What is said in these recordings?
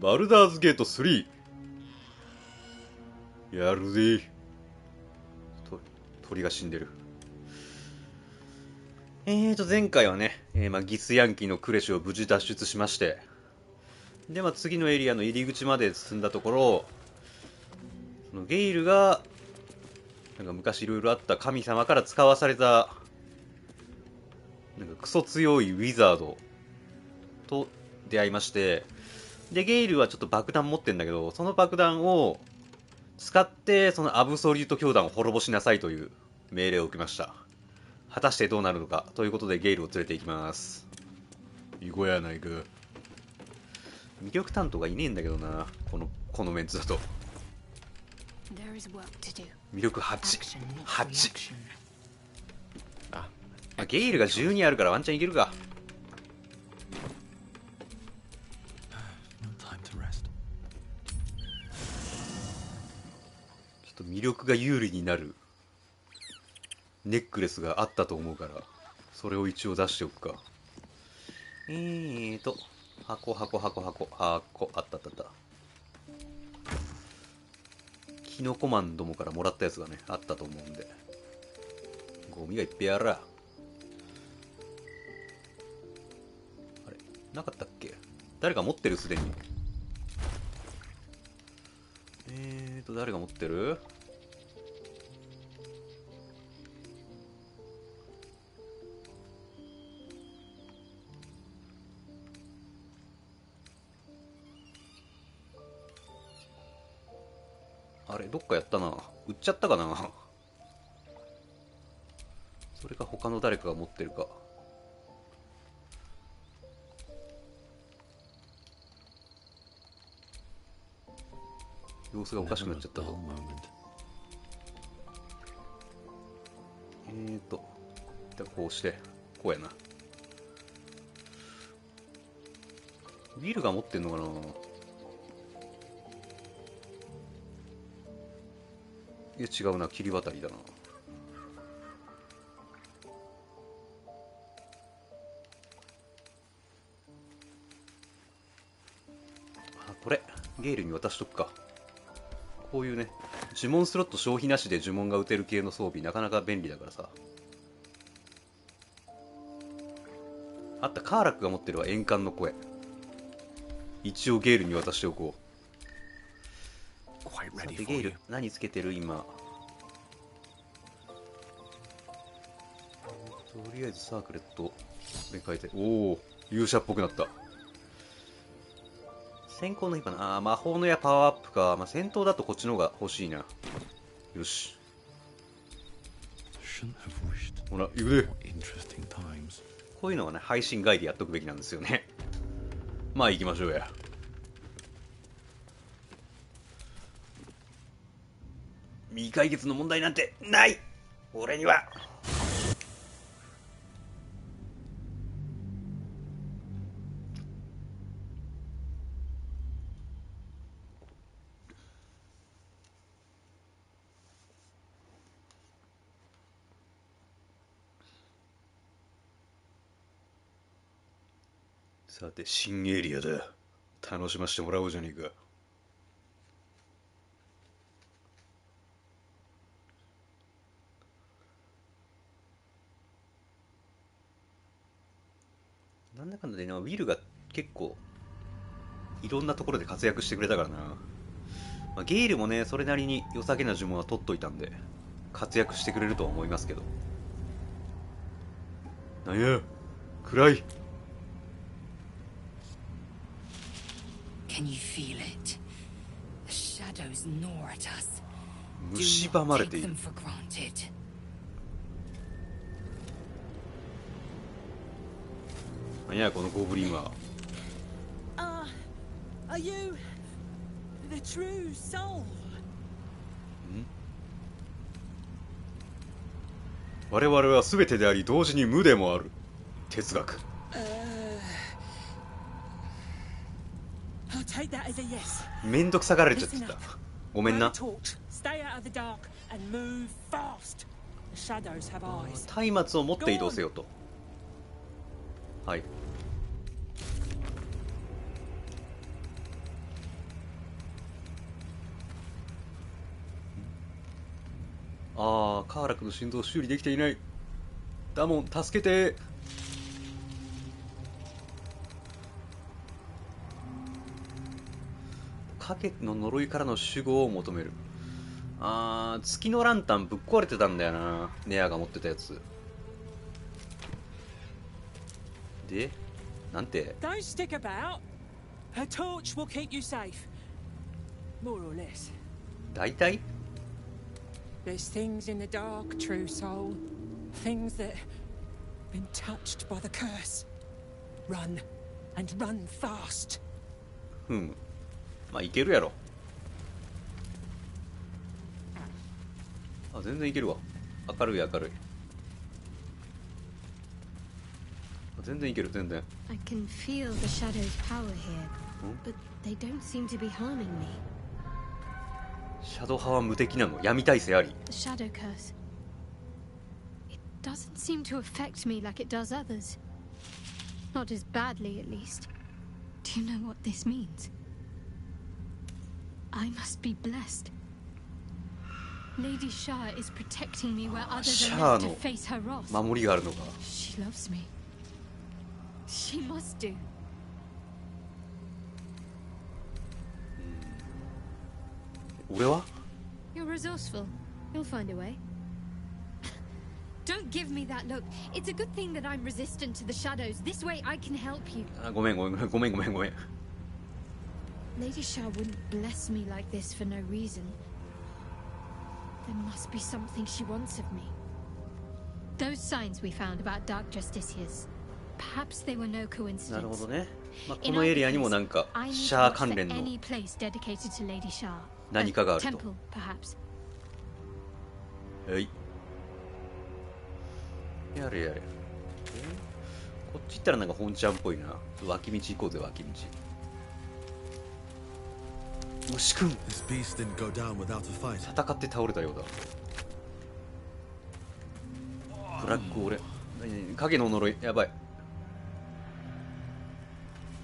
バルダーズゲート3。やるぜ。鳥が死んでる。前回はね、ギスヤンキーのクレシュを無事脱出しまして、で、次のエリアの入り口まで進んだところ、そのゲイルが、なんか昔いろいろあった神様から使わされた、なんかクソ強いウィザードと出会いまして、で、ゲイルはちょっと爆弾持ってんだけど、その爆弾を使って、そのアブソリュート教団を滅ぼしなさいという命令を受けました。果たしてどうなるのかということでゲイルを連れて行きます。行こうやないか。魅力担当がいねえんだけどな、このメンツだと。魅力8。ゲイルが12あるからワンチャンいけるか。ちょっと魅力が有利になるネックレスがあったと思うから、それを一応出しておくか。箱、あった。キノコマンどもからもらったやつがね、あったと思うんで。ゴミがいっぺいあら。あれなかったっけ？誰か持ってるすでに。誰が持ってる？あれどっかやったな。売っちゃったかな。それか他の誰かが持ってるか。様子がおかしくなっちゃったぞ。こうしてこうやな。ビルが持ってんのかな。いや違うな、切り渡りだな。これゲイルに渡しとくか。こういうね、呪文スロット消費なしで呪文が打てる系の装備なかなか便利だからさ。あった、カーラックが持ってるわ、円環の声。一応ゲイルに渡しておこう。さてゲイル何つけてる今。とりあえずサークレットで書いて、おお勇者っぽくなった。先行の火花、魔法の矢パワーアップか。戦闘だとこっちの方が欲しいな。よし、ほら行くで。こういうのはね、配信外でやっとくべきなんですよね。行きましょうや。未解決の問題なんてない俺には。さて新エリアだ。楽しませてもらおうじゃねえか。なんだかんだでな、ウィルが結構いろんなところで活躍してくれたからな。ゲイルもね、それなりに良さげな呪文は取っといたんで活躍してくれるとは思いますけど。なんや暗い。蝕まれている。なんやこのゴブリンは。我々は全てであり同時に無でもある。哲学。めんどくさがられちゃってた。ごめんな。松明を持って移動せよと。はい。ああ、カーラクの心臓修理できていない。ダモン助けて。影の呪いからの守護を求める。あー、月のランタンぶっ壊れてたんだよな、ネアが持ってたやつで。なんて Don't stick about. Her torch will keep you safe. More or less. 大体 There's things in the dark, true soul. Things that been touched by the curse. Run, and run fast. まあいけるやろ。あ、全然いけるわ。明るい明るい。全然いける、全然。I can feel the shadow's power here, but they don't seem to be harming me. シャドウ派は無敵なの。闇耐性あり。 The shadow curse. It doesn't seem to affect me like it does others. Not as badly, at least. Do you know what this means? I must be blessed. Lady Shah is protecting me where others are left to face her wrath. 守りがあるのか。 She loves me. She must do. 俺は You're resourceful. You'll find a way. Don't give me that look. It's a good thing that I'm resistant to the shadows. This way I can help you. あ、ごめんごめんごめんごめんごめん。 Lady Shah wouldn't bless me like this for no reason. There must be something she wants of me. Those signs we found about dark justiciars. Perhaps they were no なるほ coincidence. どね。まあ、このエリアにもなんかシャア関連の Any place dedicated to Lady Shah. 何かがあると。 Temple, perhaps. はい。やれやれ。こっち行ったらなんか本ちゃんっぽいな。脇道行こうぜ、脇道。牛くん。戦って倒れたようだ。ブラックオレ。影の呪い。やばい。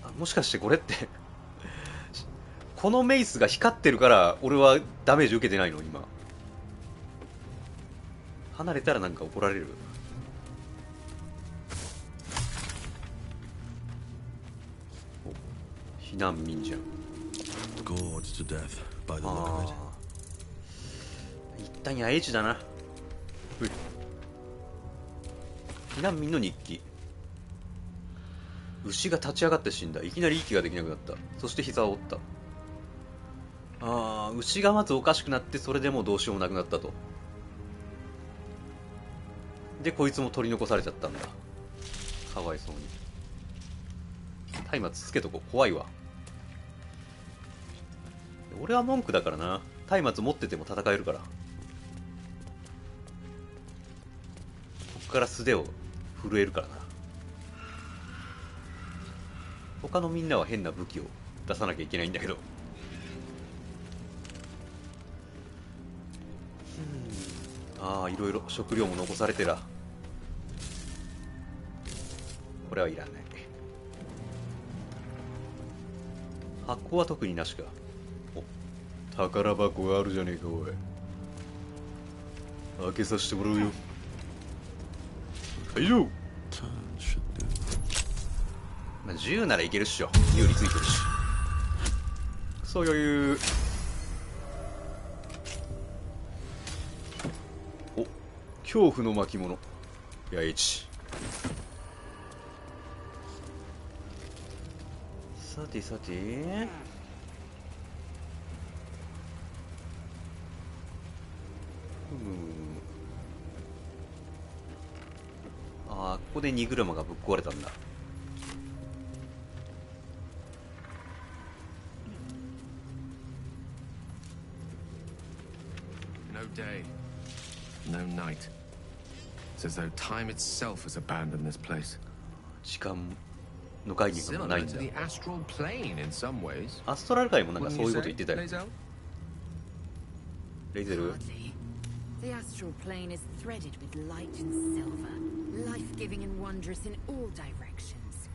あ、もしかしてこれってこのメイスが光ってるから俺はダメージ受けてないの今。離れたらなんか怒られる。避難民じゃん。一旦野営地だな。避難民の日記。牛が立ち上がって死んだ。いきなり息ができなくなった。そして膝を折った。ああ、牛がまずおかしくなって、それでもうどうしようもなくなったと。でこいつも取り残されちゃったんだ。かわいそうに。松明つけとこう。怖いわ。俺は文句だからな。松明持ってても戦えるから。こっから素手を震えるからな。他のみんなは変な武器を出さなきゃいけないんだけど。ああ、いろいろ食料も残されてら。これはいらない。箱は特になしか。お、宝箱があるじゃねえかおい。開けさせてもらうよ。はいよ。まあ、10ならいけるっしょ。有利ついてるし。クソ余裕。お、恐怖の巻物。やいち。さてさて。ああ、ここで荷車がぶっ壊れたんだ。No day, no night. It's as though time itself has abandoned this place. 時間の概念がないん Similar だ。 to the astral plane in some ways. アストラル界もなんか Wouldn't そういう you こと say, 言ってたよ。 Lae'zel? レイゼル。 Hardly. The astral plane is threaded with light and silver, life-giving and wondrous in all directions.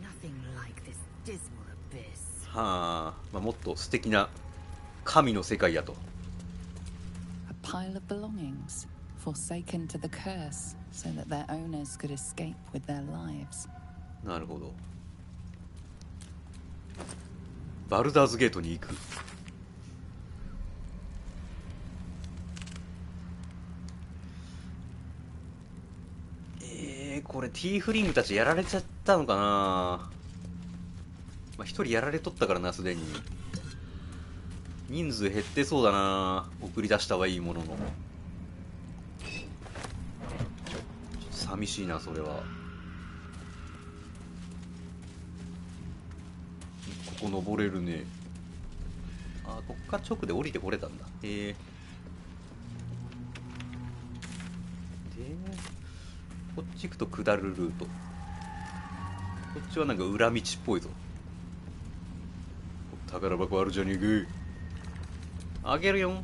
Nothing like this dismal abyss. はあ、まあ、もっと素敵な神の世界やと。 A pile of belongings, forsaken to the curse, so that their owners could escape with their lives. なるほど。バルダーズゲートに行く。これティーフリングたちやられちゃったのかな。まあ、一人やられとったからな、すでに。人数減ってそうだな。送り出したはいいものの。ちょっと寂しいな、それは。ここ登れるね。あ、こっから直で降りてこれたんだ。で、こっち行くと下るルート。こっちはなんか裏道っぽいぞ。宝箱あるじゃねえか。あげるよん。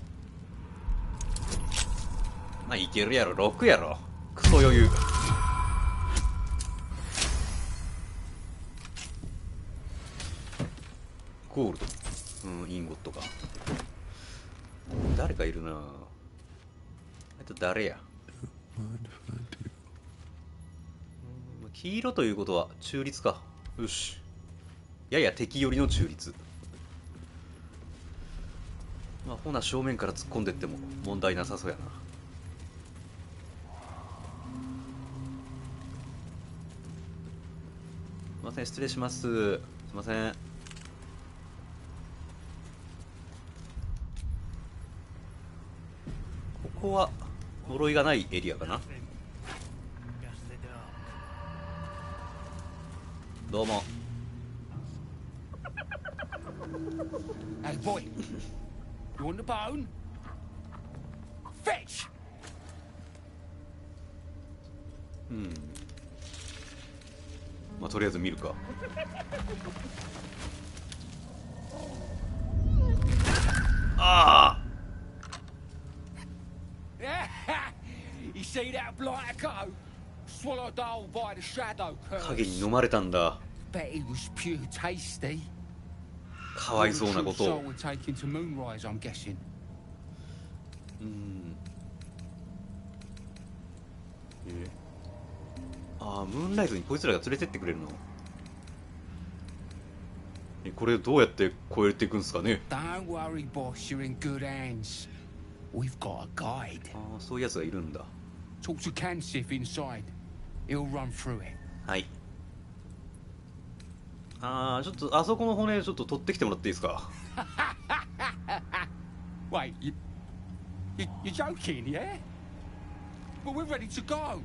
まあいけるやろ。6やろ。クソ余裕。ゴールド。インゴットか。誰かいるな。誰や。黄色ということは中立か。よし。やや敵寄りの中立。まあ、ほな正面から突っ込んでっても問題なさそうやな。すいません、失礼します。すいません。ここは呪いがないエリアかな。どうも。Hey boy, you want the bone? Fetch. まあとりあえず見るか。ああ。You see that blighter go? Swallowed whole by the shadow curse. 影に飲まれたんだ。Bet he was pure tasty. かわいそうなことを。We're taking to Moonrise, I'm guessing. ああ、ムーンライズにこいつらが連れてってくれるの。これどうやって越えていくんですかね。Don't worry, boss. You're in good hands. We've got a guide. ああ、そういうやつがいるんだ。Talk to Kansif inside. He'll run through it. はい。ああ、ちょっとあそこの骨ちょっと取ってきてもらっていいですか。Wait, you're joking, yeah? But we're ready to go.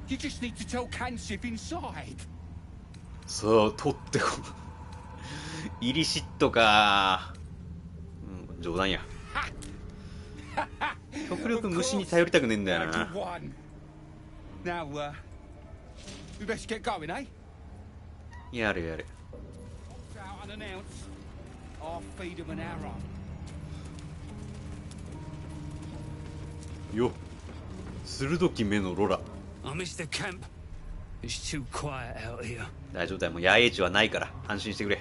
You just need to tell Kansif inside. さあ、取ってこイリシットか。冗談や。極力虫に頼りたくねえんだよな。Now, we best get going, eh? やれやれ。Out unannounced. I'll feed him an arrow. よ、鋭き目のロラ。I missed the camp. It's too quiet out here. 大丈夫だよ、もう野営地はないから安心してくれ。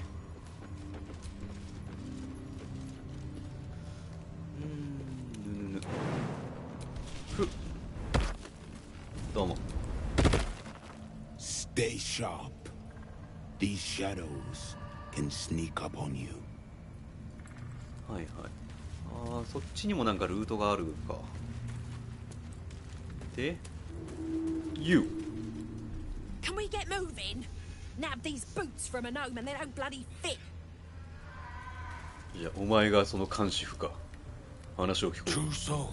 どうも。 Stay sharp. These shadows can sneak up on you. はいはい。ああ、そっちにもなんかルートがあるか。で、You. Can we get moving? Nab these boots from a gnome and they don't bloody fit. いや、お前がその監視婦か。話を聞こう。 True soul.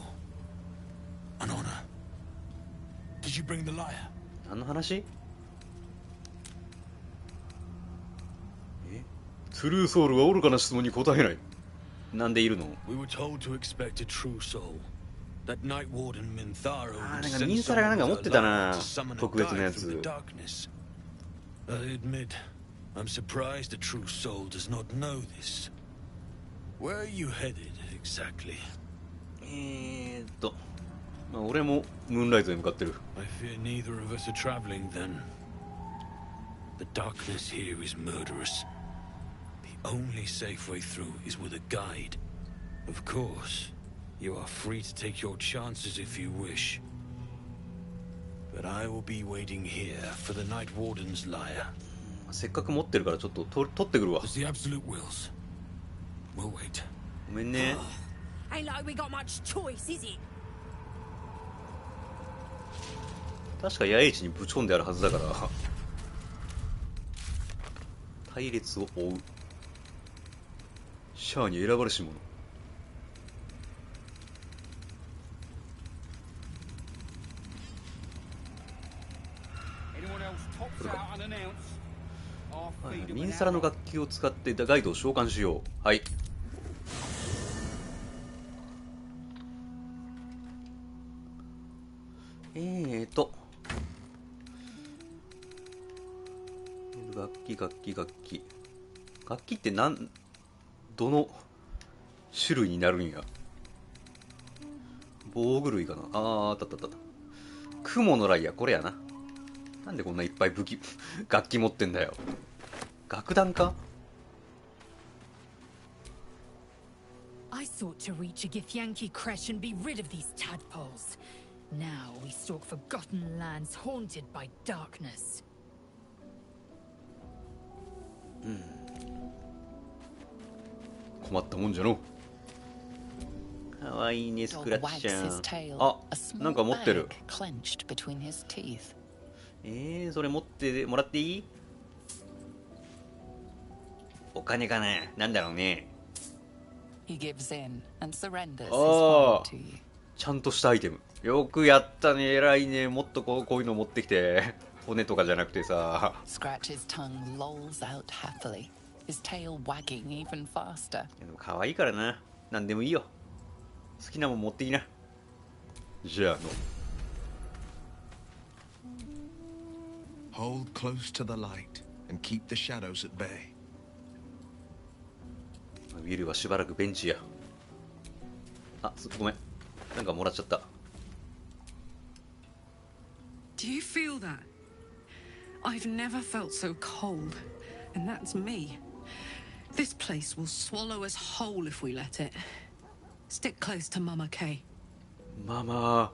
An honor. Did you bring the lyre? 何の話？トゥルーソウルは愚かな質問に答えない。なんでいるの？ We were told to expect a true soul. That night warden Mintharo あー、 would なんか send ミンサラがなんか持ってた someone な。 to summon a 特別な guide や through the つ。 darkness. I admit, I'm surprised a true soul does not know this. Where are you headed exactly? まあ、俺もムーンライズへ向かってる。 I fear neither of us are traveling then. The darkness here is murderous. The only safe way through is with a guide. Of course, You are free to take your chances if you wish. But I will be waiting here for the Night Warden's lyre. せっかく持ってるからちょっと取ってくるわ。 As the absolute wills. We'll wait. ごめんね。 Ain't like we got much choice, is it? 確か八重地にぶち込んであるはずだから。隊列を追う。シャアに選ばれし者。ミンサラの楽器を使ってガイドを召喚しよう。はい。楽器ってどの種類になるんや。防具類かな。あった。雲のライヤー、これやな。なんでこんないっぱい楽器持ってんだよ。楽団か？ I sought to reach a Githyanki creche and be rid of these tadpoles. Now we stalk forgotten lands haunted by darkness. 困ったもんじゃの。かわいいね、スクラッチちゃん。あ、なんか持ってる。それ持ってもらっていい？お金かな？なんだろうね。ああ、ちゃんとしたアイテム。よくやったね、偉いね。もっとこういうの持ってきて。骨とかじゃなくてさ。でも可愛いからな。なんでもいいよ。好きなもん持っていいな。じゃあの。Hold close to the light and keep the shadows at bay. ウィルはしばらくベンチや。あ、ごめん。なんかもらっちゃった。Do you feel that? I've never felt so cold, and that's me. This place will swallow us whole if we let it. Stick close to Mama Kay. Mama.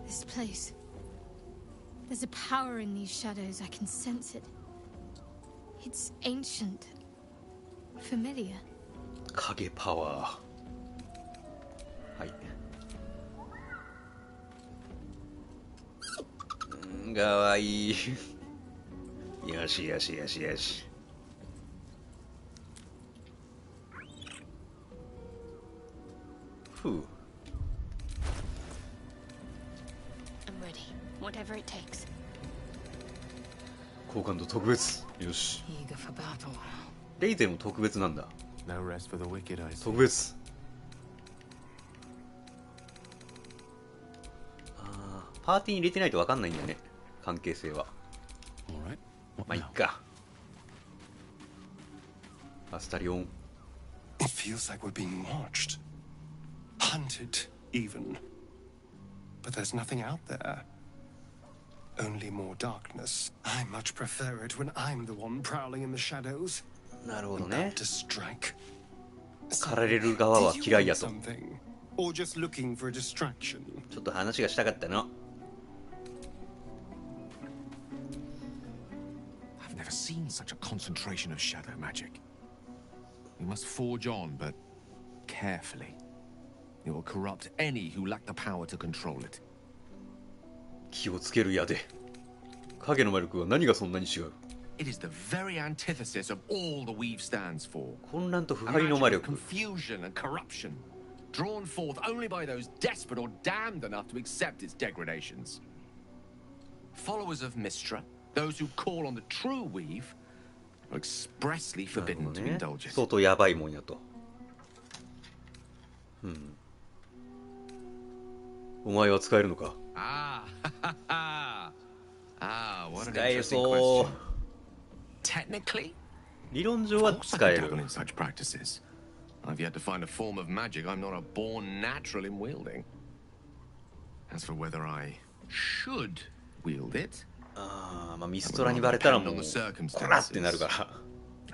This place. There's a power in these shadows. I can sense it. It's ancient. Familiar. 影パワー。はい。かわいい。よし。ふう。I'm ready. Whatever it takes. 好感度特別。よし。レイゼも特別なんだ。特別。パーティーに入れてないと分かんないんだよね、関係性は。まあいっか。アスタリオン。 It feels like we're being watched, hunted even. But there's nothing out there. Only more darkness. I much prefer it when I'm the one prowling in the shadows. なるほどね。 To strike. 狩られる側は嫌いやと。 Or just looking for a distraction. ちょっと話がしたかったの。 I've never seen such a concentration of shadow magic. We must forge on, but carefully. It will corrupt any who lack the power to control it. 気をつけるやで。影の魔力は何がそんなに違う？ It is the very antithesis of all the weave stands for. 混乱と腐敗の魔力。 Confusion and corruption, drawn forth only by those desperate or damned enough to accept its degradations. Followers of Mystra, those who call on the true weave, are expressly forbidden to indulge it. 相当やばいもんやと。お前は使えるのか？ What an 使え interesting そう。 question. Technically, 理論上は使える。 in such practices. I've yet to find a form of magic I'm not a born natural in wielding. As for whether I should wield it, ああ、まあミストラにバレたらもうこらってなるから。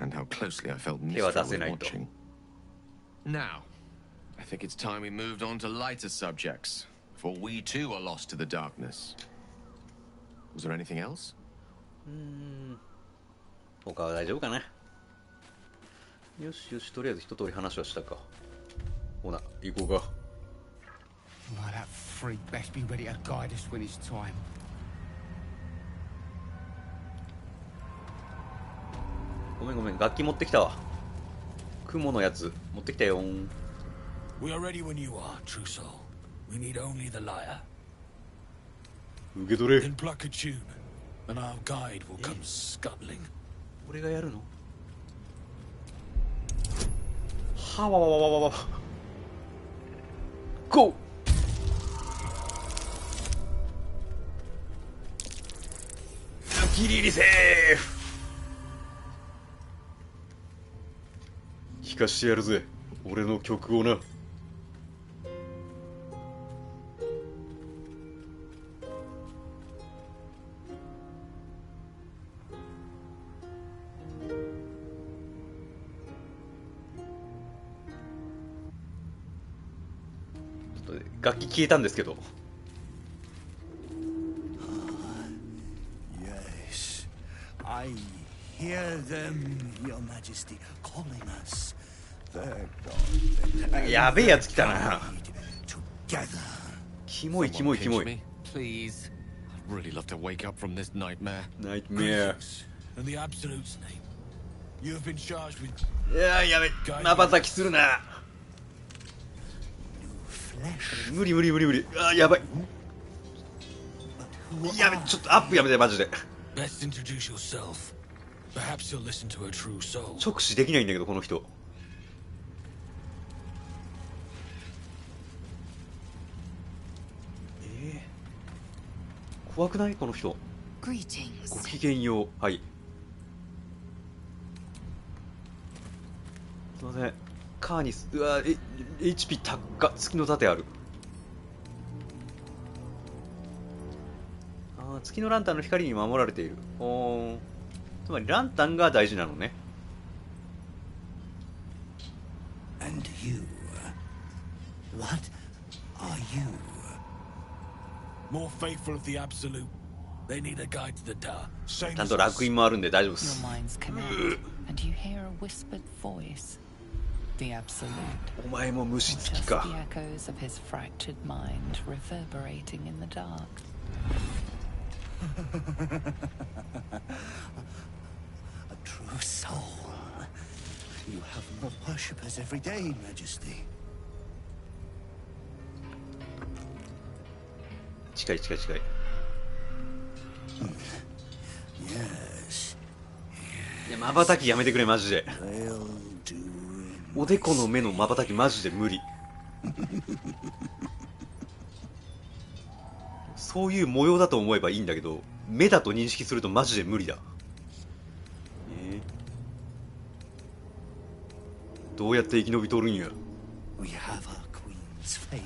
and how closely I felt 手は Mistra 出せ was ないと。 watching. Now, I think it's time we moved on to lighter subjects, for we too are lost to the darkness. Was there anything else? 他は大丈夫かな。よしよし、とりあえず一通り話はしたか。ほな、行こうか。Oh, that freak best be ready to guide us when it's time. ごめんごめん、楽器持ってきたわ。雲のやつ持ってきたよ。 We are ready when you are, true soul. We need only the lyre. 受け取れ。 Then pluck a tune, and our guide will come scuttling. 俺がやるの？はわわわわわわ。ゴー。ギリギリセーフ。聴かしてやるぜ、俺の曲をな。楽器消えたんですけど。 Yes, I hear them, Your Majesty, calling us. Their God. なんかやべえやつ来たな。 Together. キモいキモいキモい。 Please. I'd really love to wake up from this nightmare. Nightmare. In the Absolute's name, you have been charged with. いややべ、瞬きするな。無理無理無理無理。あ、やばい。やべ、ちょっとアップやめてマジで。 Best introduce yourself. Perhaps you'll listen to a true soul. 直視できないんだけどこの人。怖くないこの人。 Greetings. ごきげんよう。はい。すいません。カーニス、うわ、HP 高っ。月の盾ある。ああ、月のランタンの光に守られている。おー。つまりランタンが大事なのね。 And you? What are you? More faithful of the Absolute. They need a guide to the Dar. ちゃんと楽印もあるんで大丈夫です。 Your minds connect, and you hear a whispered voice. The Absolute. お前も虫つき Just か。 the echoes of his fractured mind reverberating in the dark. A true soul. You have more worshippers every day, Majesty. 近い近い近い。 Yes. いや、瞬きやめてくれマジで。 They'll do. おでこの目の瞬きマジで無理。そういう模様だと思えばいいんだけど、目だと認識するとマジで無理だ。どうやって生き延びとるんや。 We have our queen's favor.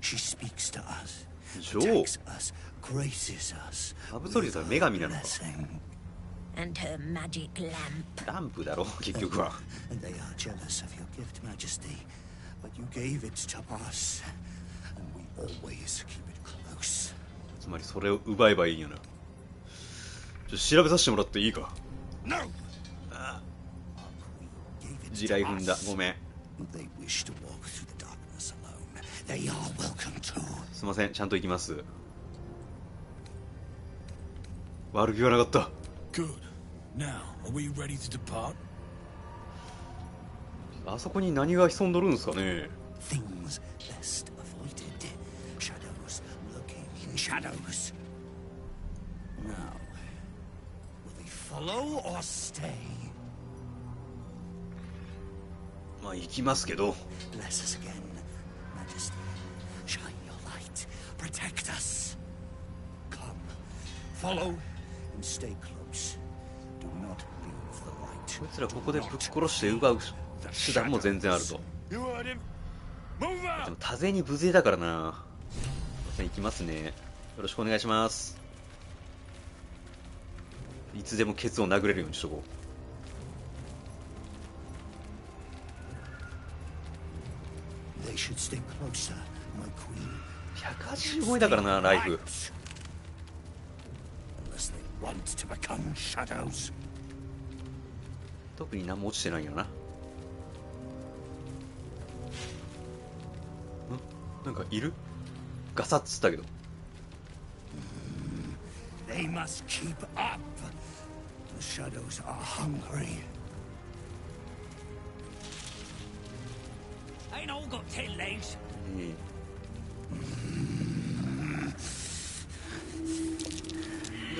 She speaks to us, 女王。 protects us, graces us. アブソリュートは女神なのか。 And her magic lamp. ランプだろ結局は。 And they are jealous of your gift, Majesty. But you gave it to us, and we always keep it close. つまりそれを奪えばいいんやな。調べさせてもらっていいか。 No. 地雷踏んだ。ごめん。 They wish to walk through the darkness alone. They are welcome to. すいません、ちゃんと行きます。悪気はなかった。 Good. Now, are we ready to depart? あそこに何が潜んどるんですかね。 Things best avoided. Shadows lurking in shadows. Now, will they follow or stay? まあ行きますけど。 Bless us again, Majesty. Shine your light. Protect us. Come, follow and stay close. Do not leave the light. こいつらここでぶっ殺して奪う手段も全然あると。 You heard him. Move で out. も多勢に無勢だからな。行きますね。よろしくお願いします。いつでもケツを殴れるようにしとこう。closer, my queen. 180超えだからな、ライフ。 Unless they want to become shadows. 特に何も落ちてないんやな。なんかいる？ガサッつったけど。They must keep up. The shadows are hungry. Ain't all got 10 legs.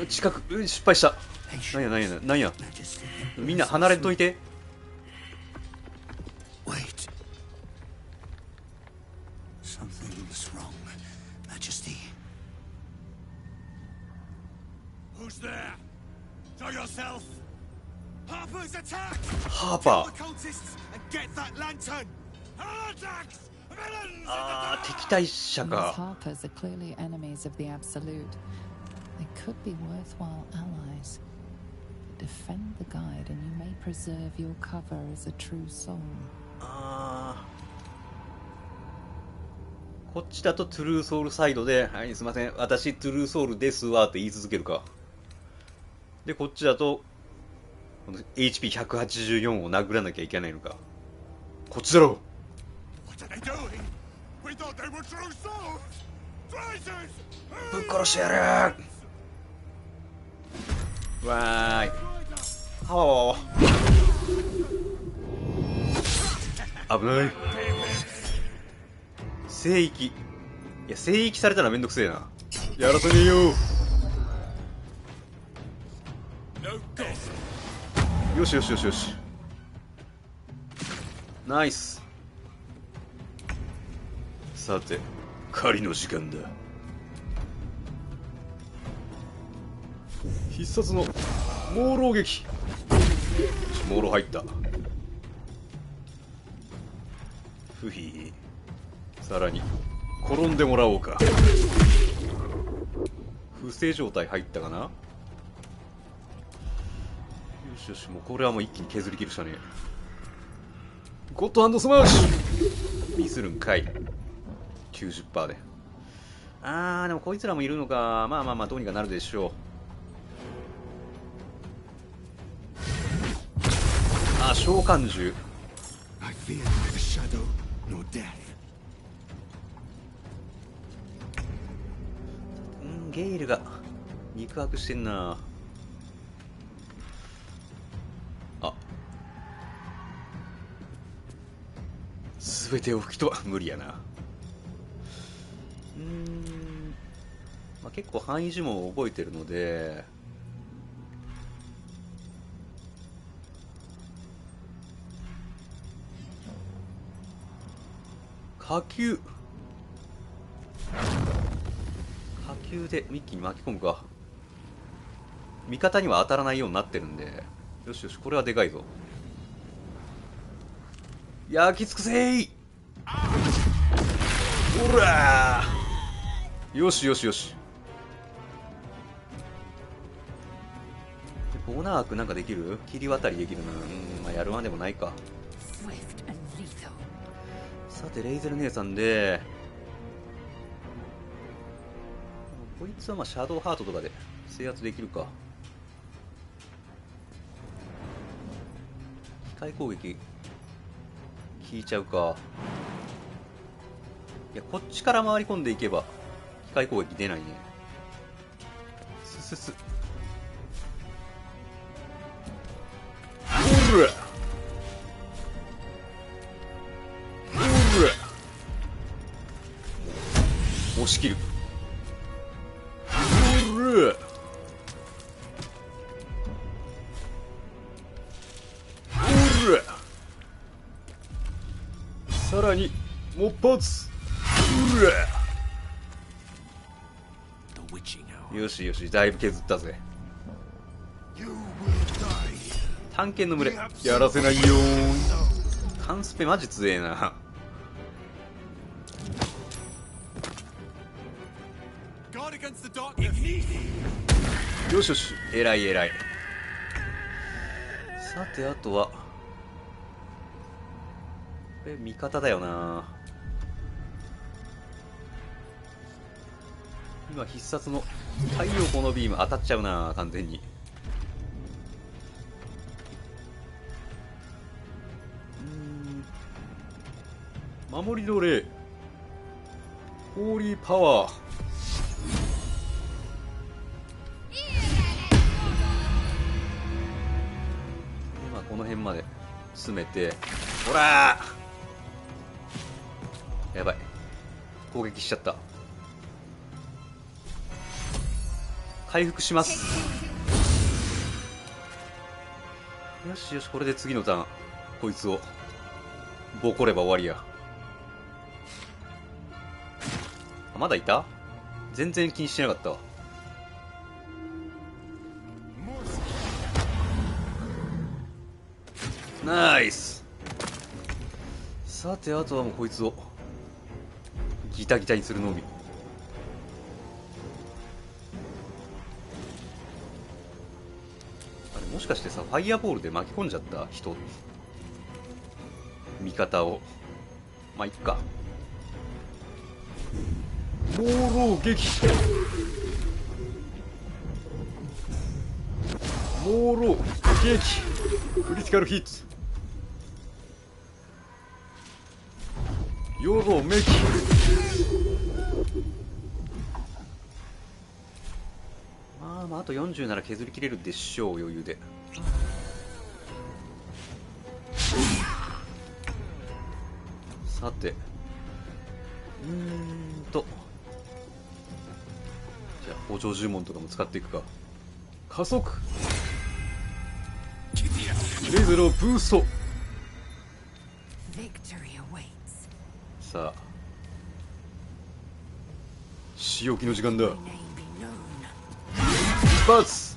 近く、失敗した。なんや。みんな離れといて。Wait. Something's wrong, Majesty. Who's there? Show yourself! Harper's attack! ハーパー。 Cultists and get that lantern! Heretics! Villains! あー、敵対者 These か。 harpers are clearly enemies of the Absolute. They could be worthwhile allies. Defend the guide and you may preserve your cover as a true soul. あー、こっちだとトゥルーソウルサイドで、はい、すいません、私トゥルーソウルですわって言い続けるか。で、こっちだと、この HP184 を殴らなきゃいけないのか。こっちだろ。 What are they doing? We thought they were true souls! Traitors! ぶっ殺してやる。わーい。はあ。危ない。聖域。いや、聖域されたらめんどくせえな。やらせねえよ。よしよしよしよし。ナイス。さて、狩りの時間だ。必殺の朦朧撃。朦朧入った。ふひ。さらに転んでもらおうか。不正状態入ったかな。よしよし、もうこれはもう一気に削り切るしかねえ。ゴッドハンドスマッシュ。ミスるんかい。90% で。でもこいつらもいるのか。まあどうにかなるでしょう。召喚獣。 I fear neither shadow nor death. ゲイルが肉薄してんな。全てを吹き飛ば無理やな。結構範囲呪文を覚えてるので、火球で一気に巻き込むか。味方には当たらないようになってるんで、よしよし、これはでかいぞ。焼き尽くせー。ほらー。よしよしよし。ボナークなんかできる？切り渡りできるな。やるまでもないか。さて、レイゼル姉さんで、こいつはシャドウハートとかで制圧できるか。機械攻撃効いちゃうか。いや、こっちから回り込んでいけば機械攻撃出ないね。おら押し切る。さらにもう一発。よしよし、だいぶ削ったぜ。探検の群れやらせないよー。カンスペマジ強えな。よしよし、偉い偉い。さて、あとはこれ味方だよな。今必殺の太陽光のビーム当たっちゃうな、完全に。守りの霊、ホーリーパワー。今この辺まで詰めて、ほらー、やばい、攻撃しちゃった。回復します。よしよし、これで次のターンこいつをボコれば終わりや。あ、まだいた？全然気にしてなかったわ。ナイス。さて、あとはもうこいつをギタギタにするのみ。あれ、もしかしてさ、ファイヤーボールで巻き込んじゃった人、味方を。まあいっか。猛狼撃、猛狼撃、クリティカルヒット、ヨロメキ。まああと40なら削りきれるでしょう、余裕で。さて、じゃあ包丁呪文とかも使っていくか。加速、レーゼロブースト。さあ、仕置きの時間だ。1発、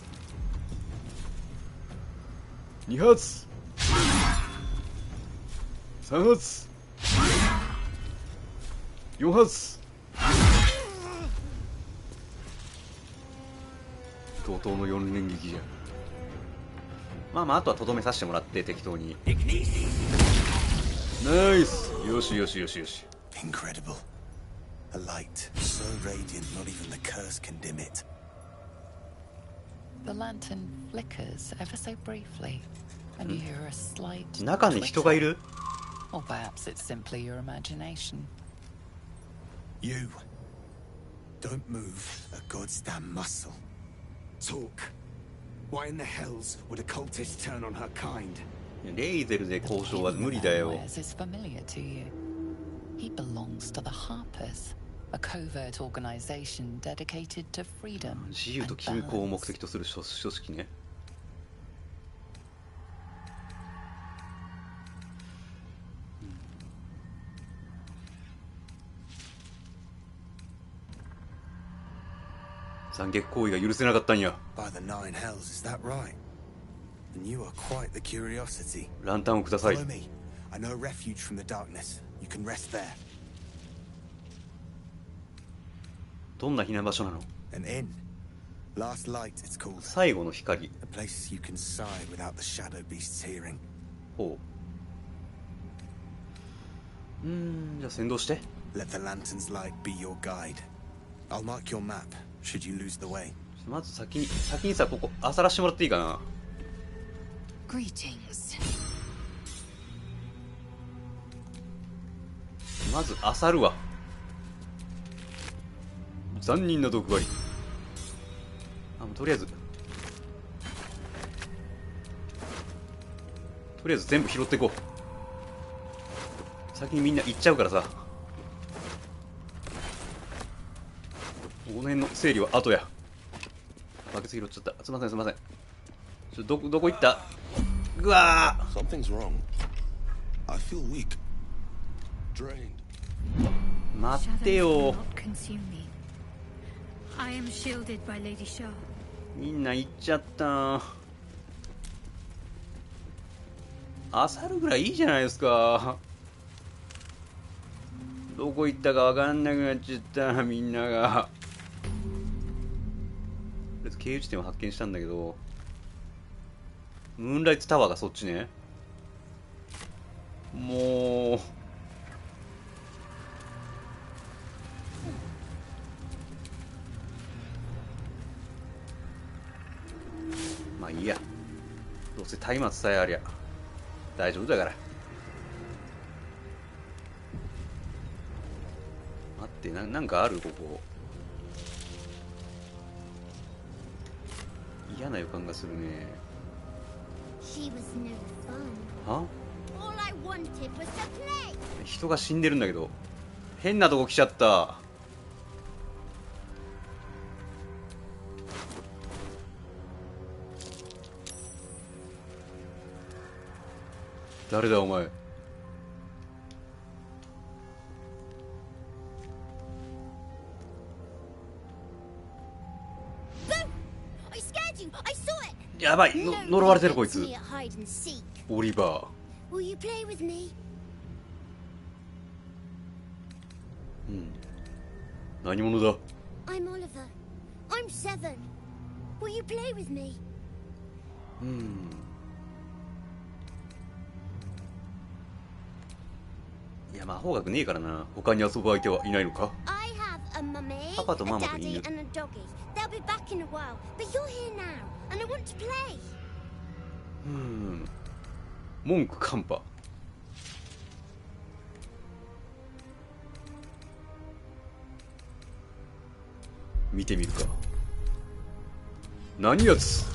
2発、3発、4発。怒涛の4連撃じゃん。まあまあ、あとはとどめさせてもらって適当に。ナイス。よしよしよしよし。 Incredible. A light so radiant not even the curse can dim it. The lantern flickers ever so briefly, and you hear a slight 中に人がいる? Or perhaps it's simply your imagination. You don't move a god's damn muscle. Talk. Why in the hells would a cultist turn on her kind? レイゼルで交渉は無理だよ。 Is familiar to you. He belongs to the Harpers, a covert organization dedicated to freedom. 自由と均衡を目的とする組織ね。残虐行為が許せなかったんや。By the nine hells, is that right? And you are quite the curiosity. ランタンをください。 Follow me. I know a refuge from the darkness. You can rest there. どんな避難場所なの? An inn. Last light, it's called. 最後の光。 A place you can sigh without the shadow beast's hearing. ほう。じゃあ先導して。 Let the lantern's light be your guide. I'll mark your map. Should you lose the way? まず先にさ、ここ漁らしてもらっていいかな。 Greetings. まず漁るわ。残忍な毒針。あ、もうとりあえず全部拾っていこう。先にみんな行っちゃうからさ。この辺の整理は後や。バケツ拾っちゃった。すいませんすいません。どこ行った？うわー。 Something's wrong. I feel weak. Drained. 待ってよ。 I am shielded by Lady Shah. みんな行っちゃった。漁るぐらいいいじゃないですか。どこ行ったか分かんなくなっちゃった、みんなが。とりあえず経由地点を発見したんだけど、ムーンライトタワーがそっちね。もうまあいいや、どうせ松明さえありゃ大丈夫だから。待って、なんかあるここ。嫌な予感がするね。は？人が死んでるんだけど、変なとこ来ちゃった。誰だお前。やばい、呪われてるこいつ。オリバー。うん。何者だ。うん。いや、魔法学ねえからな。他に遊ぶ相手はいないのか。パパとママと犬。文句カンパ。見てみるか。何やつ。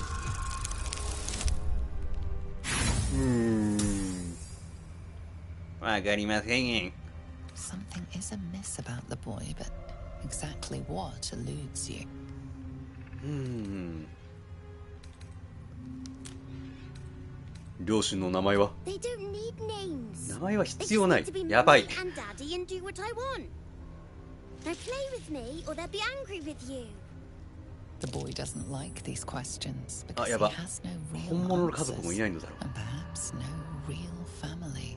わかりません。 Something is amiss about the boy, but exactly what eludes you? 両親の名前は？名前は必要ない。やばい。The boy doesn't like these questions あ、 because や he ば。 has no 本 real 物の家族もい answers ないのだろう。 and perhaps no real family.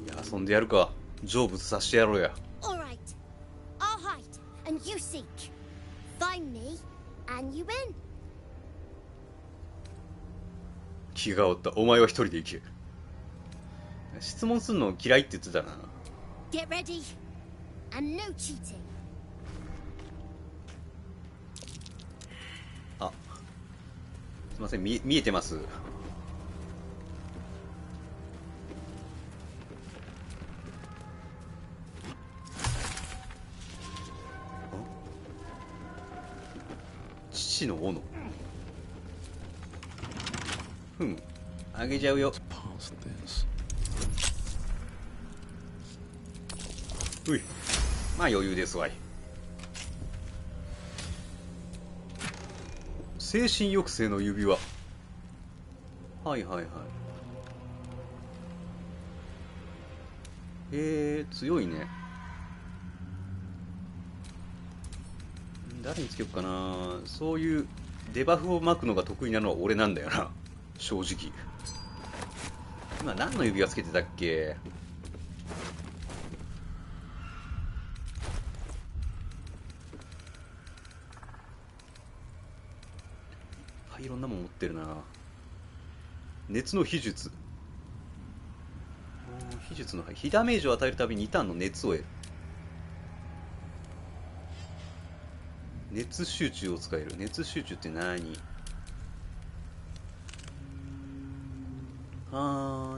いや、遊んでやるか。成仏させてやろうや。気が合った。お前は一人で行け。質問するの嫌いって言ってたな。あ、すいません、見えてます。父の斧。あげちゃうよ。うい、まあ余裕ですわい。精神抑制の指輪。はいはいはい。強いね。誰につけようかな。そういうデバフを巻くのが得意なのは俺なんだよな、正直。今何の指輪つけてたっけ。いろんなもん持ってるな。熱の秘術。秘術の火ダメージを与えるたびに2ターンの熱を得る。熱集中を使える。熱集中って何？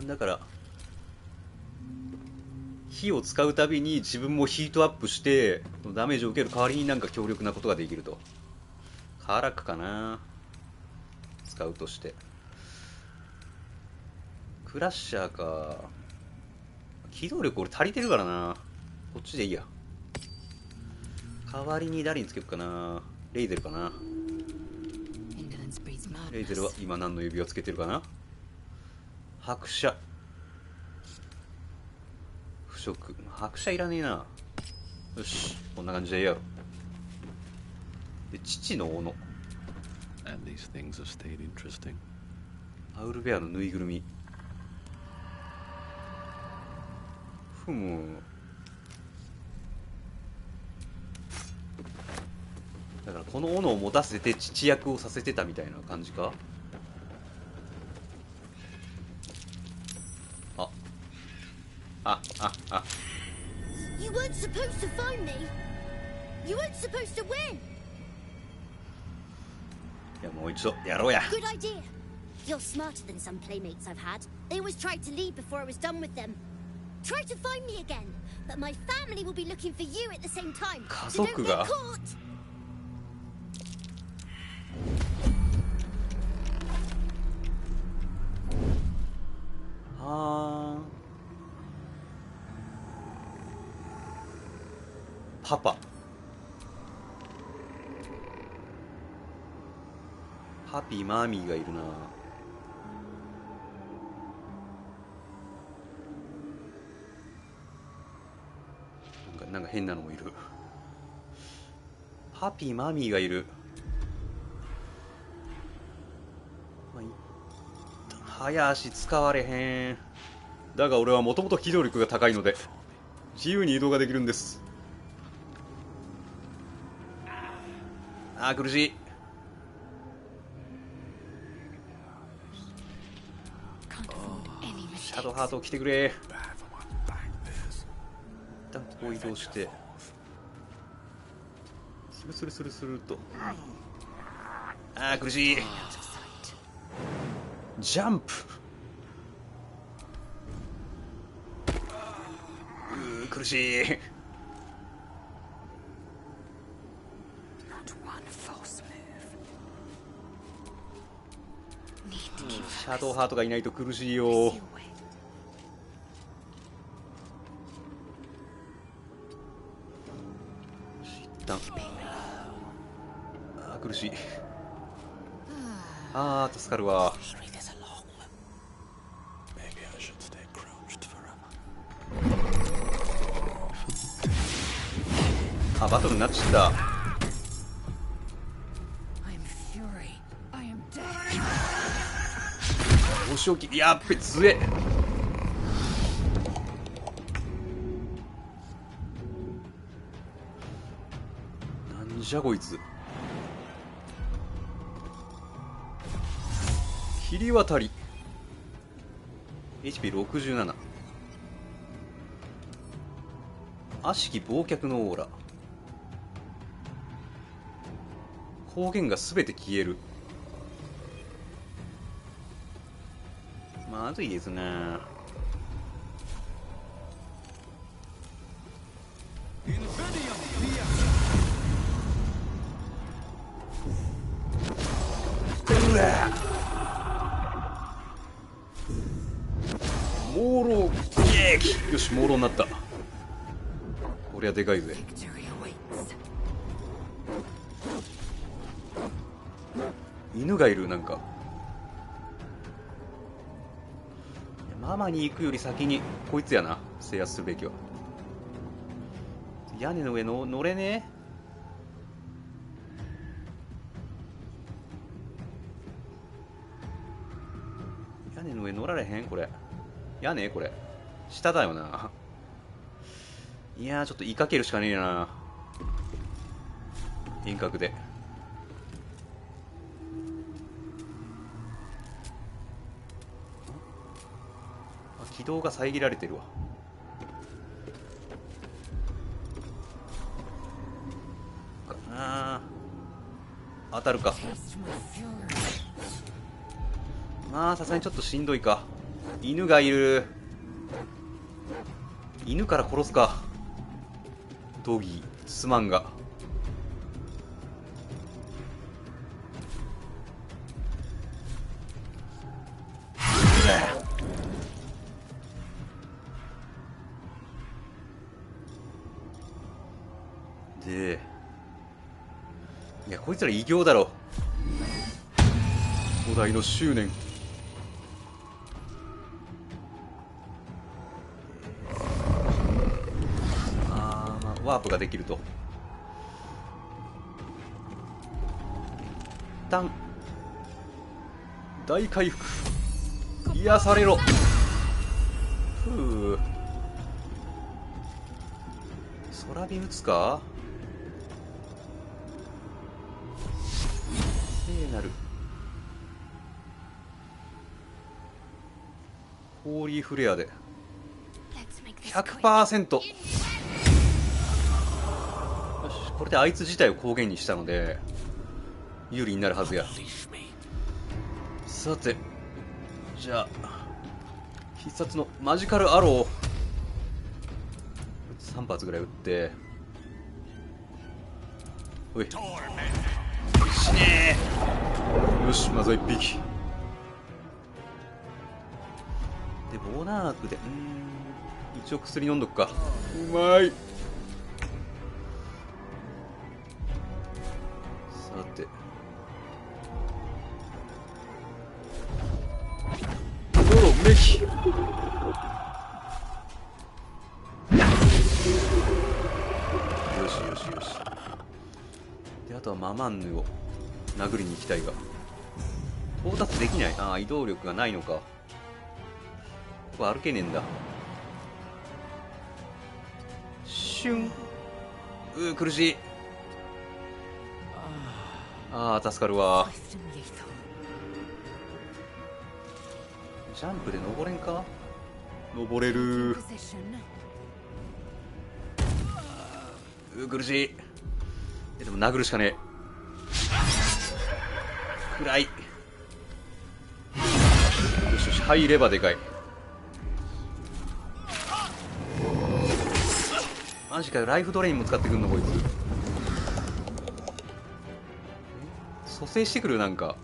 だから火を使うたびに自分もヒートアップしてダメージを受ける代わりになんか強力なことができると。カーラックかな、使うとして。クラッシャーか。機動力俺足りてるからな。こっちでいいや。代わりに誰につけるかな。レイゼルかな。レイゼルは今何の指輪つけてるかな。白車。腐食。白車いらねえな。よし、こんな感じでいいやろ。で、父の斧。アウルベアのぬいぐるみ。だからこの斧を持たせて父役をさせてたみたいな感じか。You weren't supposed to find me. You weren't supposed to win. いや、もう一度やろうや。 Good idea. You're smarter than some playmates I've had. They always tried to leave before I was done with them. Try to find me again, but my family will be looking for you at the same time. So don't get caught. はー。パパ。パピーマーミーがいるな。なんか変なのもいる。パピーマーミーがいる。早足使われへん。だが俺はもともと機動力が高いので自由に移動ができるんです。あー苦しい。シャドウハート来てくれ。一旦ここ移動してスルスルスルと。あー苦しい。ジャンプ。苦しい。シャドウハートがいないと苦しいよ。一旦苦しい。助かるわ。バトルになっちゃった。お仕置き、やっべ強え。なんじゃこいつ。切り渡り HP67。悪しき忘却のオーラ。方言がすべて消える。まずいですね。うわモーロー、よしモーローになった。こりゃでかいぜ。犬がいる。なんかママに行くより先にこいつやな、制圧するべきは。屋根の上の乗れねえ。屋根の上乗られへん。これ屋根、これ下だよな。いやーちょっと追いかけるしかねえな、遠隔で。軌道が遮られてるわ。当たるか。まあさすがにちょっとしんどいか。犬がいる。犬から殺すか。ドギーすまんが。で、いやこいつら異形だろ。古代の執念。まあワープができると。一旦大回復。癒されろ。ふう。空火打つか。聖なるホーリーフレアで 100%。 よし、これであいつ自体を光源にしたので有利になるはずや。さて、じゃあ必殺のマジカルアロー3発ぐらい撃って、おい、死ねえ。よし、まずは1匹で、ボナークで、一応薬飲んどくか。うまい。さて、ドロメキ。よしよしよし。で、あとはママンヌを殴りに行きたいが到達できない。ああ、移動力がないのか。ここ歩けねえんだ。シュン。苦しい。ああ、助かるわ。ジャンプで登れんか。登れる。苦しい。でも殴るしかねえ。暗い。よしよし、入ればでかい。マジかよ、ライフドレインも使ってくんのこいつ。蘇生してくる。なんか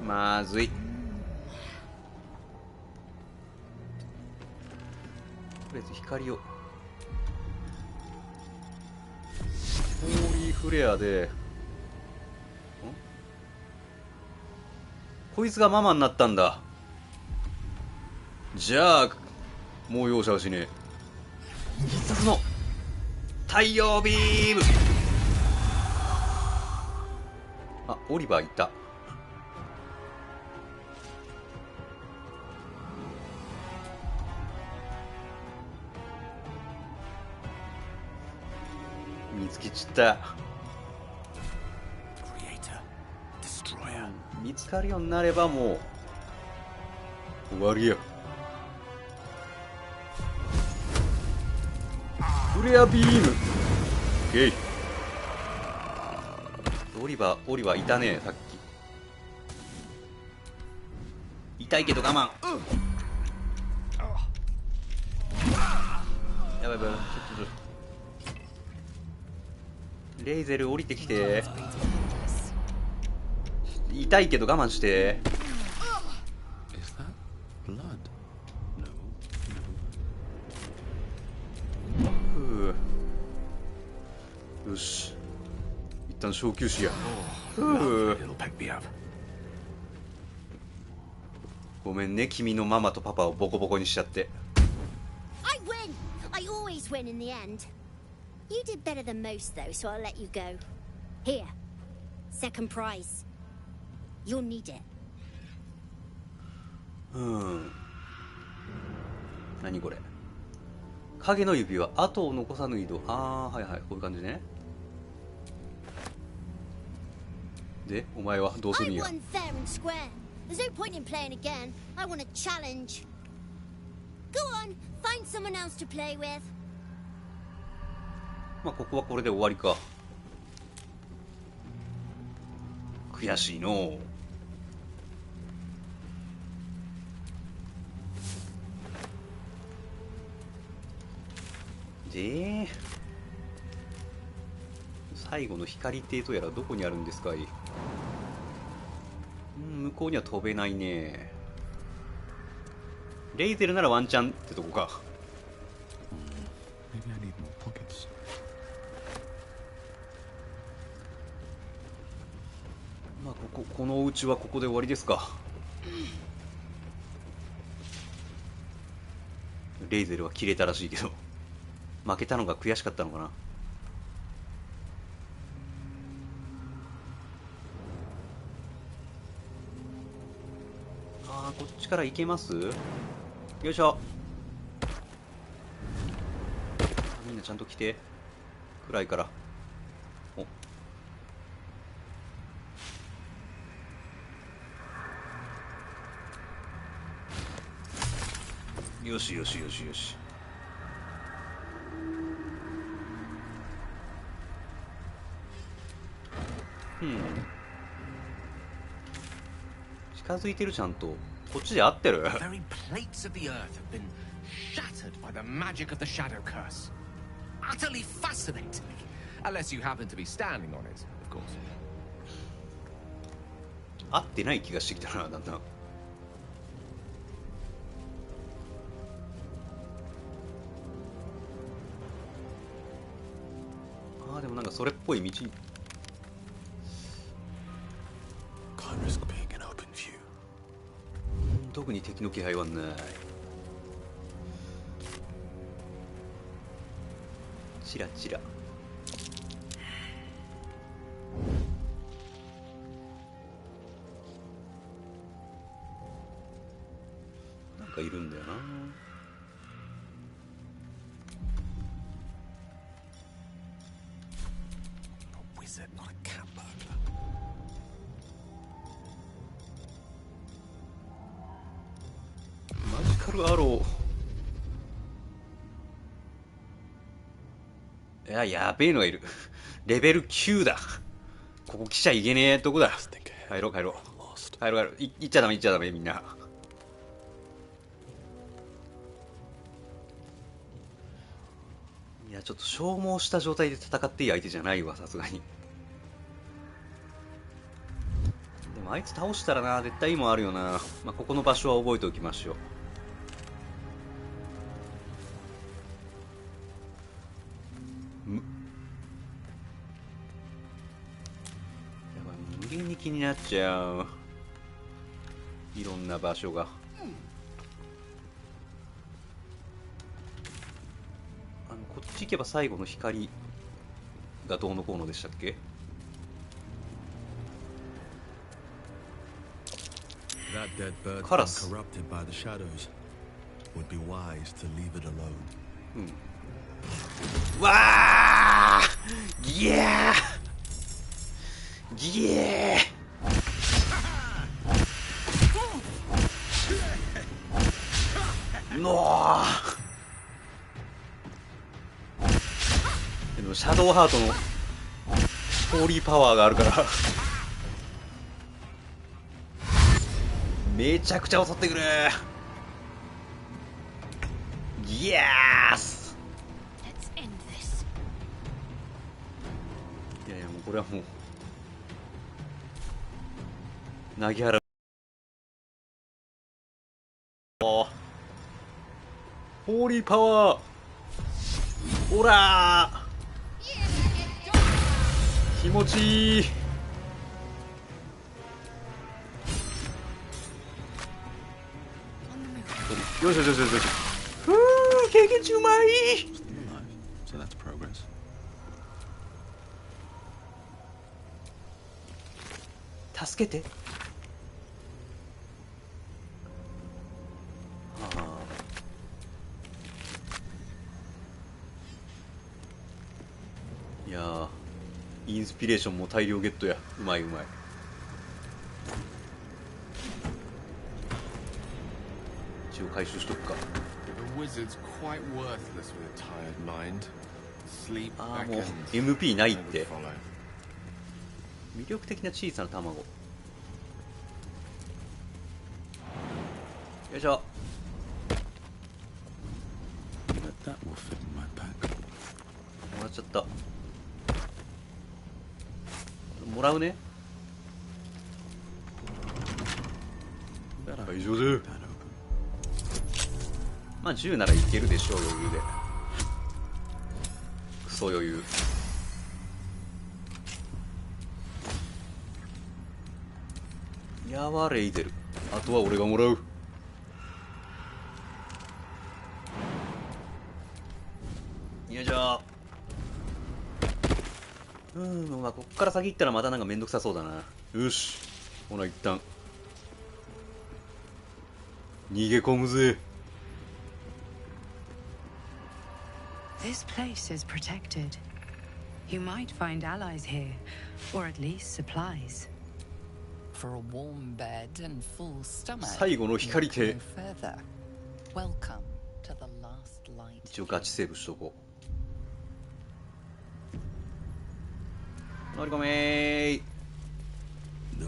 まずい。とりあえず光を、ホーリーフレアで、こいつがママになったんだ。じゃあもう容赦はしねえ。必殺の太陽ビーム。あ、オリバーいた。見つけちった。見つかるようになればもう終わりや。フレアビーム。ゲイ。オリバーいたね、さっき。痛いけど我慢。やばいやばい、ちょっとレイゼル降りてきて。痛いけど我慢して。よし、一旦小休止や。ごめんね、君のママとパパをボコボコにしちゃって。 I win! I always win in the end. You did better than most though, so I'll let you go. Here, second prize. You'll need it. 何これ。影の指は後を残さぬ移動。ああ、はいはい、こういう感じね。で、お前はどうするんや。 I won fair and square. There's no point in playing again. I want a challenge. Go on, find someone else to play with. まあここはこれで終わりか。悔しいのう。で、最後の光亭とやらどこにあるんですかい。向こうには飛べないね。レイゼルならワンチャンってとこか。まあこのお家はここで終わりですか。レイゼルは切れたらしいけど、負けたのが悔しかったのかな。こっちから行けます？よいしょ。みんなちゃんと来て。暗いから。お、よしよしよしよし。近づいてる、ちゃんと。こっちで合ってる。 The very plates of the earth have been shattered by the magic of the shadow curse. Utterly fascinating. Unless you happen to be standing on it, of course. 合ってない気がしてきたな、だんだん。ああ、でもなんかそれっぽい道。特に敵の気配はない。チラチラ。なんかいるんだよな。マジカルアロー。いや、やべえのがいる。レベル9だ。ここ来ちゃいけねえとこだ。帰ろう帰ろう。帰ろう帰ろう。行っちゃダメ行っちゃダメ、みんな。いや、ちょっと消耗した状態で戦っていい相手じゃないわ、さすがに。でもあいつ倒したらな、絶対いいもんあるよな。まあ、ここの場所は覚えておきましょう。無限に気になっちゃう。いろんな場所が。こっち行けば最後の光がどうのこうのでしたっけ。カラス。わあ、ギャーギエーのー。でもシャドウハートのホーリーパワーがあるからめちゃくちゃ襲ってくる。イエース。いやいや、もうこれはもう投げ払う。ホーリーパワー。オラー、気持ちいい。よしよしよしよしよし。ふう、経験値うまい。助けて。いやー、インスピレーションも大量ゲットや。うまいうまい。一応回収しとくか。ああ、もう MP ないって。魅力的な小さな卵。よいしょ。もらっちゃった。もらうね。大丈夫。まあ10ならいけるでしょう、余裕で。クソ余裕。やわレイゼル。あとは俺がもらう。よいしょ。まあこっから先行ったらまたなんかめんどくさそうだな。よし、ほな一旦逃げ込むぜ。This place is protected. You might find allies here, or at least supplies. For a warm bed and full stomach. 最後の光亭。Welcome to the last light. 一応ガチセーブしとこう。乗り込めー。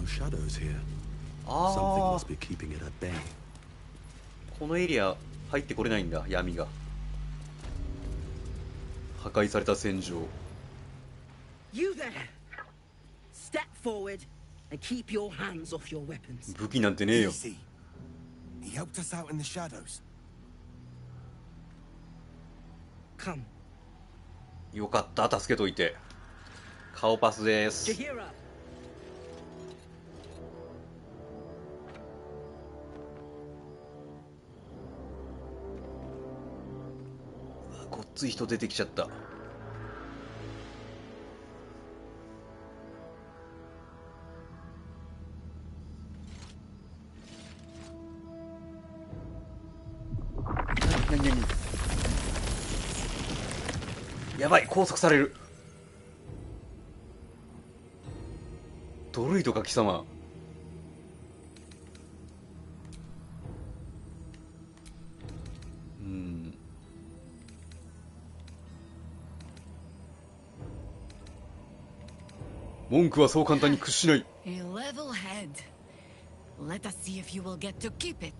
shadows here. あ Something あ must be keeping it at bay. このエリア入ってこれないんだ。闇が破壊された戦場。 You there! Step forward and keep your hands off your weapons. 武器なんてねえよ。 Easy. He helped us out in the shadows. Come. よかった、助けといて。顔パスです。 Jahira! ごっつい人出てきちゃった。何やばい、拘束される。ドルイドか貴様。文句はそう簡単に屈しない。 A level head. Let us see if you will get to keep it.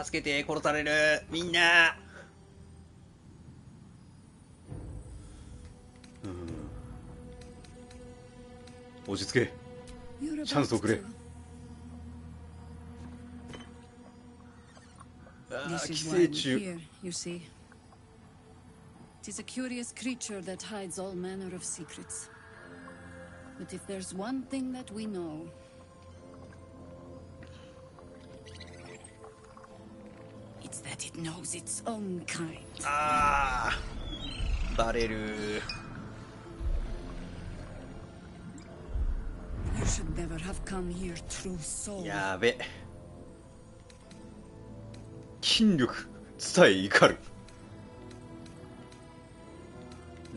助けて、殺されるみんな。落ち着け。チャンスをくれ。This 寄 is 生 why we're 虫。 here, you see. It is a curious creature that hides all manner of secrets. But if there's one thing that we know, it's that it knows its own kind. ああ、バレる。 You should never have come here, true soul. やべ。筋力伝え怒る。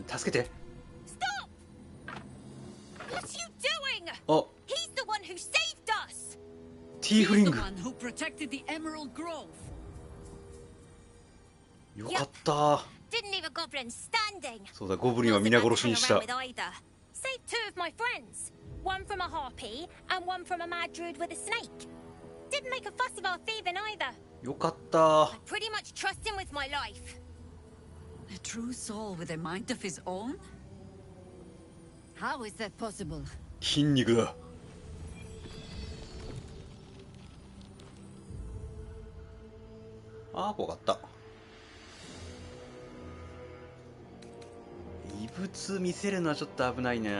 助けて。 What are you doing? あ、 He's the one who saved us. ティーフリン The グ。 one who protected the Emerald Grove. よかった。 Didn't leave a goblin standing. そうだ、ゴブリンは皆殺しにした。 Saved two of my friends. One from a harpy and one from a mad druid with a snake. Didn't make a fuss about thieving either. よかった。 I pretty much trust him with my life. A true soul with a mind of his own? How is that possible? 筋肉だ。ああ、怖かった。異物見せるのはちょっと危ないな。い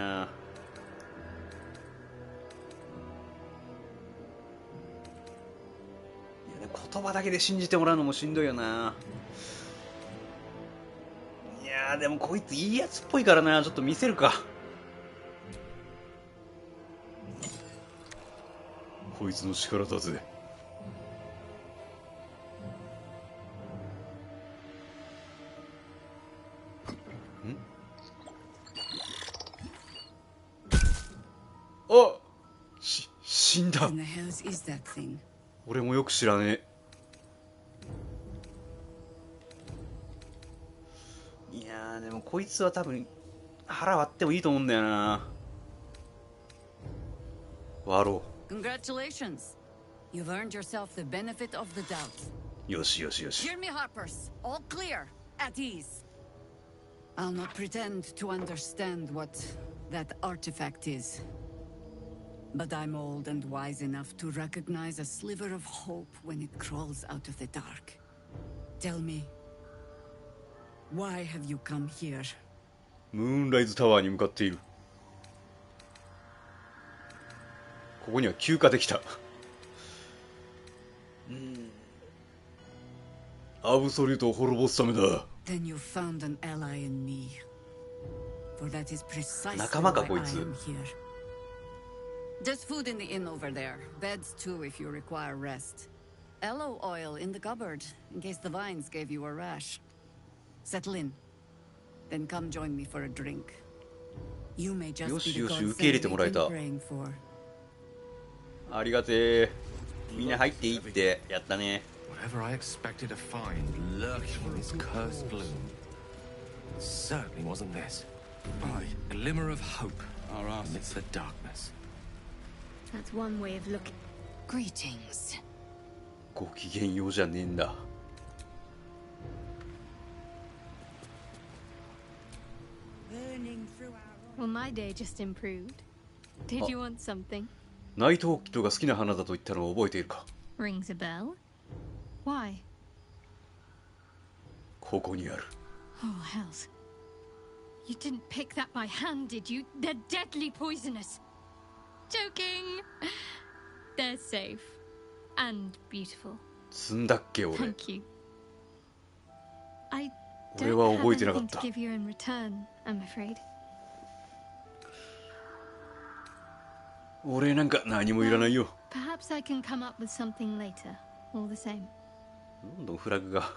やね、言葉だけで信じてもらうのもしんどいよな。いやーでもこいついいやつっぽいからな。ちょっと見せるか。こいつの力だぜ。あ、死んだ。 What in the hells is that thing? 俺もよく知らねえ。いやーでもこいつは多分腹割ってもいいと思うんだよな。割ろ Congratulations. You've earned yourself the benefit of the doubt. う。よしよしよし。 Hear me, Harpers. All clear. At ease. I'll not pretend to understand what that artifact is. But I'm old and wise enough to recognize a sliver of hope when it crawls out of the dark. Tell me, why have you come here? ムーンライズタワーに向かっている。ここには休暇できた。アブソリュートを滅ぼすためだ。 Then you found an ally in me. For that is precisely 仲間か why こい I つ。 am here. Just food in the inn over there. Beds too if you require rest. Aloe oil in the cupboard, in case the vines gave you a rash. Settle in. Then come join me for a drink. You may just be the よしよし、 godsend 受け入れて we've もらえ been た。 praying for. ありがてえ。みんな入っていいってやったね。 Whatever I expected to find lurking in this cursed gloom, it certainly wasn't this. A glimmer of hope amidst the darkness. That's one way of looking. Greetings. ご機嫌ようじゃねえんだ。Well, my day just improved. Did you want something? ナイトホッキトが好きな花だと言ったのを覚えているか？ Rings a bell? Why? ここにある。 Oh, hells. You didn't pick that by hand, did you? They're deadly poisonous. Joking. They're safe. And beautiful. 積んだっけ俺。 Thank you. I 俺 don't は have 覚えてなかっ anything た。 to give you in return, I'm afraid. 俺なんか何もいらないよ。 Perhaps I can come up with something later, all the same. どんどんフラグが。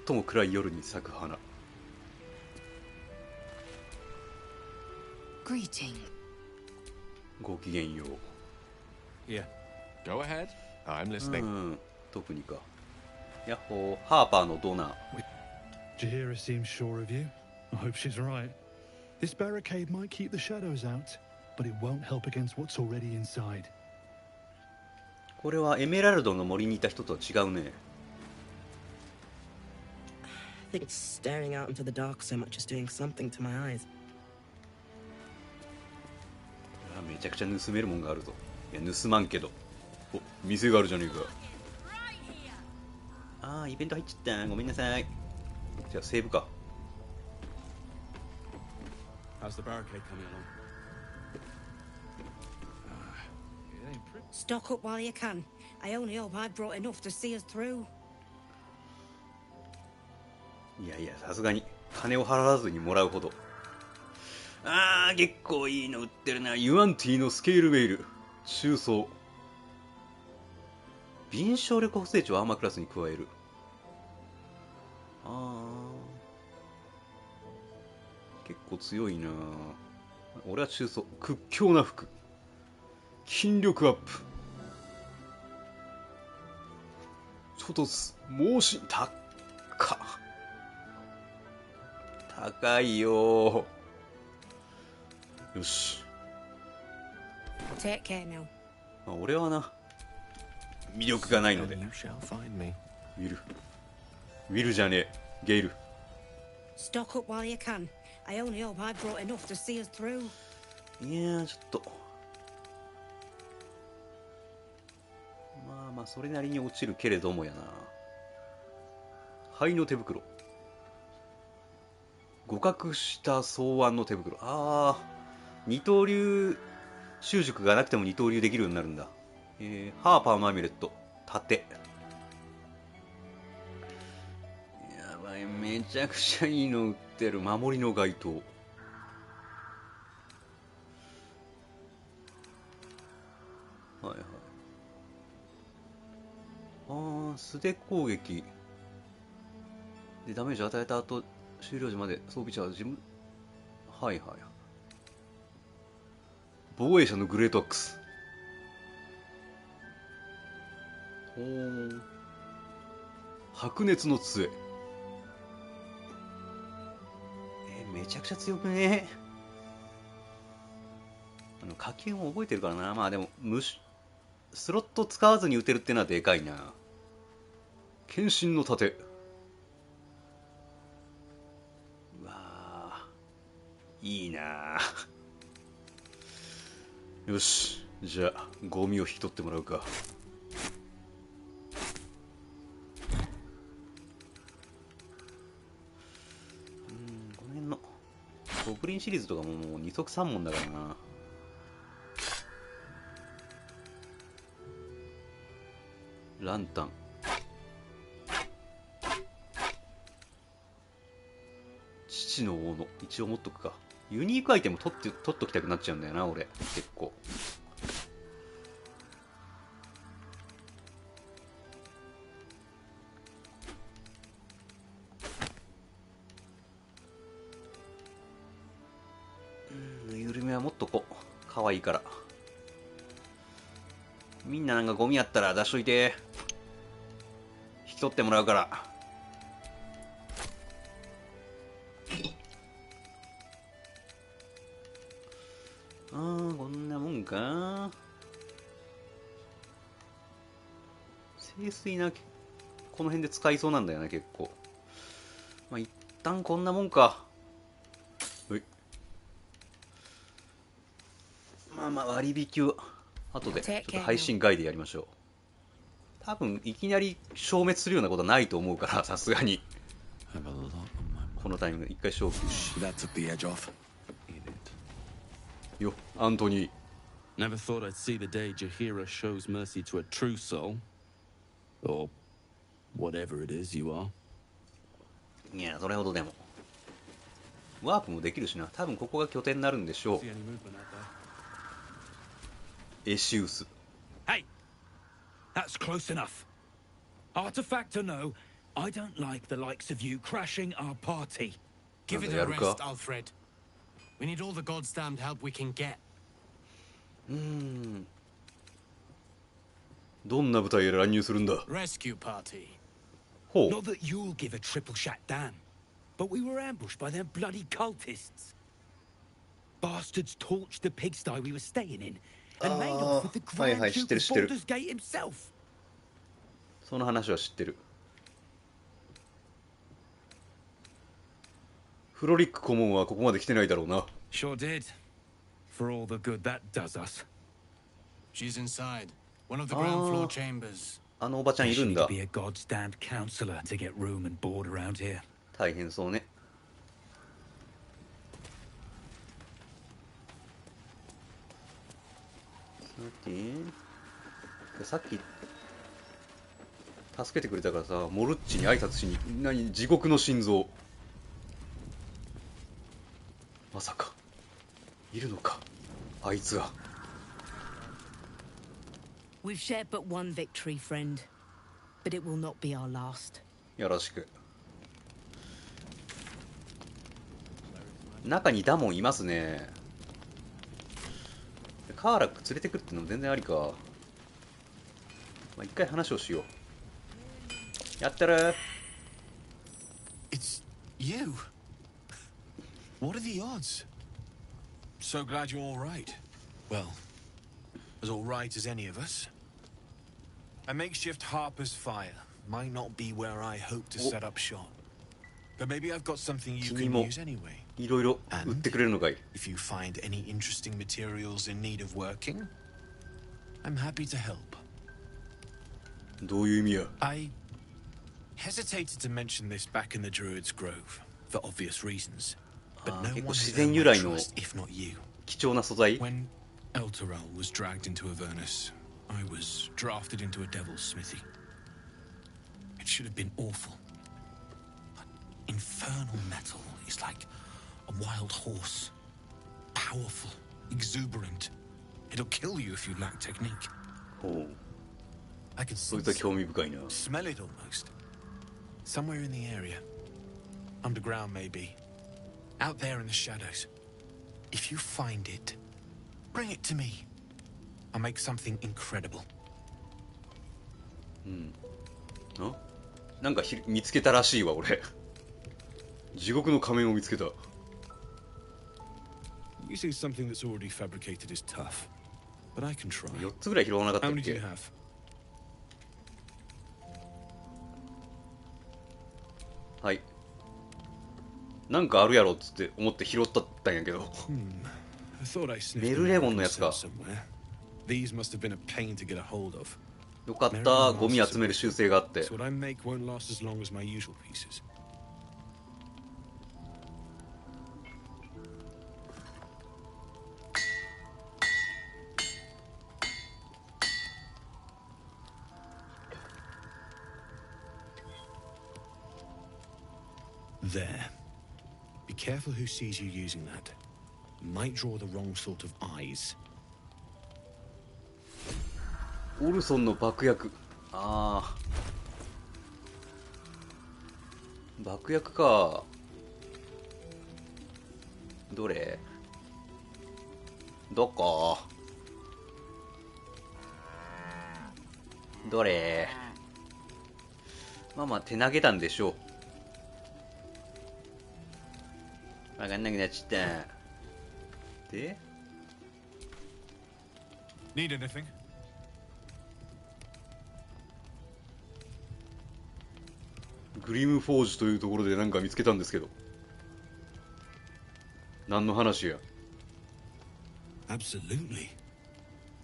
最も暗い夜に咲く花。 Greeting. ごきげんよう。 Yeah. Go ahead. I'm う listening. ん、特にか。やっほー、ハーパーのドナー。 Jahira seems sure of you. I hope she's right. This barricade might keep the shadows out, but it won't help against what's already inside. これはエメラルドの森にいた人とは違うね。 I think staring out into the dark so much is doing something to my eyes. めちゃくちゃ盗めるもんがあるぞ。いや、盗まんけど。お、店があるじゃねえか。ああ、イベント入っちゃった。ごめんなさい。じゃあ、セーブか。 How's the barricade coming along? It ain't pretty. Stock up while you can. I only hope I've brought enough to see us through. いやいや、さすがに金を払わずにもらうほど。ああ、結構いいの売ってるな。ユアンティのスケールベイル。中層。敏捷力補正値をアーマークラスに加える。ああ。結構強いな。俺は中層。屈強な服。筋力アップ。ちょっと猛進高っ。高いよ。よし。Take care now. まあ、俺はな、魅力がないので。ウ You shall find me. ィル。ウィルじゃねえ。ゲイル。 Stock up while you can. I only hope I've brought enough to see us through. いやー、ちょっと。まあまあ、それなりに落ちるけれどもやな。灰の手袋。互角した草案の手袋。ああ、二刀流習熟がなくても二刀流できるようになるんだ。ハーパーのアミュレット。盾。やばい、めちゃくちゃいいの売ってる。守りの街灯。はいはい。ああ、素手攻撃。で、ダメージ与えた後、終了時まで装備者は自分。はいはい。防衛者のグレートアックス。おー。白熱の杖。めちゃくちゃ強くね。火球も覚えてるからな。まあでも、スロット使わずに撃てるってのはでかいな。剣心の盾。うわー、いいな。よし、じゃあゴミを引き取ってもらうか。この辺のゴブリンシリーズとかももう2足3問だからな。ランタン。父の斧。一応持っとくか。ユニークアイテム取っときたくなっちゃうんだよな、俺。結構。緩めは持っとこう。可愛いから。みんななんかゴミあったら出しといて。引き取ってもらうから。か。清水な、この辺で使いそうなんだよね、結構。まあ、一旦こんなもんか。はい。まあまあ、割引を、後で、ちょっと配信外でやりましょう。多分、いきなり消滅するようなことはないと思うから、さすがに。このタイミングで一回消去し。よ、アントニー。Never thought I'd see the day Jaheira shows mercy to a true soul. Or whatever it is you are. いや、それほどでも。ワープもできるしな。多分ここが拠点になるんでしょう。エシウス。Hey! That's close enough. Artifact or no, I don't like the likes of you crashing our party. Give it a rest, Alfred. We need all the goddamned help we can get. どんな部隊へ乱入するんだ。 Rescue party. Not that you'll give a triple shot down, but we were ambushed by them bloody cultists. Bastards torched the pigsty we were staying in and made off with the Grand Duke of Baldur's Gate himself. その話は知ってる。フロリック顧問はここまで来てないだろうな。Sure did. For all the good that does us. She's inside. One of the ground floor chambers. あのおばちゃんいるんだ。Be a goddamned counselor to get room and board around here. 大変そうね。さっき助けてくれたからさ、モルッチに挨拶しに、何、地獄の心臓。まさかいるのか、あいつが。We've shared but one victory, friend, but it will not be our last. よろしく。中にダモンいますね。カーラック連れてくるってのも全然ありか。まあ、一回話をしよう。やったら。It's you. What are the odds? So glad you're all right. Well, as all right as any of us. A makeshift Harper's fire might not be where I hope to set up shop. But maybe I've got something you can use anyway. いろいろ売ってくれるのかい。If you find any interesting materials in need of working, I'm happy to help. どういう意味や。I hesitated to mention this back in the Druid's Grove for obvious reasons. But no one has earned my trust, if not you. 貴重な素材。 When Elturel was dragged into Avernus, I was drafted into a devil's smithy. It should have been awful. But infernal metal is like a wild horse. Powerful, exuberant. It'll kill you if you lack technique. Oh. I can smell it almost. Somewhere in the area. Underground, maybe. Out there in the shadows. If you find it, bring it to me. I'll make something incredible. なんか見つけたらしいわ、俺。地獄の仮面を見つけた。Using something that's already fabricated is tough, but I can try. 4つぐらい拾わなかったっ How many do け you have? はい。なんかあるやろっつって思って拾ったんやけど。メルレモンのやつか。These must have been a pain to get a hold of. よかった、ゴミ集める習性があって。 What I make won't last as long as my usual pieces. There. Be careful who sees you using that. Might draw the wrong sort of eyes. オルソンの爆薬。ああ。爆薬か。どれ？どこ？どれ？まあまあ手投げたんでしょう。わかんなくなっちゃった。で、Need anything? グリムフォージというところで何か見つけたんですけど、何の話や。 Absolutely.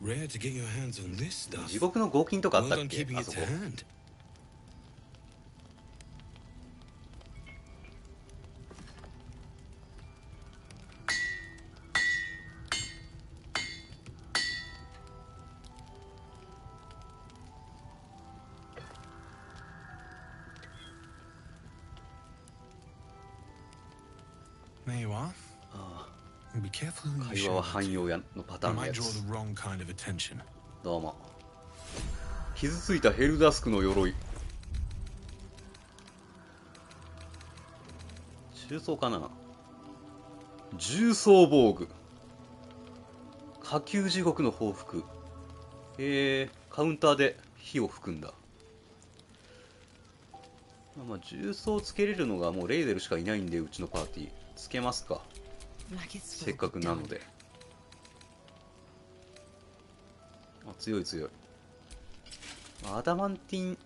Rare to get your hands on this stuff. 地獄の合金とかあったっ Well done け keeping あ it そ to こ。 hand. There you are. あ Be careful あ、 who 会 you 話は show it 汎用やのパタ to. ーン You のや might draw つ。 the wrong kind of attention. どうも。傷ついたヘルダスクの鎧。重装かな。重装防具。下級地獄の報復。カウンターで火を吹くんだ。まあ、重装つけれるのがもうレイゼルしかいないんで、うちのパーティーつけますか。せっかくなので。あ、強い強い。アダマンティン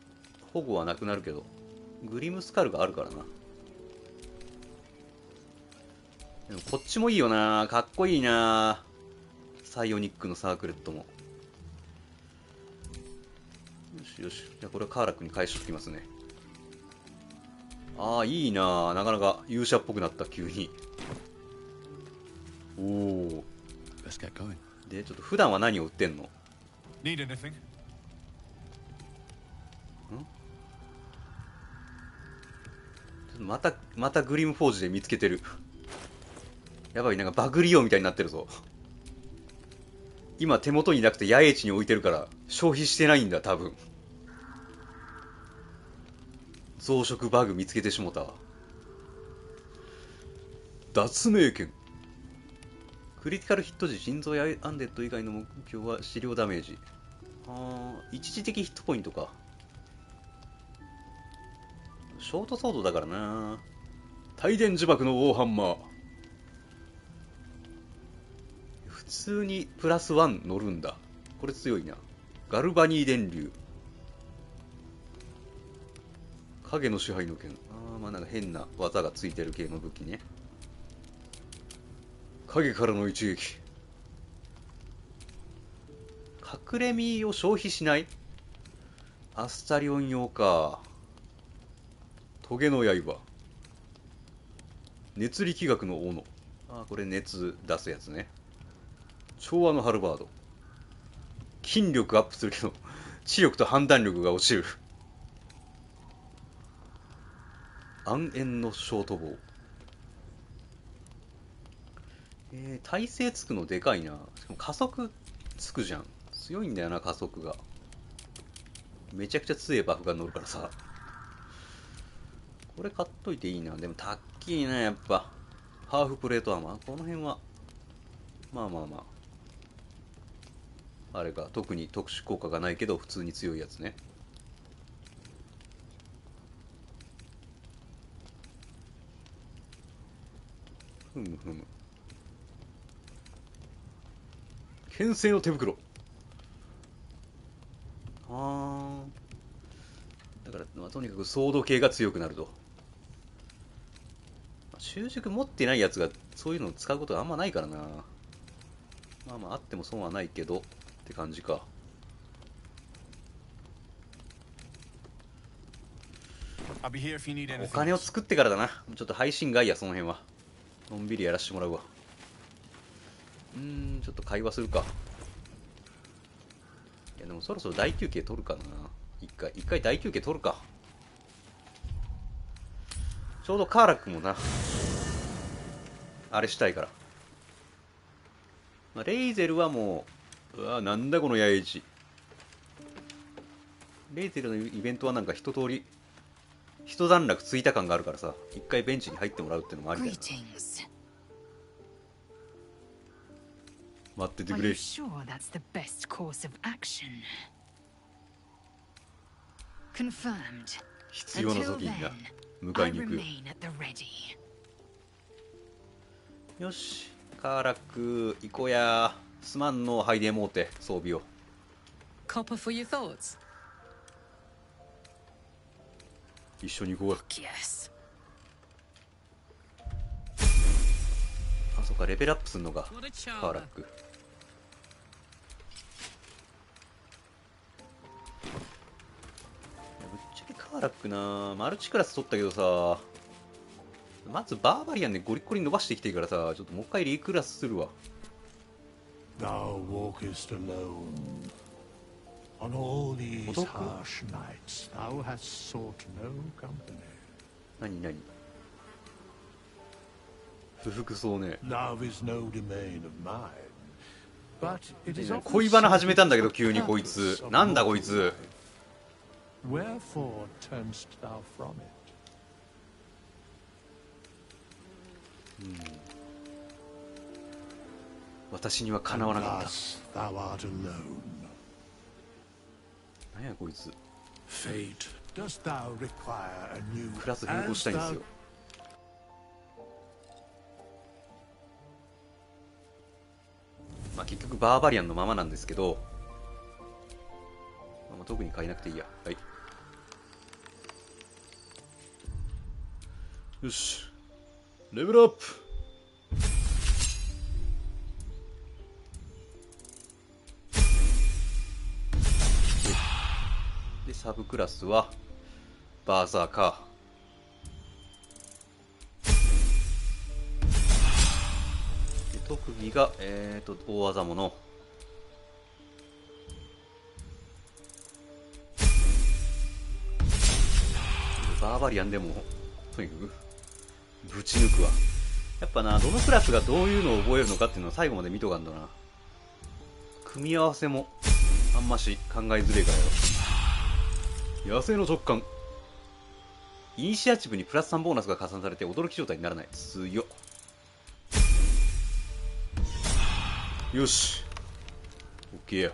保護はなくなるけど、グリムスカルがあるからな。でもこっちもいいよな、かっこいいな。サイオニックのサークレットも。よしよし、じゃあこれはカーラックに返しておきますね。ああ、いいな、なかなか勇者っぽくなった、急に。おお。で、ちょっと普段は何を売ってんの？ Need anything? またグリムフォージで見つけてる。やばい、なんかバグリオみたいになってるぞ。今手元になくて野営地に置いてるから消費してないんだ、多分。増殖バグ見つけてしもたわ。脱命剣。クリティカルヒット時、心臓やアンデッド以外の目標は治療ダメージ。一時的ヒットポイントか。ショートソードだからな。帯電呪縛の大ハンマー。普通にプラス1乗るんだ。これ強いな。ガルバニー電流。影の支配の剣。まあなんか変な技がついてる系の武器ね。影からの一撃。隠れ身を消費しない？アスタリオン用か。トゲの刃。熱力学の斧。これ熱出すやつね。調和のハルバード。筋力アップするけど、知力と判断力が落ちる。暗炎のショートボウ。耐性つくのでかいな。しかも加速つくじゃん。強いんだよな、加速が。めちゃくちゃ強いバフが乗るからさ。これ買っといていいな。でもたっきいな、やっぱ。ハーフプレートアーマー。この辺は、まあまあまあ。あれか、特に特殊効果がないけど、普通に強いやつね。ふむふむ。牽制の手袋。だから、まあ、とにかくソード系が強くなると。習熟持ってないやつがそういうのを使うことがあんまないからな。まあまああっても損はないけどって感じか。お金を作ってからだな。ちょっと配信外や、その辺は。のんびりやらせてもらうわ。ちょっと会話するか。いやでもそろそろ大休憩取るかな。一回大休憩取るか。ちょうどカーラックもな、あれしたいから。まあ、レイゼルはもう、なんだこの野営地。レイゼルのイベントはなんか一通り、一段落ついた感があるからさ、一回ベンチに入ってもらうってのもありだよな。待っててくれ。必要な時にな、迎えに行くよ。よし、カーラック行こうや。すまんのハイデモーテ装備を。 Copper for your thoughts? 一緒に行こうよ。 Yes. あ、そっか、レベルアップすんのか。カーラック。いや、ぶっちゃけカーラックな、マルチクラス取ったけどさ、まずバーバリアンでゴリッゴリ伸ばしてきてるからさ、ちょっともう一回リクラスするわ。 Thou walkest alone. On all these harsh nights, thou hast sought no company. 何何不服そうね。 Love is no domain of mine. But it is 恋バナ始めたんだけど急にこいつ。なんだこいつ。 Wherefore turnst thou from it? 私にはかなわなかった。 Thou art alone. 何やこいつ。 Fate, dost thou require a new クラス変更したいんですよ。まあ結局バーバリアンのままなんですけど、まあ、特に変えなくていいや。はい。よし。レベルアップ。で、サブクラスはバーザーカー。で、特技が大技物。バーバリアンでもとにかくぶち抜くわ。やっぱな、どのクラスがどういうのを覚えるのかっていうのを最後まで見とかんとな。組み合わせもあんまし考えづれえからよ。野生の直感。イニシアチブにプラス3ボーナスが加算されて驚き状態にならない。強っ。よし。オッケーや。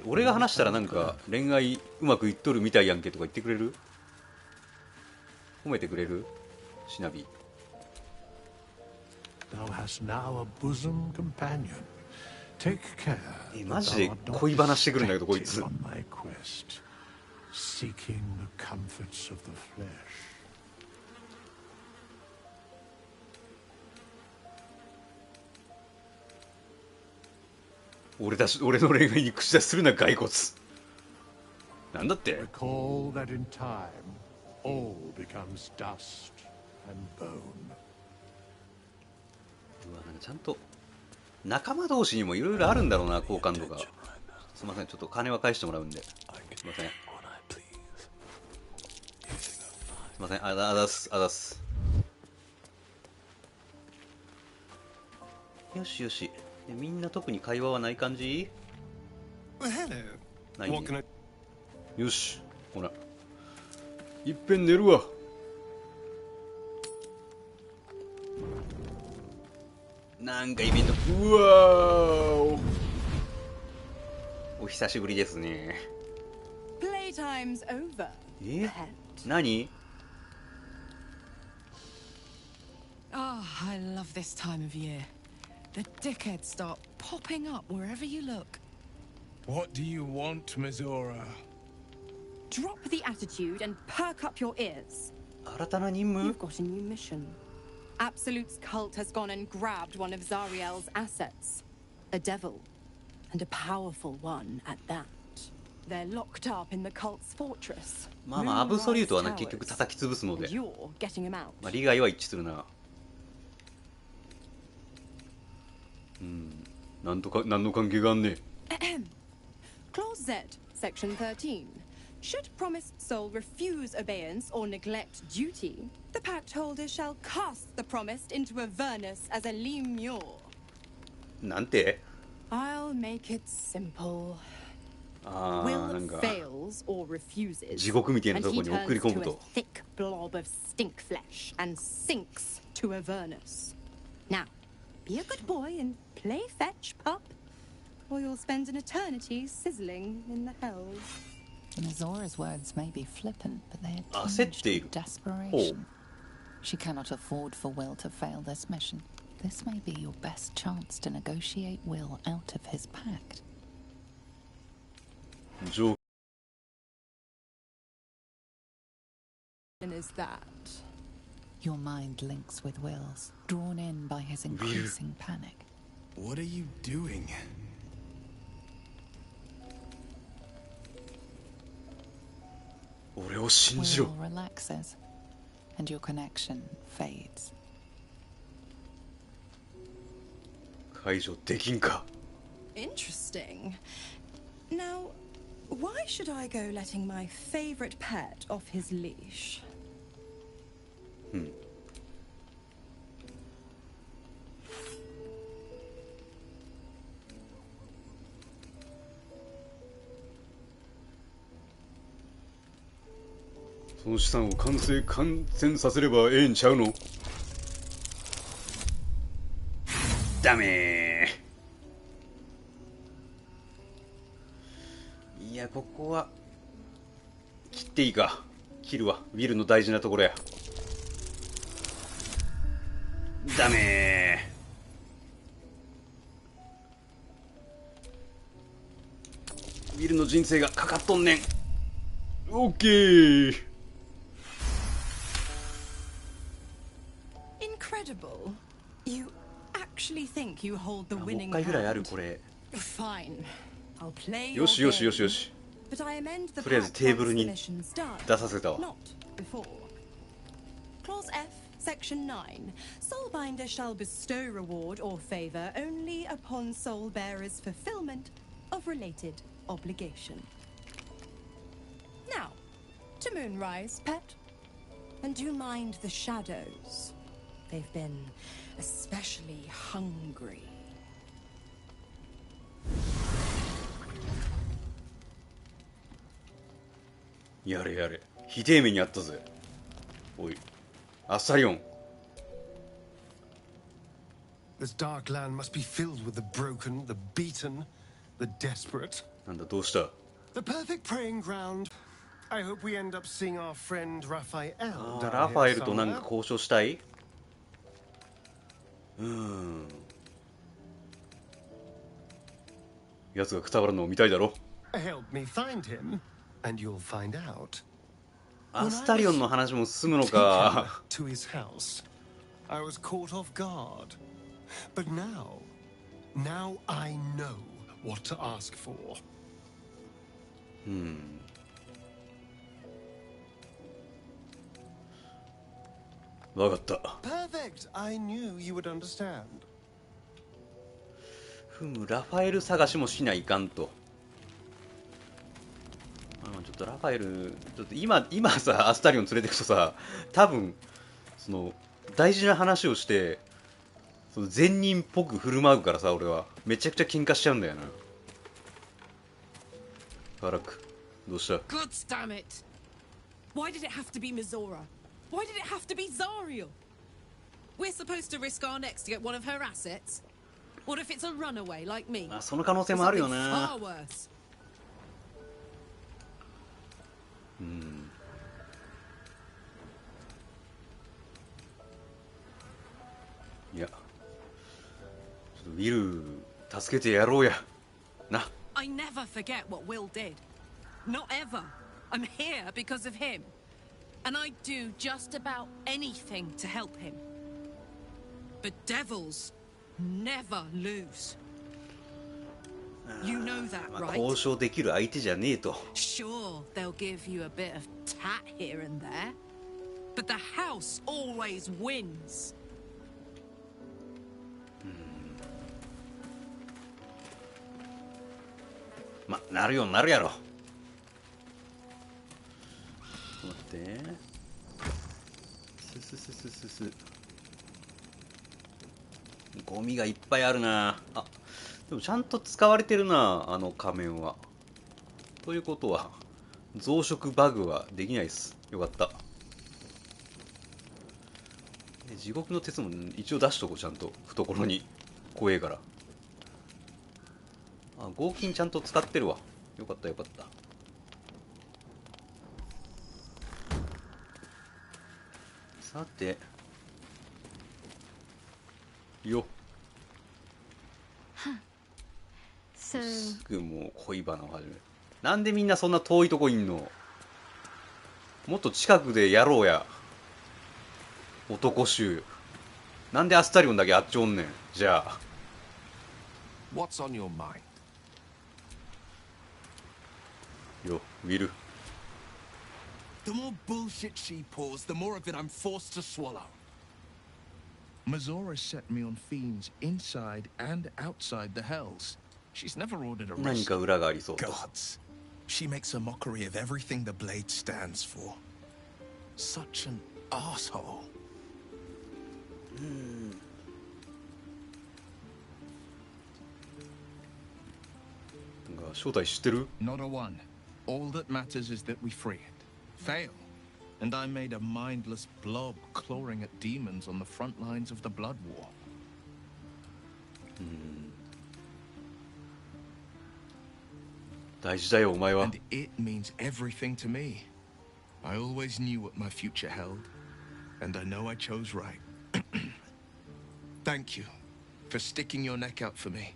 俺が話したらなんか恋愛うまくいっとるみたいやんけとか言ってくれる？褒めてくれる？シナビ。 Thou hast now a bosom companion. Take care. マジで恋バナしてくるんだけどこいつ。 On thy quest, seeking the comforts of the flesh. 俺の恋愛に口出しするな骸骨。なんだって？ Recall that in time, all becomes dust and bone. うわ、なんかちゃんと仲間同士にもいろいろあるんだろうな、好感度が。すいません、ちょっと金は返してもらうんで。すいません。すいません、あざす、あざす。よしよし。でみんな特に会話はない感じ？ないね。よし、ほら。いっぺん寝るわ。なんかイベント、うわー お久しぶりですね。 Playtime's over. え？何？ Oh, I love this time of year. The dickheads start popping up wherever you look. What do you want, Mizora? Drop the attitude and perk up your ears. 新たな任務? You've got a new mission. Absolute's cult has gone and grabbed one of Zariel's assets. A devil. And a powerful one at that. They're locked up in the cult's fortress. まあまあ、アブソリュートはね、結局叩き潰すので。 You're getting him out. まあ、利害は一致するな。なんとか、何の関係があんね。Clause Z, Section 13. Should promised soul refuse abeyance or neglect duty, the pact holder shall cast the promised into Avernus as a lemure. なんて？ I'll make it simple. ああ、なんか fails or refuses, 地獄みたいなところに送り込むと。 thick blob of stink flesh and sinks to Avernus. Now, be a good boy and play fetch, pup, or you'll spend an eternity sizzling in the hells. Mizora's words may be flippant, but they are 焦っている。 desperation. She cannot afford for Will to fail this mission. This may be your best chance to negotiate Will out of his pact. And is that? Your mind links with Will's, drawn in by his increasing panic. What are you doing? Will relaxes, and your connection fades. 解除できんか。 Interesting. Now, why should I go letting my favorite pet off his leash? その資産を完全させればええんちゃうの。ダメー。いや、ここは切っていいか。切るわ。ウィルの大事なところや。ダメー。ウィルの人生がかかっとんねん。オッケー。Incredible. You actually think you hold the もう winning 一回ぐらいある hand? これ。 Fine. I'll play よ your しよしよ game. しよし。 But I amend the とりあえず pact テーブル once に the mission's done, 出させたわ。 not before. Clause F, Section 9. Soulbinder shall bestow reward or favor only upon soul bearer's fulfillment of related obligation. Now, to Moonrise, pet. And do mind the shadows. They've been especially hungry. やれやれ。ひでえ目にあったぜ。おい。アッサリオン。 This dark land must be filled with the broken, the beaten, the desperate. なんだ、どうした？ The perfect preying ground. I hope we end up seeing our friend Raphael あ down ー、ラファエ here ルとなん somewhere. か交渉したい？奴がくたばるのを見たいだろ。 Help me find him, and you'll find out. アスタリオンの話も進むのか。 To his house, I was caught off guard. But now I know what to ask for. わかった。 Perfect. I knew you would understand. ふむ、ラファエル探しもしないかんと。ちょっとラファエル、ちょっと今さ、アスタリオン連れてくとさ、多分、その、大事な話をして、その善人っぽく振る舞うからさ、俺は。めちゃくちゃ喧嘩しちゃうんだよな。バラク、どうした？ Gods damn it! Why did it have to be Mizora? Why did it have to be Zariel? We're supposed to risk our necks to get one of her assets? What if it's a runaway like me? あ、その可能性もあるよな。 Far worse. いや、ちょっとウィル助けてやろうや。な。 I never forget what Will did. Not ever. I'm here because of him. And I'd do just about anything to help him. But devils never lose. You know that, まあ right? 交渉できる相手じゃねえと。 Sure, they'll give you a bit of tat here and there. But the house always wins. まあ、なるようになるやろ。ちょっと待って。ゴミがいっぱいあるな。あ、でもちゃんと使われてるな、あの仮面は。ということは、増殖バグはできないです。よかった。地獄の鉄も一応出しとこう、ちゃんと。懐に。怖えから。あ、合金ちゃんと使ってるわ。よかったよかった。さて、よっ。 So すぐもう恋バナを始める。なんでみんなそんな遠いとこいんの。もっと近くでやろうや。男衆。なんでアスタリオンだけあっちおんねん。じゃあ What's on your mind? よ、見る。 The more bullshit she pours, the more of it I'm forced to swallow. Mazora set me on fiends inside and outside the hells. She's never ordered a 何 rest. か裏がありそうと。 Gods. She makes a mockery of everything the blade stands for. Such an asshole. なんか正体知ってる？ Not a one. All that matters is that we free it. Fail. And I'm made a mindless blob clawing at demons on the front lines of the blood war. 大事だよお前は。 And it means everything to me. I always knew what my future held, and I know I chose right. Thank you for sticking your neck out for me.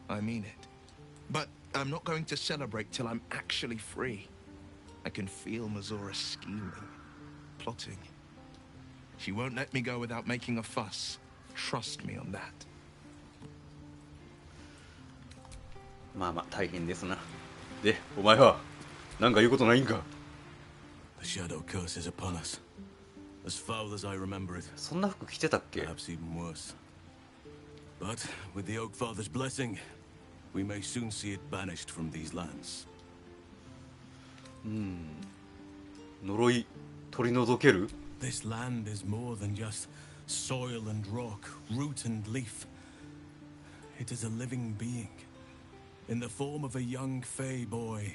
I mean it. But I'm not going to celebrate till I'm actually free. I can feel Mazora scheming, plotting. She won't let me go without making a fuss. Trust me on that. まあまあ大変ですな。で、お前はなんか言うことないんか。 The shadow curse is upon us. As foul as I remember it. そんな服着てたっけ？ Perhaps even worse. But with the Oak Father's blessing, we may soon see it banished from these lands. 呪い取り除ける？ This land is more than just soil and rock, root and leaf. It is a living being, in the form of a young Fey boy,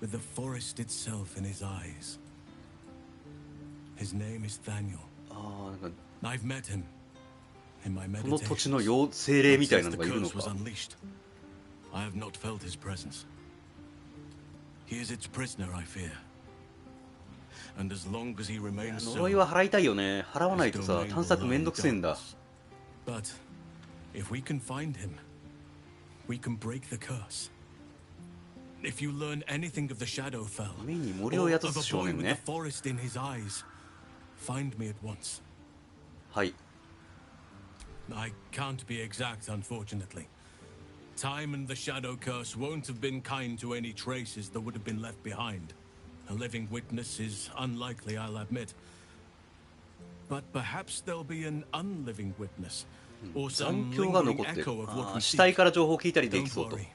with the forest itself in his eyes. His name is Thaniel. I've met him in my この土地の meditations. 妖精霊みたいなの Since が the いるの curse was か。 unleashed, I have not felt his presence. He is its prisoner, I fear. And as long as he remains so, 呪いは払いたいよね。払わないとさ、探索めんどくせえんだ。 But if we can find him, we can break the curse. If you learn anything of the Shadowfell, 目に森を or 宿 of す a 少 boy 年 with ね。 the forest in his eyes, find me at once. はい。 I can't be exact, unfortunately. Time and the Shadow Curse won't have been kind to any traces that would have been left behind. A living witness is unlikely, I'll admit. But perhaps there'll be an unliving witness, or 残 some 響が lingering 残ってる。 echo of what あ we ー死体 seek. から情報を聞いたりでき Don't そうと。 worry.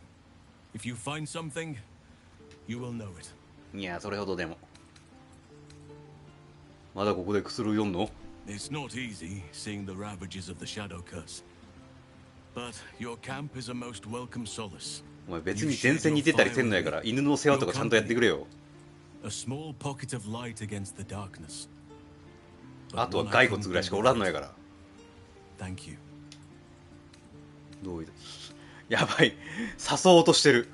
If you find something, you will know it. いや、それほどでも。まだここで薬読んの？ It's not easy seeing the ravages of the Shadow Curse. But your camp is a most welcome solace. お前別に前線に出たりせんのやから、犬の世話とかちゃんとやってくれよ。 A small pocket of light against the darkness. あとは骸骨ぐらいしかおらんのやから。 Thank you. どういたやばい。誘おうとしてる。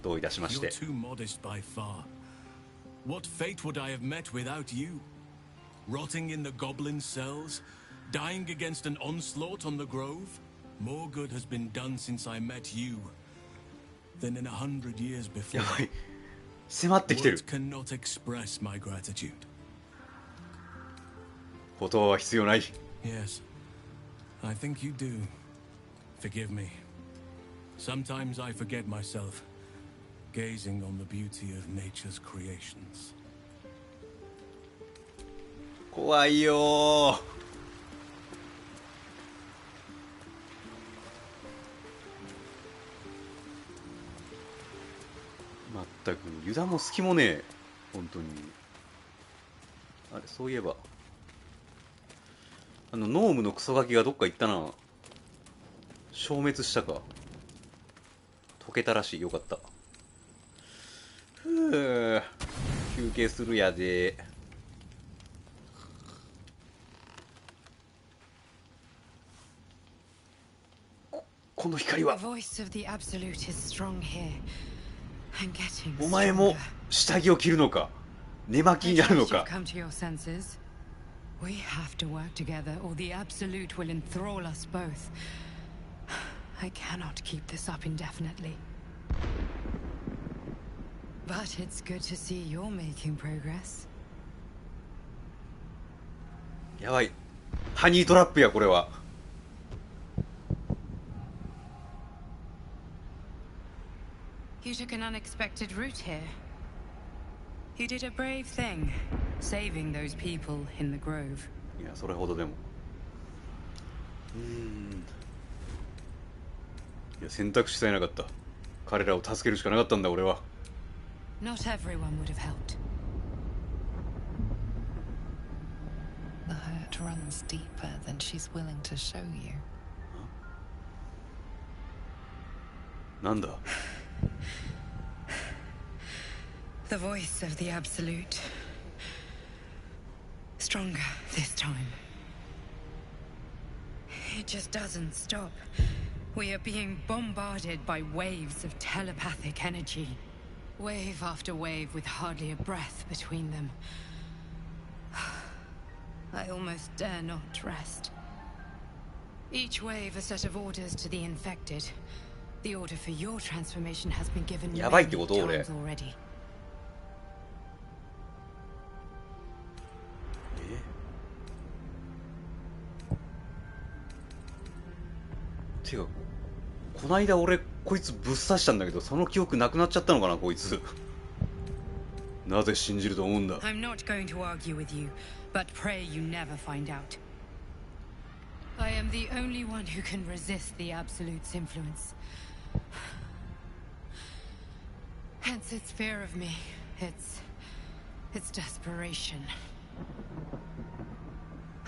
どういたしまし You're て。 too modest by far. What fate would I have met without you? Rotting in the goblin cells? Dying against an onslaught on the grove? More good has been done since I met you than in 100 years before. やばい。迫ってきてる。 Words cannot express my gratitude. 言葉は必要ない。 Yes, I think you do. Forgive me. Sometimes I forget myself, gazing on the beauty of nature's creations. 怖いよー。まったく油断も隙もねえ。本当に。あれ、そういえばノームのクソガキがどっか行ったな。消滅したか。溶けたらしい。よかった。ふう、休憩するやで。この光は。 The voice of the Absolute is strong here. I'm getting お前も stronger. 下着を着るのか。寝巻きになるのか。 Come to your senses. We have to work together, or the Absolute will enthrall us both. I cannot keep this up indefinitely. But it's good to see you're making progress. やばい。ハニートラップや、これは。You took an unexpected route here. You did a brave thing, saving those people in the grove. いや、それほどでも。いや、選択肢さえなかった。彼らを助けるしかなかったんだ、俺は。Not everyone would have helped. The hurt runs deeper than she's willing to show you. なんだ? The voice of the Absolute. Stronger this time. It just doesn't stop. We are being bombarded by waves of telepathic energy. Wave after wave with hardly a breath between them. I almost dare not rest. Each wave a set of orders to the infected. The order for your transformation has been given many times already. てか、こないだ俺こいつぶっ刺したんだけど、その記憶なくなっちゃったのかな、こいつ。なぜ信じると思うんだ。 I'm not going to argue with you, but pray you never find out. I am the only one who can resist the Absolute's influence. Hence its fear of me, its desperation.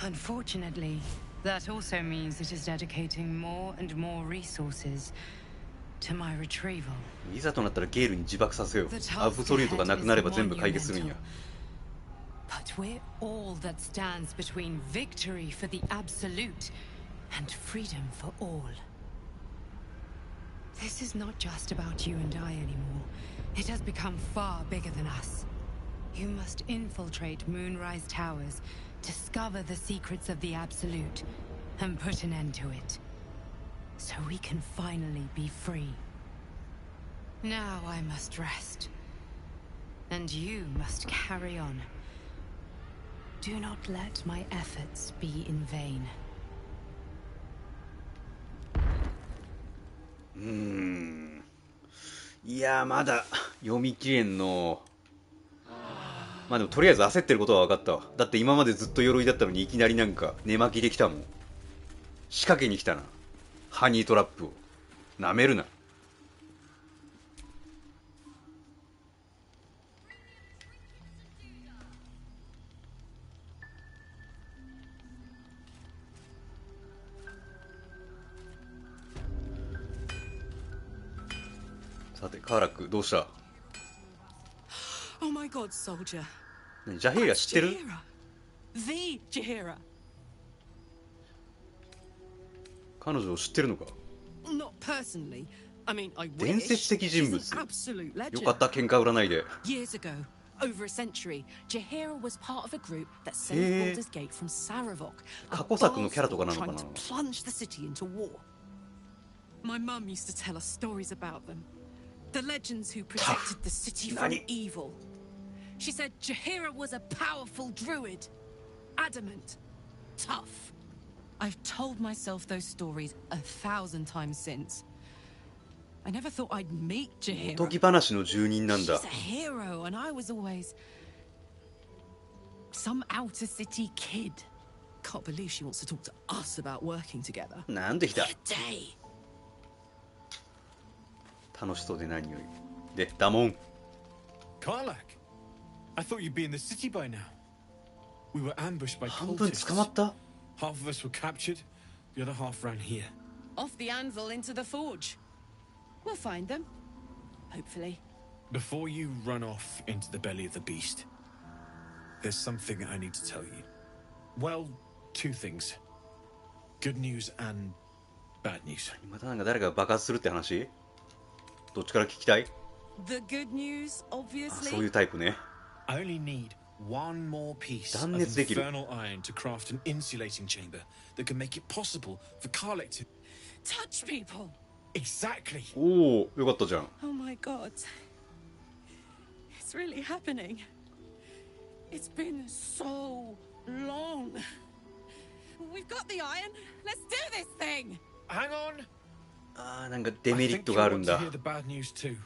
Unfortunately, that also means it is dedicating more and more resources to my retrieval. いざとなったらゲールに自爆させよう。アブソリュートがなくなれば全部解決するんや。 But we're all that stands between victory for the Absolute and freedom for all. This is not just about you and I anymore. It has become far bigger than us. You must infiltrate Moonrise Towers, discover the secrets of the Absolute, and put an end to it. So we can finally be free. Now I must rest. And you must carry on. Do not let my efforts be in vain. いや、まだ読み切れんの。まあでもとりあえず焦ってることは分かったわ。だって今までずっと鎧だったのにいきなりなんか寝巻きできたもん。仕掛けに来たな。ハニートラップを。なめるな。さて、カーラック、どうした？ Oh my god, soldier. ジャヘイラ知ってる？ The Jaheira. 彼女を知ってるのか？ Not personally. I mean, I wish. 伝説的人物。 She's an absolute legend. よかった、喧嘩売らないで。 Years ago, over a century, Jaheira was part of a group that saved Baldur's Gate from Saravok. 過去作のキャラとかなのかな？ Trying to plunge the city into war. My mum used to tell us stories about them. The legends who protected the city from evil. She said Jaheira was a powerful druid. Adamant. Tough. I've told myself those stories 1,000 times since. I never thought I'd meet Jaheira. おとぎ話の住人なんだ。 She's a hero, and I was always some outer city kid. Can't believe she wants to talk to us about working together. なんで来た？ Today. 楽しそうで何より。で、ダモン。 Karlak, I thought you'd be in the city by now. We were ambushed by 半分 cultists. 捕まった？ Half of us were captured, the other half ran here. Off the anvil into the forge. We'll find them. Hopefully. Before you run off into the belly of the beast, there's something I need to tell you. Well, two things. Good news and bad news. またなんか誰かが爆発するって話？どっちから聞きたい？ The good news, あ、 obviously. そういうタイプね。 I only need One more piece of 断熱できる。 infernal iron to craft an insulating chamber that can make it possible for Karlek to touch people. Exactly. おお、よかったじゃん。 Oh my god. It's really happening. It's been so long. We've got the iron. Let's do this thing. Hang on. あー、なんかデメリットがあるんだ。 I think you want to hear the bad news too.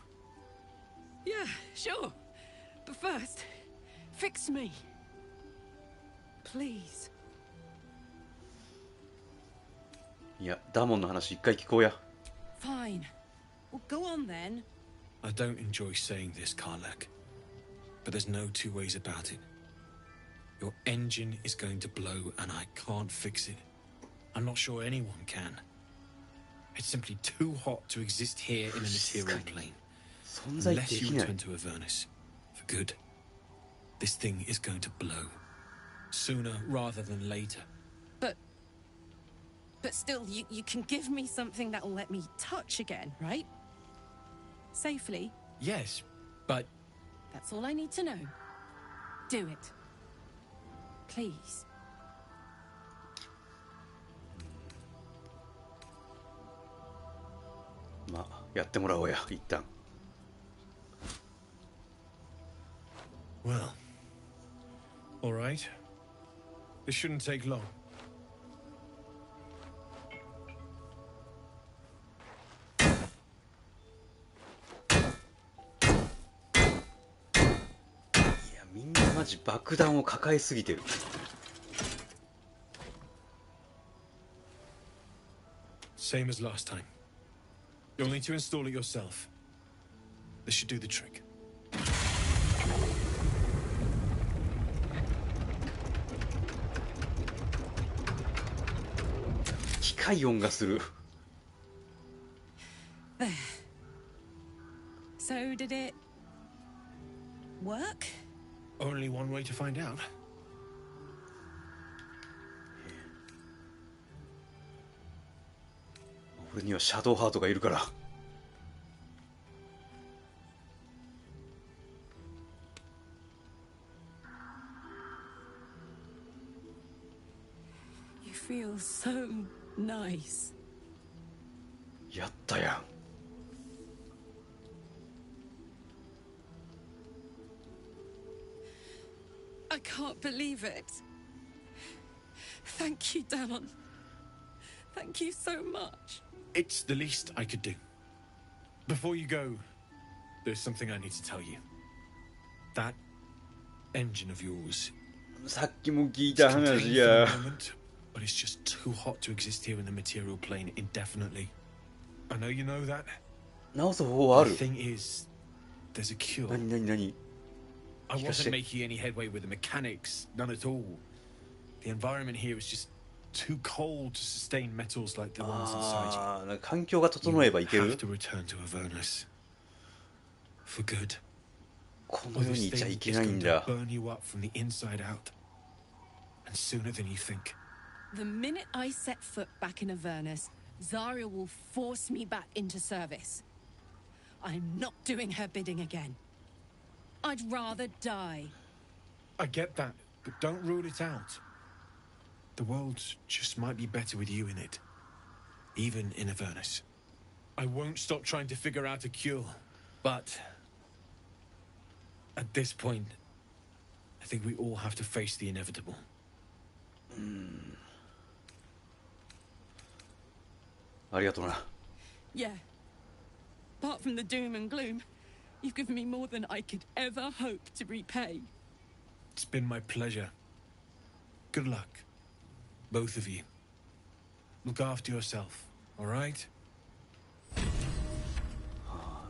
Yeah, sure. But first, fix me. Please. いや、ダモンの話一回聞こうや。 Fine. Well, go on then. I don't enjoy saying this, Karlek, but there's no two ways about it. Your engine is going to blow and I can't fix it. I'm not sure anyone can. It's simply too hot to exist here in a material plane. Unless you return to Avernus for good. This thing is going to blow. Sooner rather than later. But still, you can give me something that will let me touch again, right? Safely. Yes, but... That's all I need to know. Do it. Please. まあ、やってもらおうや、一旦。Well, all right. This shouldn't take long. みんなマジ爆弾を抱えすぎてる。Same as last time. You'll need to install it yourself. This should do the trick. 機械音がする。 There. So did it work? Only one way to find out. 俺にはシャドウハートがいるから。You feel so nice. やったやん。I can't believe it. Thank you, Damon. Thank you so much. It's the least I could do. Before you go, there's something I need to tell you. That engine of yours. さっきも聞いた話や。 But it's just too hot to exist here in the material plane indefinitely. I know you know that. 直す方法はある。 The thing is, there's a cure. 何 I wasn't making any headway with the mechanics, none at all. The environment here is just too cold to sustain metals like the ones inside you. 環境が整えばいける。 You have to return to Avernus for good. この世にいちゃいけないんだ。 Burn you up from the inside out, and sooner than you think. The minute I set foot back in Avernus, Zarya will force me back into service. I'm not doing her bidding again. I'd rather die. I get that, but don't rule it out. The world just might be better with you in it, even in Avernus. I won't stop trying to figure out a cure, but at this point, I think we all have to face the inevitable. ありがとうな。 Yeah. Apart from the doom and gloom, you've given me more than I could ever hope to repay. It's been my pleasure. Good luck, both of you. Look after yourself, all right?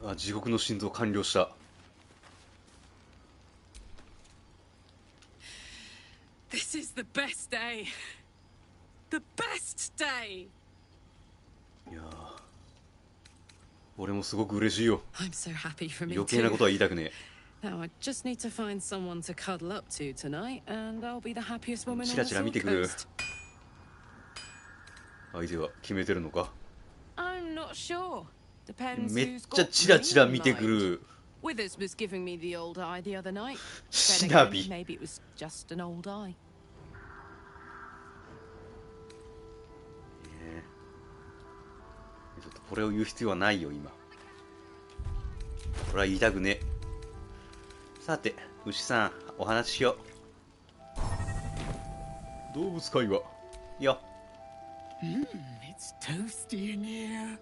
あ、地獄の心臓完了した。 This is the best day. The best day. いや俺もすごく嬉しいよ。 I'm so happy for me 余計なことは too. 言いたくねえ。 Now I just need to find someone to cuddle up to tonight, and I'll be the happiest woman on チ the ラチラ見 Sword てくる。 Coast. 相手は決めてるのか。 I'm not sure. Depends めっ who's ちゃ got チラチラ me in 見てく mind. る。Withers was giving me the old eye the other night. シ Then ナ again, ビ maybe it was just an old eye. ちょっとこれを言う必要はないよ今。これは言いたくねえ。さて牛さんお話ししよう。動物会話よ。It's toasty in here.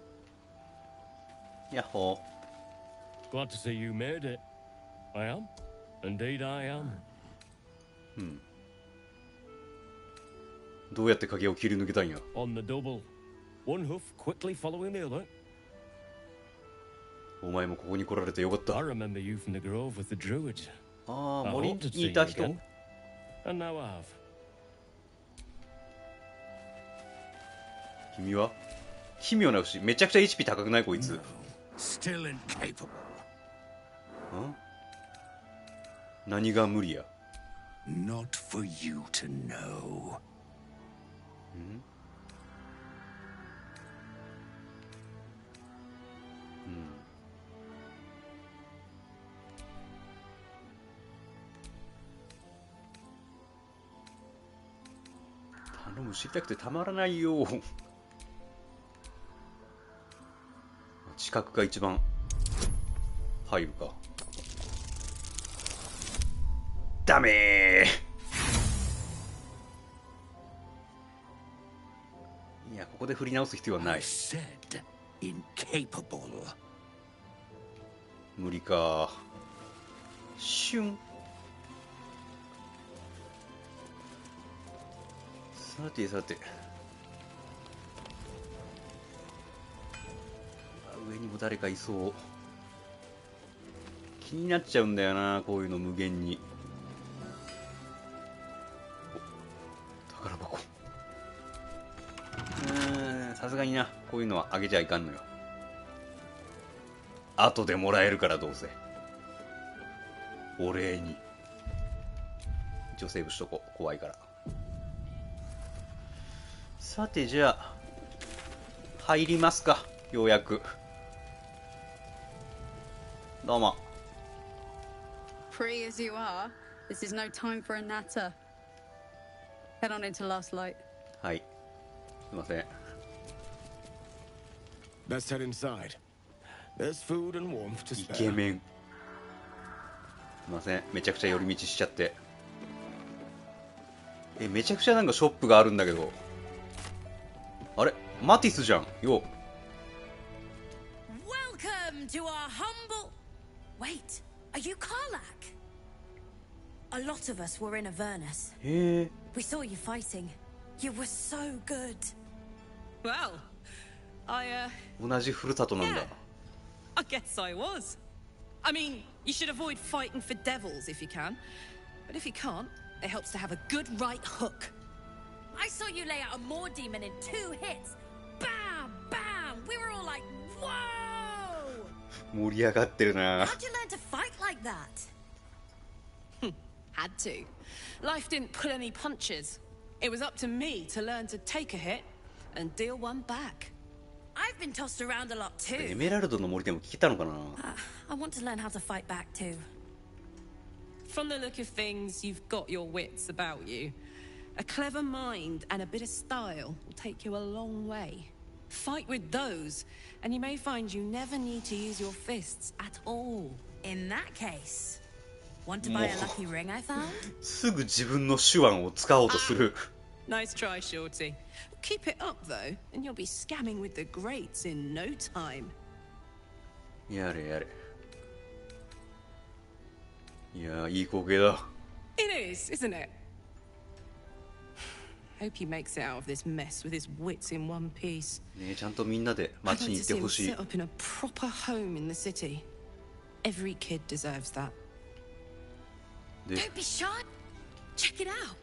やっほ Glad to see you made it. I am. Indeed I am. ー。うん。どうやって影を切り抜けたんや。 On the double. One hoof quickly following the other. お前もここに来られてよかった。 I remember you from the grove with the druids. ああ、 I 森 hoped to に see いた you 人。 again. And now I have. 君は奇妙な牛。めちゃくちゃ HP 高くないこいつ。 Still incapable. ん何が無理や。 Not for you to know. ん頼む知りたくてたまらないよ。知覚が一番入るか。ダメー。いやここで振り直す必要はない。 Said incapable. 無理か。シュン。さてさて。上にも誰かいそう。気になっちゃうんだよな、こういうの無限に。お宝箱。さすがにな、こういうのはあげちゃいかんのよ。後でもらえるからどうせ。お礼に。一応セーブしとこう。怖いから。さてじゃあ、入りますか。ようやく。どうも。 Free as you are, this is no time for a natter. Head on into Last Light. はい。すいません。 Let's head inside. There's food and warmth to イ spare. ケメン。すいません。めちゃくちゃ寄り道しちゃって。めちゃくちゃなんかショップがあるんだけど。あれマティスじゃん。よ。 Welcome to our humble... Wait, are you Karlak? A lot of us were in Avernus. へえ。 We saw you fighting. You were so good. Well, I 同じふるさとなんだ。 I guess I was. I mean, you should avoid fighting for devils if you can. But if you can't, it helps to have a good right hook. I saw you lay out a Moor demon in 2 hits. Bam! Bam! We were all like, whoa! 盛り上がってるな。 How'd you learn to fight like that? Had to. Life didn't pull any punches. It was up to me to learn to take a hit and deal one back. I've been tossed around a lot エ too. メラルドの森でも聞けたのかな。 I want to learn how to fight back too. From the look of things, you've got your wits about you. A clever mind and a bit of style will take you a long way. Fight with those, and you may find you never need to use your fists at all. In that case, want to buy a lucky ring I found? すぐ自分の手腕を使おうとする。 Nice try, Shorty. Keep it up, though, and you'll be scamming with the greats in no time. やれやれ。いやー、いい光景だ。 It is, isn't it? Hope he makes it out of this mess with his wits in one piece. ねえ、ちゃんとみんなで I'd 街に like 行 to って see ほ him しい set。up in a proper home in the city. Every kid deserves that. で、 Don't be shy. Check it out.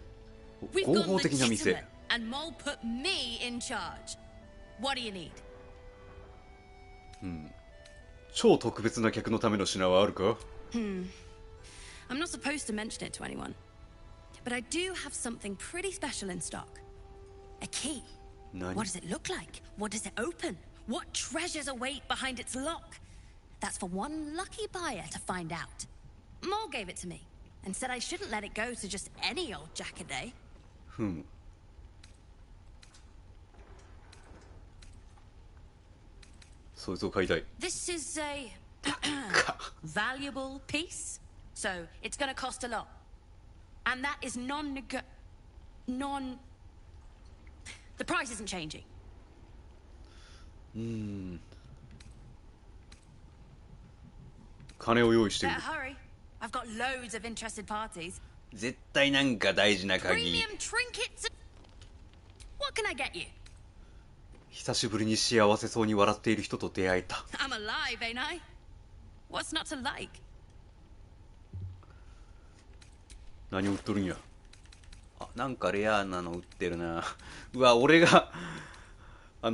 合法的な店。 legitimate, and Mole put me in charge. What do you need? うん。超特別な客のための品はあるか？ I'm not supposed to mention it to anyone, but I do have something pretty special in stock. A key. 何？ What does it look like? What does it open? What treasures await behind its lock? That's for one lucky buyer to find out. Moore gave it to me and said I shouldn't let it go to just any old Jackaday. ふむ。そいつを買いたい。 This is a valuable piece, so it's going to cost a lot. And that is The price isn't changing. 金を用意している。 Better hurry. I've got loads of interested parties. 絶対なんか大事な鍵。 Premium trinkets. What can I get you? 久しぶりに幸せそうに笑っている人と出会えた。 I'm alive, ain't I? What's not to like? 何を売っとるんや。あ、なんかレアなの売ってるな。うわ、俺が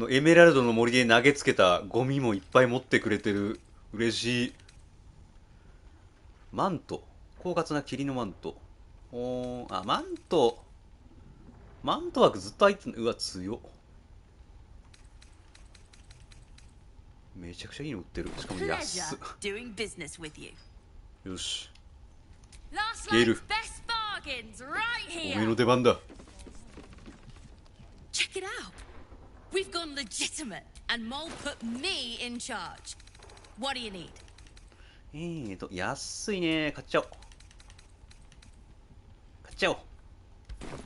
エメラルドの森で投げつけたゴミもいっぱい持ってくれてる。嬉しい。マント。狡猾な霧のマント。マント枠ずっと開いてる。うわ、強っ。めちゃくちゃいいの売ってる。しかも安っ。よし。ゲール。おめえの出番だ。Check it out. We've gone legitimate, and Mole put me in charge. What do you need? 安いね。買っちゃおう。買っちゃおう。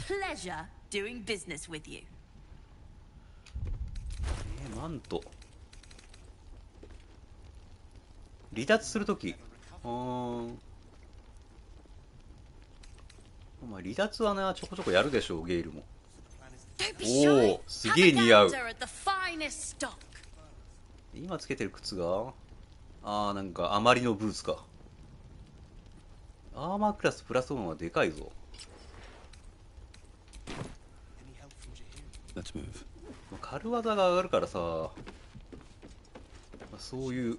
Pleasure doing business with you. マント。離脱するとき。まあ離脱はな、ちょこちょこやるでしょう、ゲイルも。おお、すげえ似合う。今つけてる靴がなんかあまりのブーツか。アーマークラスプラス1はでかいぞ。軽技が上がるからさ、そういう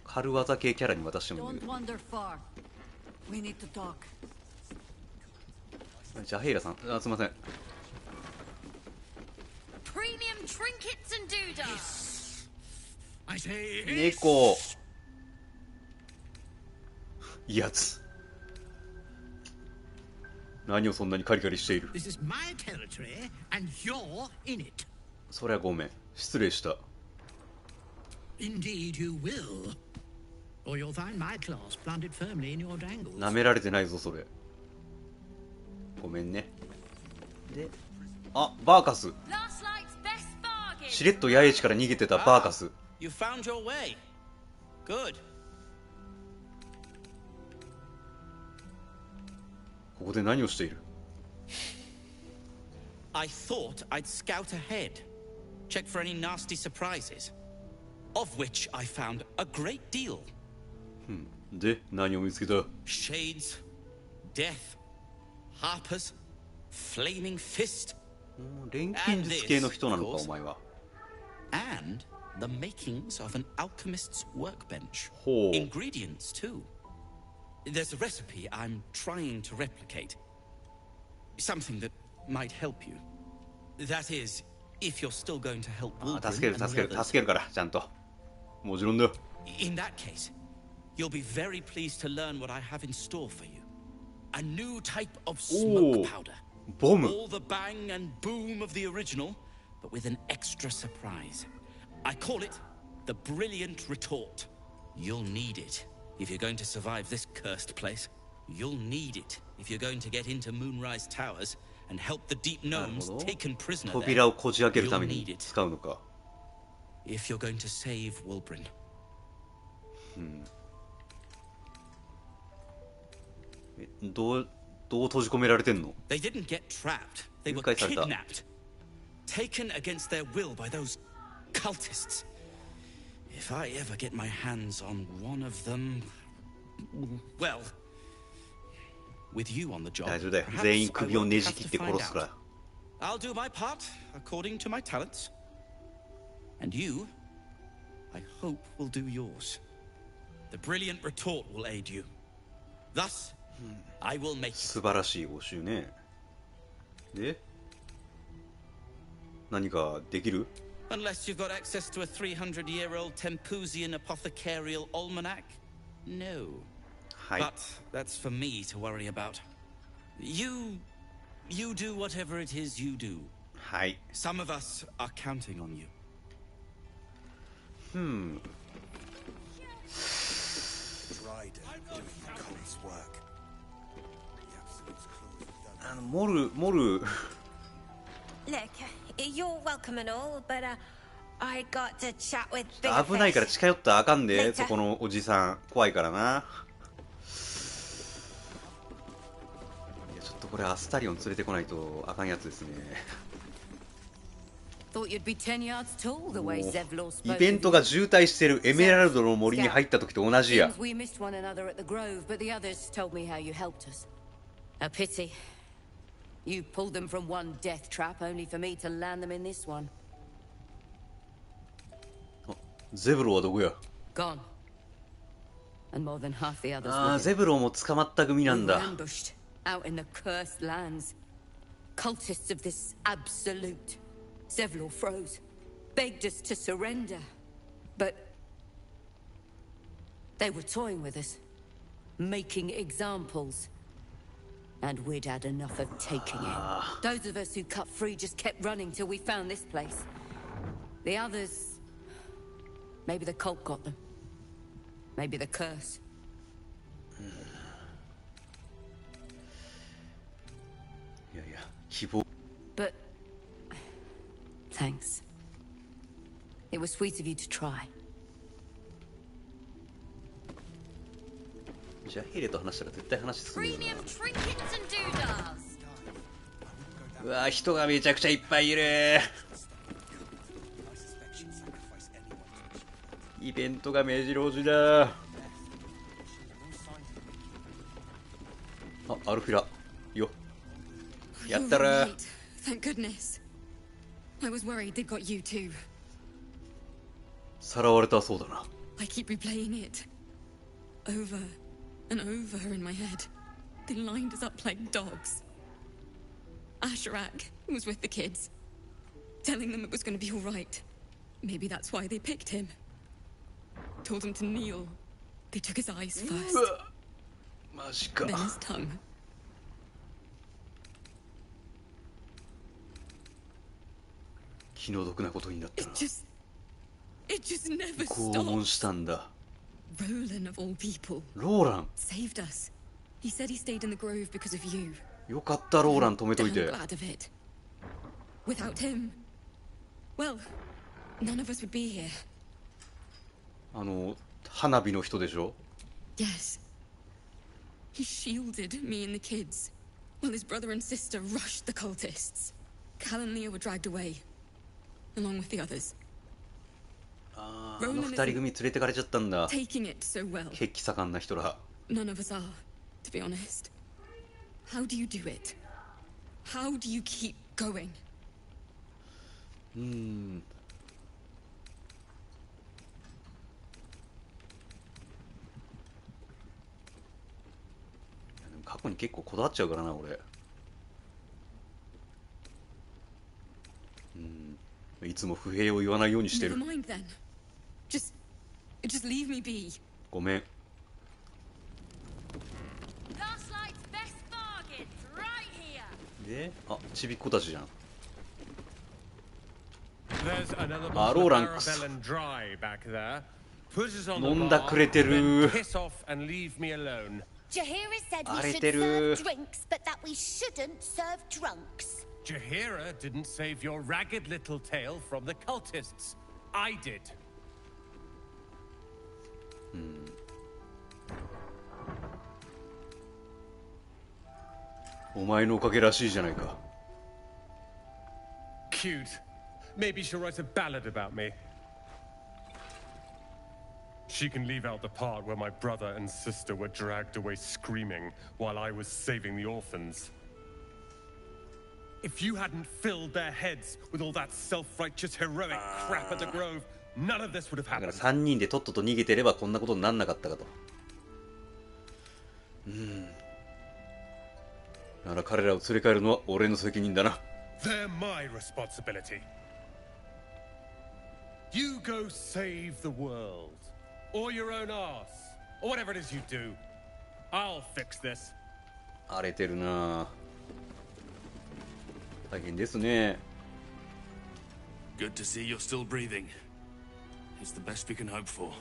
軽技系キャラに渡してもいい。ジャヘイラさん、すいません。猫。いいやつ。何をそんなにカリカリしている。そりゃごめん、失礼した。舐められてないぞそれ。ごめんね。で、バーカス。しれっと八重地から逃げてたバーカス。You found your way. Good. ここで何をしている？ I thought I'd scout ahead, check for any nasty surprises, of which I found a great deal. で、何を見つけた？ Shades, death, harpers, flaming fist. 錬金術系の人なのかお前は。And the makings of an alchemist's workbench. Ingredients too. There's a recipe I'm trying to replicate. Something that might help you. That is, if you're still going to help Baldur. 助けるからちゃんと。もちろんだ。In that case, you'll be very pleased to learn what I have in store for you. A new type of smoke powder. Bomb. All the bang and boom of the original, but with an extra surprise. I call it the Brilliant Retort. You'll need it if you're going to survive this cursed place. You'll need it if you're going to get into Moonrise Towers and help the deep gnomes taken prisoner there. 扉をこじ開けるために使うのか。If you're going to save Wilbrin. どう閉じ込められてんの？ They didn't get trapped. They were kidnapped. Taken against their will by those cultists. If I ever get my hands on one of them, well, with you on the job, 大丈夫だよ。全員首をねじ切って殺すから。I'll do my part according to my talents. And you, I hope, will do yours. The Brilliant Retort will aid you. Thus, I will make it. 素晴らしい報酬ね。で、何かできる？ Unless you've got access to a 300-year-old Tempusian apothecarial almanac? No. But that's for me to worry about. You do whatever it is you do. Some of us are counting on you. Dryden doing the cult's work. Moru. Look, you're welcome and all, but I got to chat with 危ないから近寄ったらあかんで、そこのおじさん怖いからな。いやちょっとこれアスタリオン連れてこないとあかんやつですね。イベントが渋滞してるエメラルドの森に入った時と同じや。A pity. You pulled them from one death trap only for me to land them in this one. ゼブロはどこや。 Gone. And more than half the others. ああ、ゼブロも捕まった組なんだ。 Ambushed out in the cursed lands. Cultists of this absolute. Several froze, begged us to surrender, but they were toying with us, making examples. And we'd had enough of taking it. Those of us who cut free just kept running till we found this place. The others... Maybe the cult got them. Maybe the curse. But... Thanks. It was sweet of you to try. じゃあヘレと話したら絶対話進むよな。うわー、人がめちゃくちゃいっぱいいる。イベントが目白押しだ。あ、アルフィラよ。やったら。 Thank goodness. I was worried they got you too. さらわれたそうだな。 I keep replaying it over and over in my head. They lined us up like dogs. Asherak was with the kids, telling them it was going to be all right. Maybe that's why they picked him. Told him to kneel. They took his eyes first. Then his tongue. 気の毒なことになったな。 It just never 拷問 stopped. したんだ。 Roland of all people. ローラン。 Saved us. He said he stayed in the grove because of you. よかったローラン止めとい I'm て。 glad of it. Without him, well, none of us would be here. あの花火の人でしょ。 Yes. He shielded me and the kids, while his brother and sister rushed the cultists. Cal and Leah were dragged away, along with the others. あの二人組連れてかれちゃったんだ。 Taking it so well. 血気盛んな人ら。 None of us are, to be honest. How do you do it? How do you keep going? 過去に結構こだわっちゃうからな俺。いつも不平を言わないようにしてる。 Never mind then. Just leave me be. ごめん。 で、あ、ちびっ子たちじゃん。 There's another あ、 bottle ロー of ランクス。 Marabelle and Dry back there. Put it on the 飲んだ bar, くれて then る。 piss off and leave me alone. Jahira said we 荒れ should てる。 serve drinks, but that we shouldn't serve drunks. Jahira didn't save your ragged little tail from the cultists. I did. お前のおかげらしいじゃないか。 Cute. Maybe she'll write a ballad about me. She can leave out the part where my brother and sister were dragged away screaming while I was saving the orphans. If you hadn't filled their heads with all that self-righteous heroic crap at the Grove, none of this would have だから happened. 3人でとっとと逃げてればこんなことになんなかったかと。なら彼らを連れ帰るのは俺の責任だな。 They're my responsibility. You go save the world. Or your own ass. Or whatever it is you do. I'll fix this. 荒れてるな。大変ですね。 Good to see you're still breathing. It's the best we can hope for.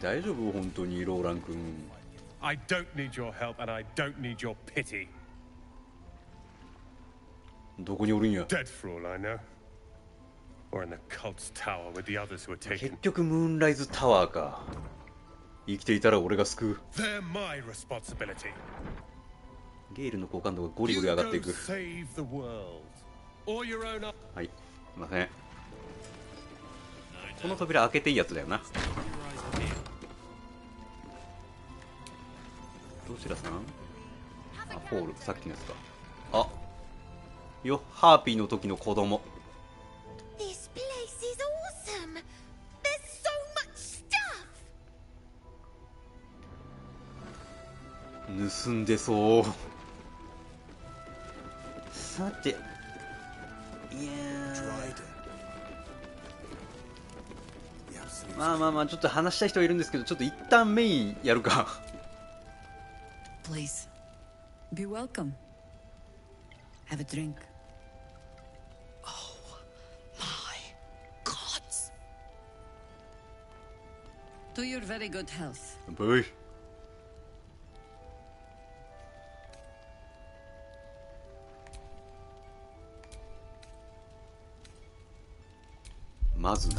大丈夫本当にローラン君。 I don't need your help and I don't need your pity. どこにおるんや。 Dead for all I know. Or in the cult's tower with the others who were taken. 結局ムーンライズタワーか。生きていたら俺が救う。 They're my responsibility. ゲイルの好感度がゴリゴリ上がっていく。 You go save the world. Or your own... はい、すいません。この扉開けていいやつだよな。どちらさん？あ、ホール、さっきのやつか。あ、よ、ハーピーの時の子供。 This place is awesome. There's so much stuff. 盗んでそう。さて、いやまあまあまあ、ちょっと話したい人はいるんですけど、ちょっと一旦メインやるか。Please, be welcome. Have a drink. Oh, my gods. To your very good health. ブイ。まずな。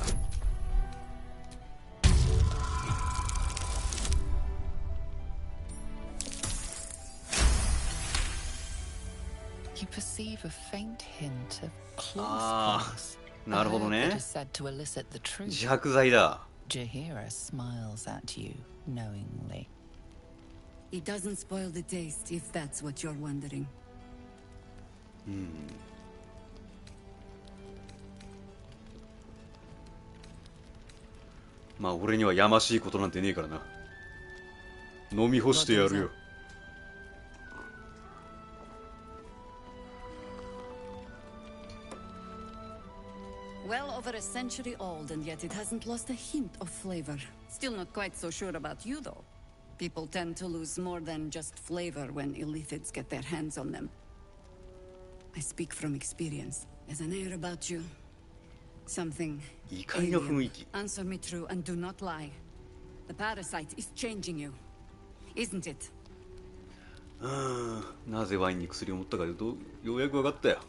You perceive a faint hint of close ああ、なるほどね。 said to elicit the truth. 自白剤だ。 Jahira smiles at you knowingly. It doesn't spoil the taste if that's what you're wondering. まあ俺にはやましいことなんてねえからな。飲み干してやるよ。 Well over a century old, and yet it hasn't lost a hint of flavor. Still not quite so sure about you, though. People tend to lose more than just flavor when illithids get their hands on them. I speak from experience. There's an air about you. Something alien. Answer me true and do not lie. The parasite is changing you, isn't it? なぜワインに薬を持ったかようやく分かったよ。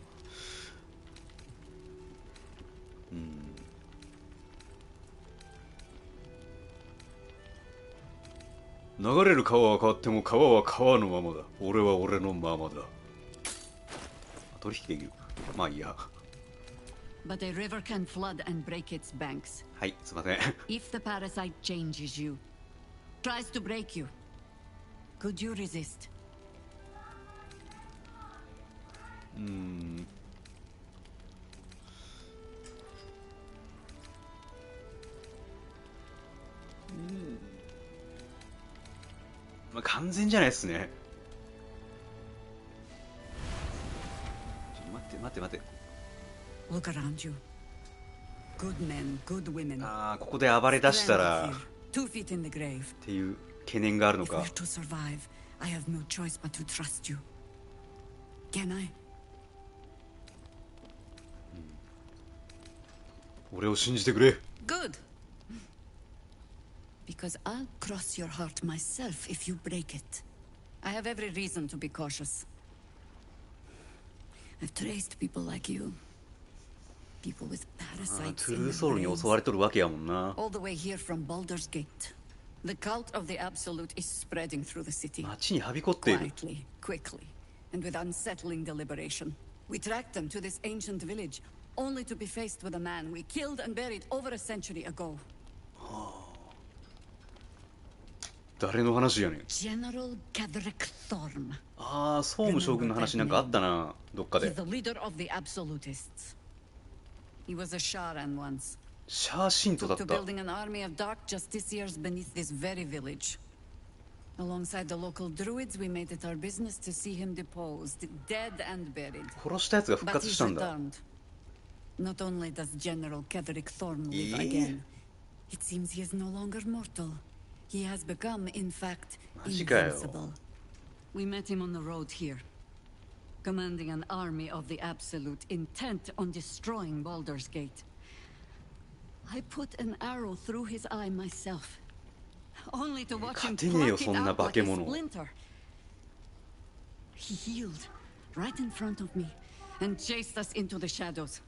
流れる川は変わっても川は川のままだ。俺は俺のままだ。取引できる。まあいいや。 But a river can flood and break its banks. はい、すいません。 If the parasite changes you, tries to break you, could you resist? まあ完全じゃないですね。待って。 Look around you. Good men, good women. ああ、ここで暴れ出したら 2 feet in the grave. っていう懸念があるの If か。 we're to survive, I have no choice but to trust you. Can I? 俺を信じてくれ。 Good. Because I'll cross your heart myself if you break it. I have every reason to be cautious. I've traced people like you. People with ああ、 parasites トゥ in ルー their ソウルに brains. 襲われとるわけやもんな。 All the way here from Baldur's Gate. The cult of the Absolute is spreading through the city. 街にはびこっている。 Quietly, quickly, and with unsettling deliberation. We tracked them to this ancient village, only to be faced with a man we killed and buried over a century ago. 誰の話やねん。 General Cadric Thorm. ああ、総務将軍の話なんかあったな、どっか He's で。 the leader of the Absolutists. He was a Sharan once. シャーシントだっ To た。 building an army of dark justiciars beneath this very village. Alongside the local druids, we made it our business to see him deposed, dead and buried. 殺したやつが復 But 活 he's したんだ。 returned. Not only does General Ketherick Thorn live again, it seems he is no longer mortal. He has become, in fact, invincible. We met him on the road here, commanding an army of the Absolute, intent on destroying Baldur's Gate. I put an arrow through his eye myself, only to watch him pluck it out like a splinter. He healed right in front of me and chased us into the shadows.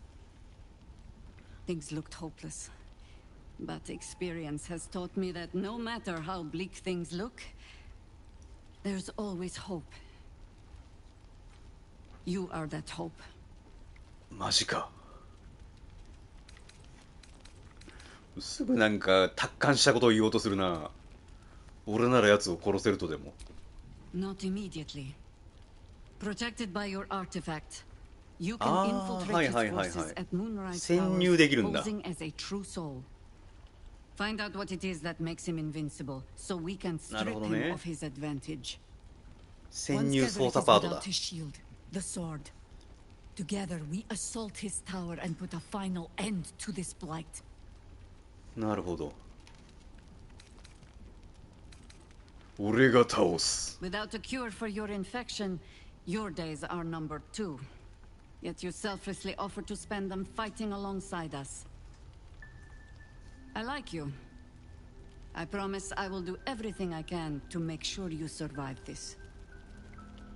Things looked hopeless, but experience has taught me that no matter how bleak things look, there's always hope. You are that hope. マジか。すぐなんか達観したことを言おうとするな。俺なら奴を殺せるとでも。Not immediately. Protected by your artifact, you can infiltrate his forces at Moonrise Towers, posing as a true soul. Find out what it is that makes him invincible, so we can strip him of his advantage. 潜入捜査パートだ。 His shield, the sword. Together we assault his tower and put a final end to this blight. なるほど。俺が倒す。 Without a cure for your infection, your days are numbered too. Yet you selflessly offer to spend them fighting alongside us. I like you. I promise I will do everything I can to make sure you survive this.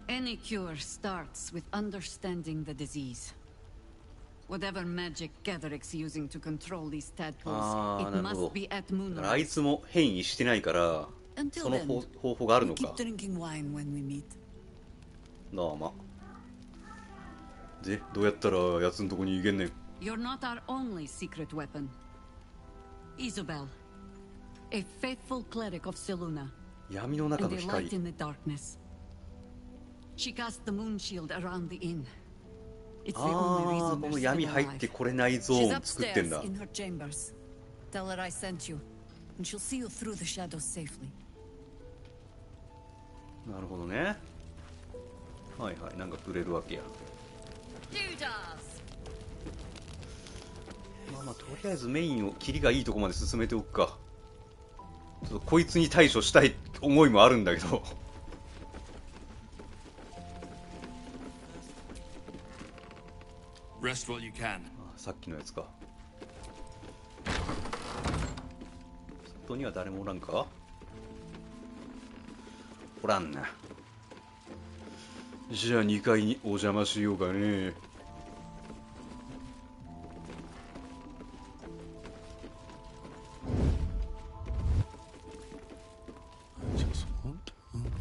Any cure starts with understanding the disease. Whatever magic Ketherick's using to control these tadpoles, it must be at Moonrise. あいつも変異してないから、その方法があるのか。 Keep drinking wine when we meet. どうも。で、どうやったら奴のとこに行けんねん。 You're not our only secret weapon. Isabel, a faithful cleric of Seluna, 闇の中の and a 光。 light in the darkness. She cast the moon shield around the inn. It's the only ああ、 reason こ we're の still 闇入っ alive. てこれないゾ She's ーン作ってんだ upstairs。in her chambers. Tell her I sent you, and she'll see you through the shadows safely. なるほどね。はいはい、なんかくれるわけや。まあまあ、とりあえずメインをキリがいいとこまで進めておくか。ちょっとこいつに対処したい思いもあるんだけど。Rest while you can. さっきのやつか。外には誰もおらんか？おらんな。じゃあ2階にお邪魔しようかね。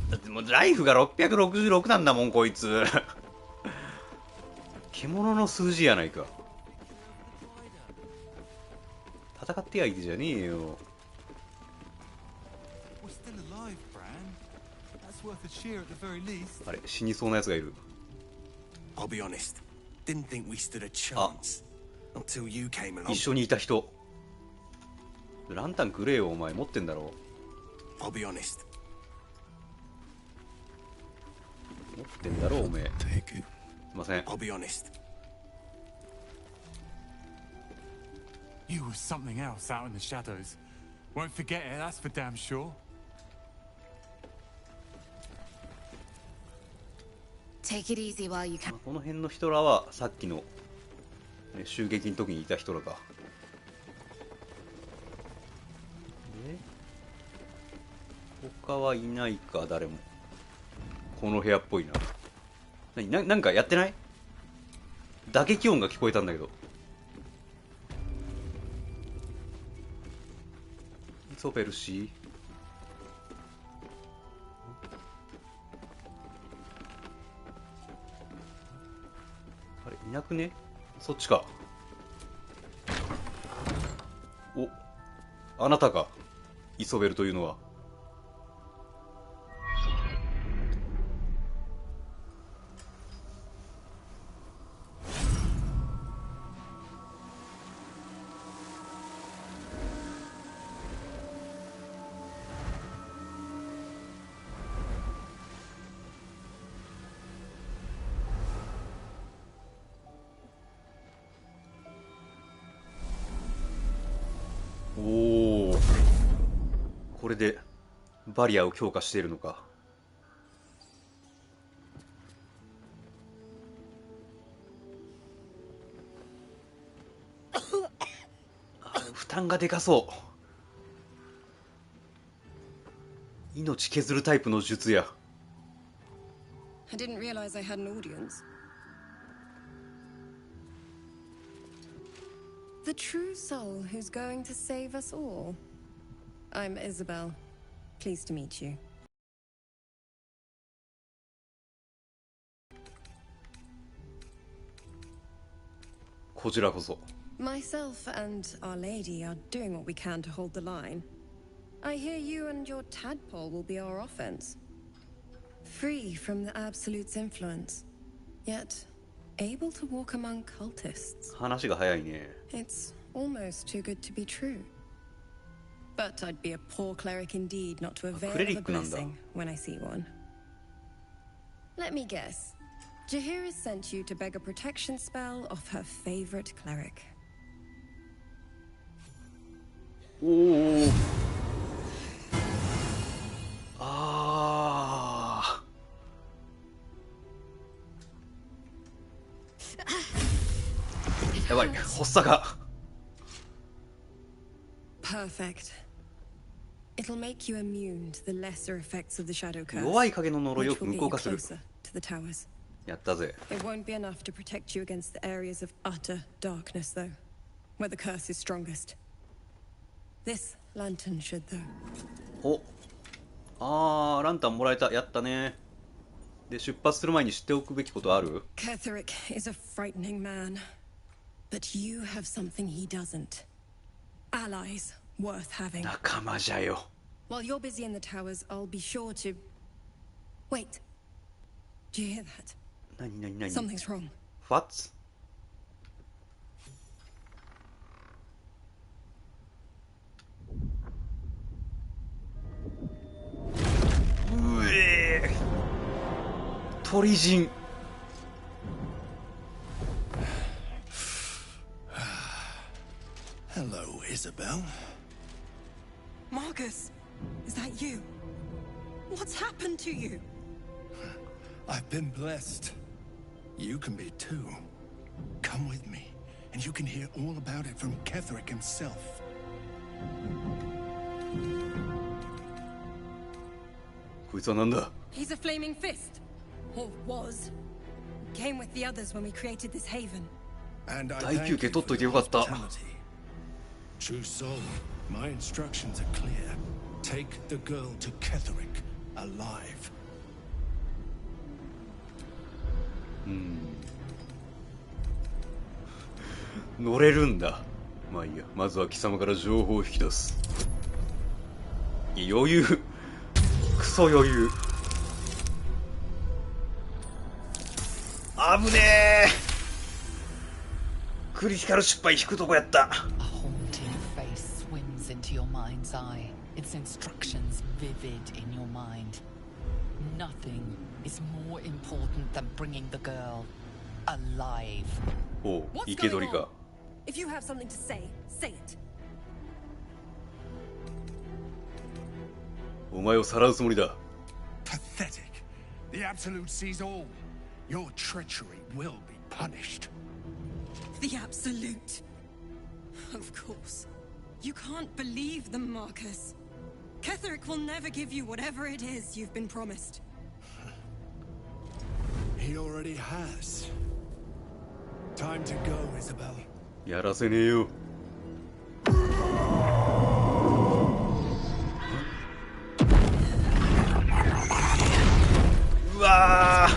だってもうライフが666なんだもんこいつ。獣の数字やないか。戦ってやいてじゃねえよ。あれ、死にそうなやつがいる。I'll be honest. Didn't think we stood a chance until you came along. 一緒にいた人。ランタンくれよ、お前持ってんだろ。I'll be honest. 持ってんだろ、おめえ。すいません。 I'll be honest. You were something else out in the shadows. Won't forget it, that's for damn sure. Take it easy while you can. この辺の人らはさっきの、ね、襲撃の時にいた人らか。で、他はいないか、誰も。この部屋っぽいな。なんかやってない？打撃音が聞こえたんだけど。ソペルシー。あれ、いなくね？そっちか。お、あなたか。イソベルというのは。これでバリアを強化しているのか。負担がでかそう。命削るタイプの術や。I didn't realize I had an audience. The true soul who's going to save us all. I'm Isabel. Pleased to meet you. こちらこそ。Myself and Our Lady are doing what we can to hold the line. I hear you and your tadpole will be our offense. Free from the Absolute's influence, yet able to walk among cultists. 話が早いね。It's almost too good to be true. But I'd be a poor cleric indeed not to avail of a blessing when I see one. Let me guess. Jaheira sent you to beg a protection spell off her favorite cleric. おお。ああ。やばい、発作が。Perfect. It'll make you immune to the lesser effects of the shadow curse. 弱い影の呪いを無効化する。 To the towers. やったぜ。 It won't be enough to protect you against the areas of utter darkness, though, where the curse is strongest. This lantern should, though. お、ああ、ランタンもらえた。やったね。で、出発する前に知っておくべきことある？ Ketheric is a frightening man, but you have something he doesn't. Allies worth having. 仲間じゃよ。 While you're busy in the towers, I'll be sure to. Wait. Do you hear that? 何 Something's wrong. What? うえー、鳥人。Hello, Isabel. Marcus, is that you? What's happened to you? I've been blessed. You can be too. Come with me, and you can hear all about it from Ketheric himself. こいつはなんだ？ He's a flaming fist. Or was. Came with the others when we created this haven. And I 大休憩取っといてよかった。 True soul, my instructions are clear. Take the girl to Ketheric, alive. 乗れるんだ。まあいいや、まずは貴様から情報を引き出す。いや、余裕。クソ余裕。危ねえ。クリティカル失敗引くとこやった。Into your mind's eye, its instructions vivid in your mind. Nothing is more important than bringing the girl alive. おう、生け捕りか。 If you have something to say, say it. お前をさらうつもりだ。 Pathetic. The Absolute sees all. Your treachery will be punished. The Absolute. Of course. You can't believe them, Marcus. Ketheric will never give you whatever it is you've been promised. He already has. Time to go, Isabel. やらせねえよ。うわ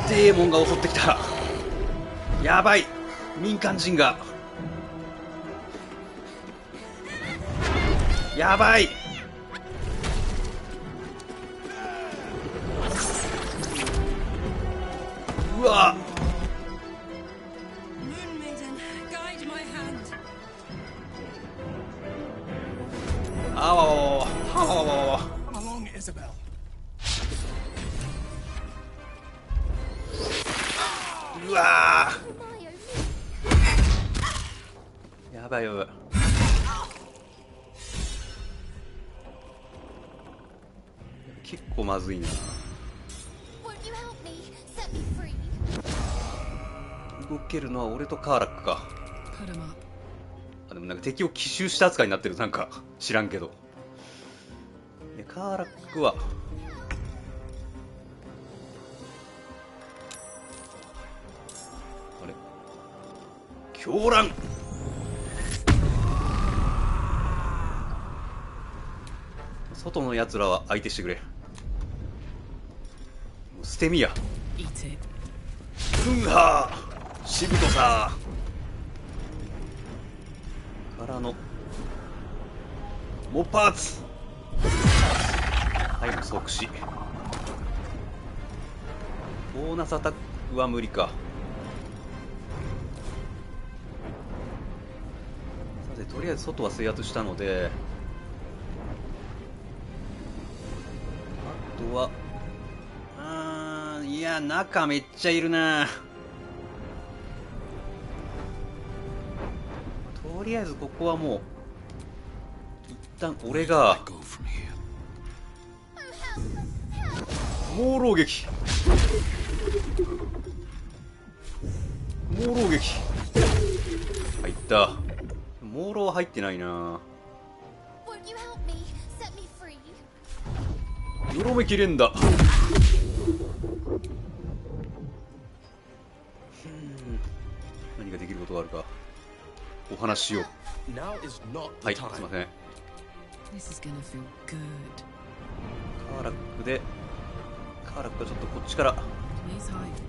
ー、デーモンが襲ってきた。やばい、民間人が。やばい。うわ。Moon Maiden, guide my hand. あわわわわ。はわわわわ。 Along, Isabel. うわー。やばいやばい。結構まずいな。動けるのは俺とカーラックか。あ、でもなんか敵を奇襲した扱いになってる。なんか知らんけど。カーラックはあれ狂乱。外のやつらは相手してくれ。もう捨て身や。フンハーしぶとさからのモッパーツ。はい、もう即死。ボーナスアタックは無理か。さて、とりあえず外は制圧したので、あとはいや、中めっちゃいるな。とりあえずここはもう一旦俺が猛狼撃入った。猛狼は入ってないな。よろめき連打。何ができることがあるかお話ししよう。はい、すいません。カーラックで、カーラックはちょっとこっちから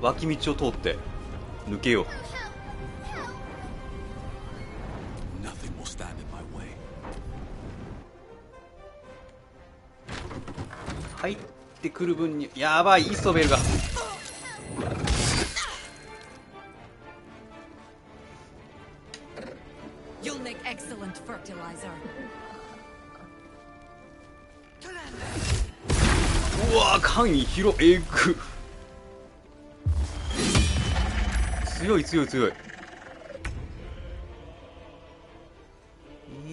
脇道を通って抜けよう。入ってくる分にやばい。イソベルがうわー、間一広エッグ強い。い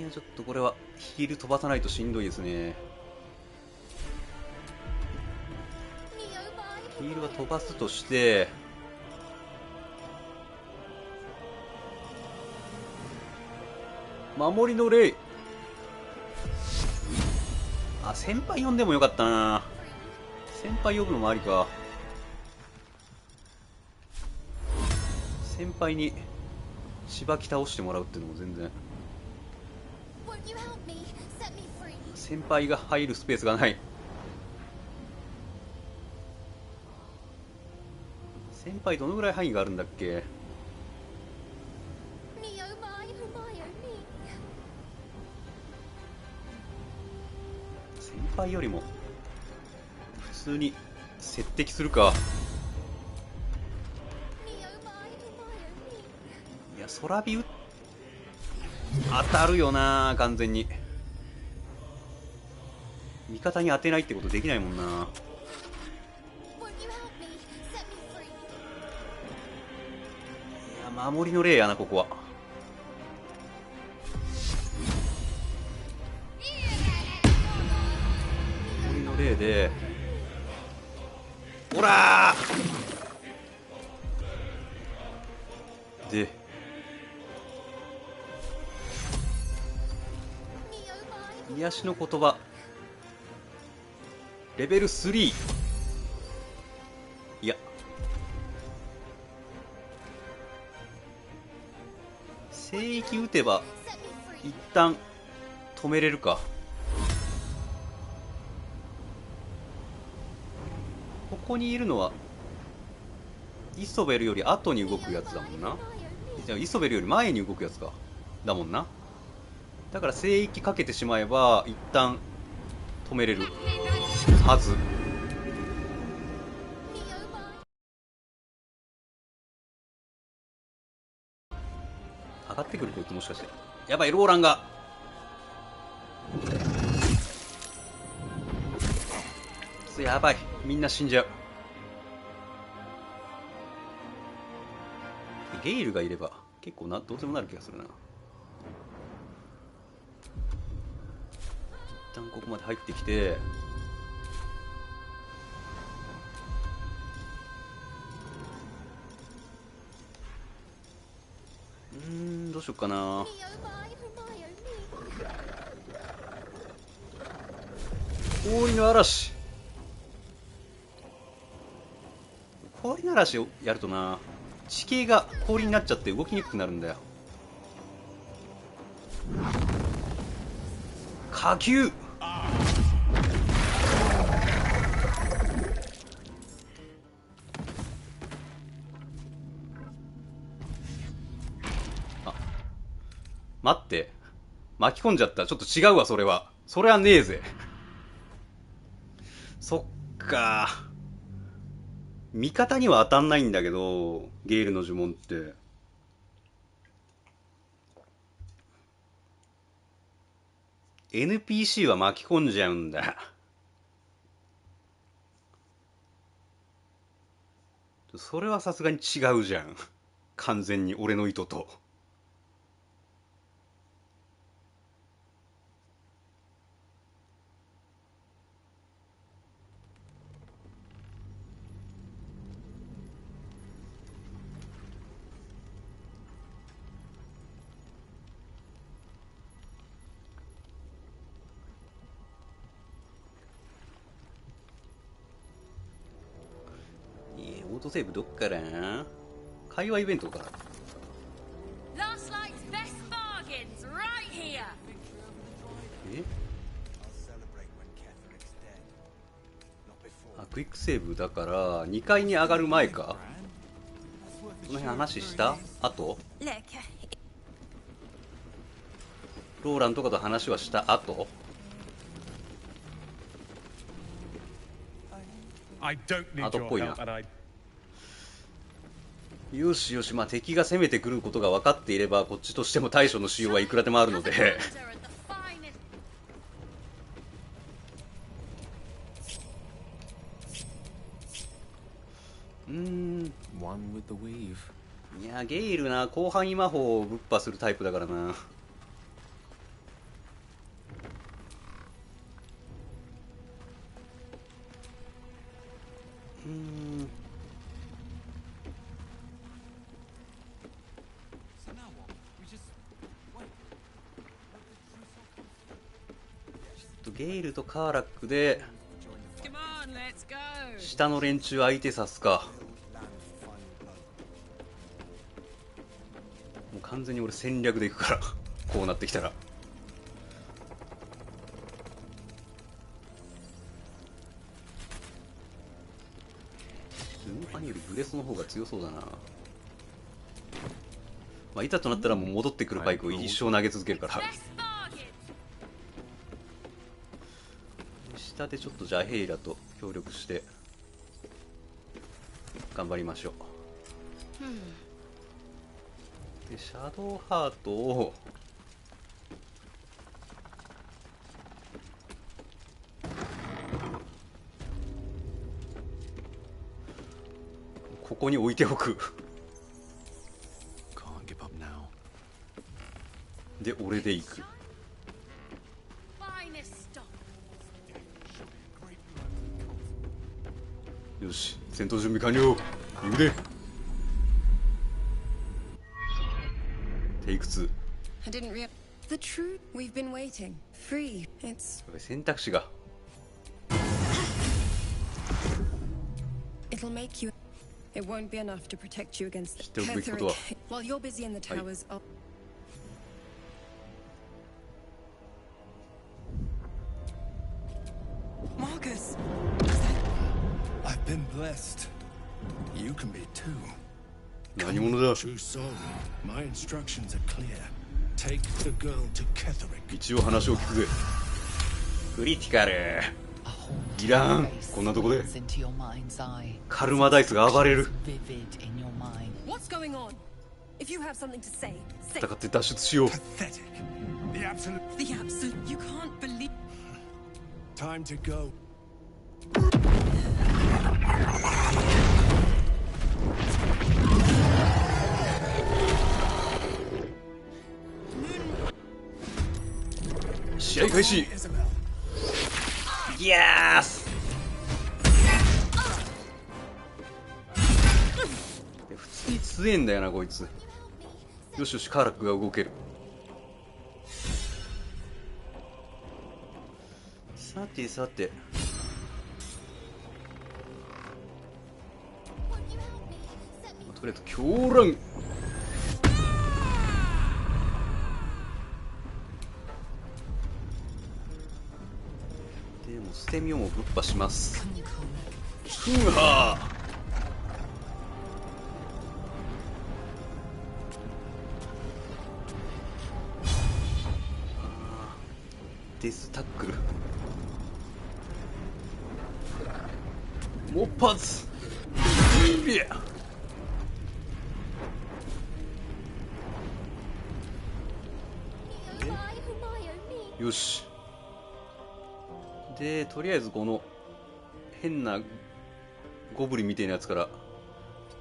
や、ちょっとこれはヒール飛ばさないとしんどいですね。ヒールは飛ばすとして、守りの霊。あ、先輩呼んでもよかったな。先輩呼ぶのもありか。先輩にしばき倒してもらうっていうのも全然。先輩が入るスペースがない。先輩どのぐらい範囲があるんだっけ。先輩よりも普通に接敵するか。いや、空火当たるよな。完全に味方に当てないってことできないもんな。守りの霊やな、ここは。守りの霊で、ほらーで、癒しの言葉レベル3。いや、聖域打てば一旦止めれるか。ここにいるのはイソベルより後に動くやつだもんな。じゃあイソベルより前に動くやつかだもんな。だから聖域かけてしまえば一旦止めれるはず。上がってくるこいつ、もしかして。やばい、ローランが。やばい、みんな死んじゃう。ゲイルがいれば結構どうでもなる気がするな。一旦ここまで入ってきて、どうしよっかな。氷の嵐。氷の嵐をやるとな、地形が氷になっちゃって動きにくくなるんだよ。火球。待って、巻き込んじゃった。ちょっと違うわ、それは。それはねえぜ。そっか。味方には当たんないんだけど、ゲールの呪文って。NPC は巻き込んじゃうんだ。それはさすがに違うじゃん。完全に俺の意図と。オートセーブどっから会話イベントから。クイックセーブだから2階に上がる前か。この辺話した後、ローランとかと話はした後。後っぽいな。よしよし、まあ敵が攻めてくることが分かっていればこっちとしても対処のしようはいくらでもあるのでいやゲイルな、広範囲魔法をぶっ破するタイプだからな。ゲイルとカーラックで下の連中相手さすか。もう完全に俺戦略でいくからこうなってきたら。ルンパニよりブレスの方が強そうだな。まあいざとなったらもう戻ってくるバイクを一生投げ続けるから。下でちょっとじゃあヘイラと協力して頑張りましょう。でシャドウハートをここに置いておくで俺で行く。よし、戦闘準備完了。行くで。テイク2。選択肢が。知っておくべきことは。I've been blessed. You can be too. 何者だ。 My instructions are clear. Take the girl to Ketherick. 一応話を聞くぜ。クリティカル。いらん。こんなとこで。カルマダイスが暴れる。戦って脱出しよう。Time to go. 試合開始。イエース。普通に強えんだよなこいつ。よしよし、カーラックが動ける。さてさて、とりあえず狂乱。でも捨て身をもぶっ破します。ふんはー。デスタックル。もっぱず。いや。よし。で、とりあえずこの変なゴブリンみたいなやつから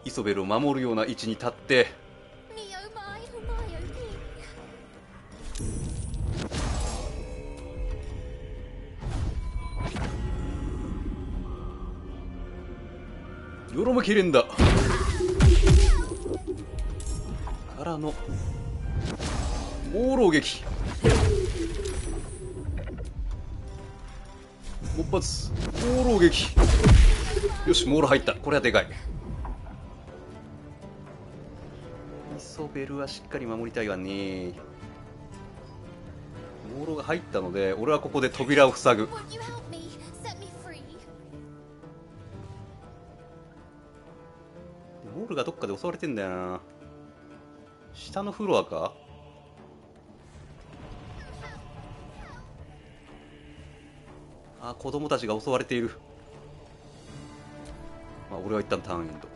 イソベルを守るような位置に立って、よろむけれんだからの猛狼撃。もっぱつ猛狼撃。よし、モール入った。これはでかい。イソベルはしっかり守りたいわね。モールが入ったので俺はここで扉を塞ぐ。モールがどっかで襲われてんだよな。下のフロアか。あ、子供たちが襲われている。まあ俺は一旦ターンエンド。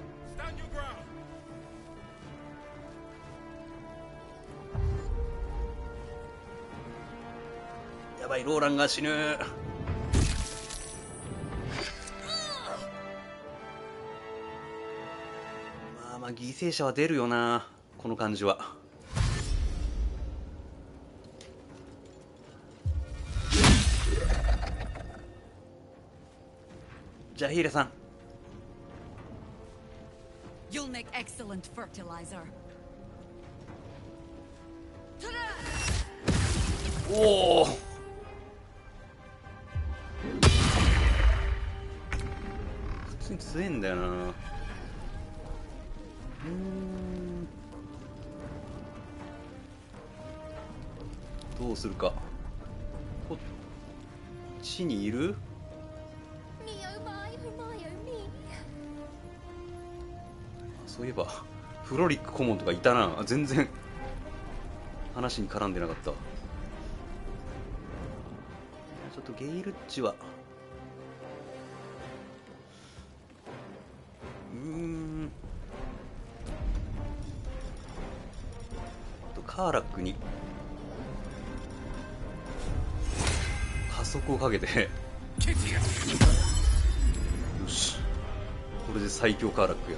やばい、ローランが死ぬ。まあ犠牲者は出るよな、この感じは。じゃあヒーレさん。You'll make excellent fertilizer. おお。普通に強いんだよな。どうするか。こっちにいる？そういえばフロリック顧問とかいたな。全然話に絡んでなかった。ちょっとゲイルッチはカーラックに加速をかけてよし、これで最強カーラックや。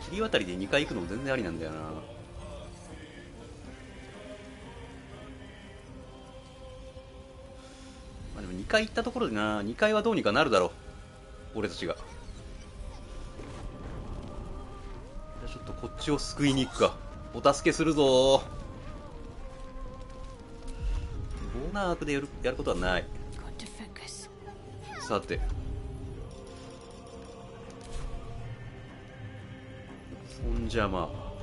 切り渡りで2回行くのも全然ありなんだよな。まあでも2回行ったところでな、2回はどうにかなるだろう、俺たちが。じゃあちょっとこっちを救いに行くか。お助けするぞー。ボーナークでやることはない。さて、そんじゃまあ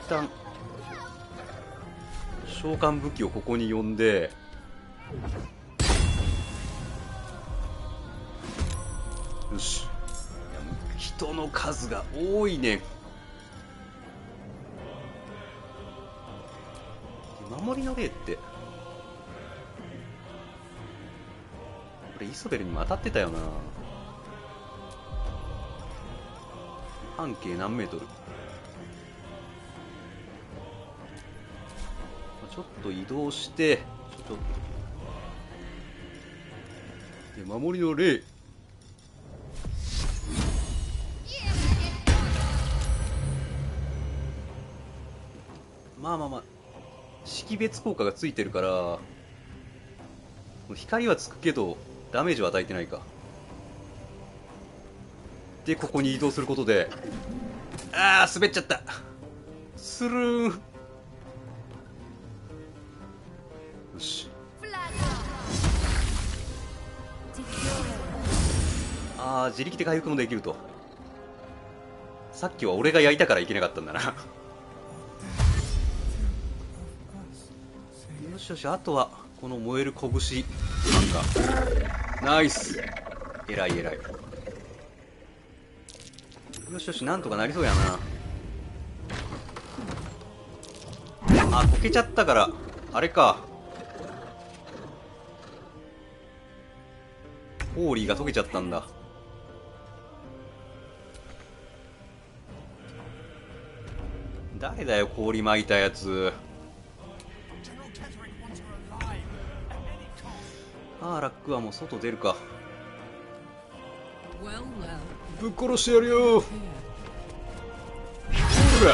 一旦召喚武器をここに呼んで、よし。いや、人の数が多いね。守りの霊ってこれイソベルにも当たってたよな。半径何メートル。ちょっと移動してで守りの霊。まあ識別効果がついてるから光はつくけどダメージは与えてないか。でここに移動することで、あー滑っちゃった。スルーン。よし、あー自力で回復もできると。さっきは俺が焼いたからいけなかったんだな。よしよし、あとはこの燃える拳なんかナイス、えらいえらい。よしよし、なんとかなりそうやな。あ、溶けちゃったからあれか、ホーリーが溶けちゃったんだ。誰だよ氷巻いたやつ。ああ、ラックはもう外出るか。ぶっ殺してやるよ。ほら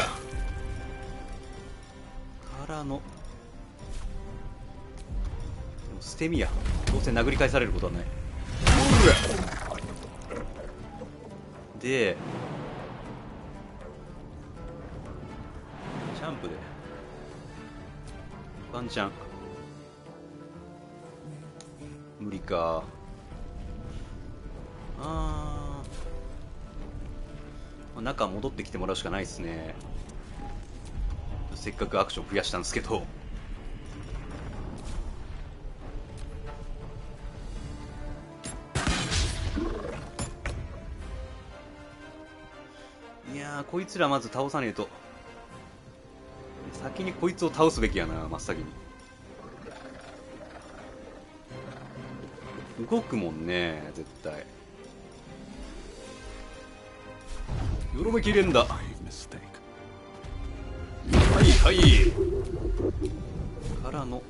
からの捨て身や、どうせ殴り返されることはない。ほらでジャンプでワンチャン無理か。中戻ってきてもらうしかないですね。せっかくアクション増やしたんですけど。いやー、こいつらまず倒さねえと。先にこいつを倒すべきやな、真っ先に。動くもんね、絶対。よろめきれんだ。はいはいからの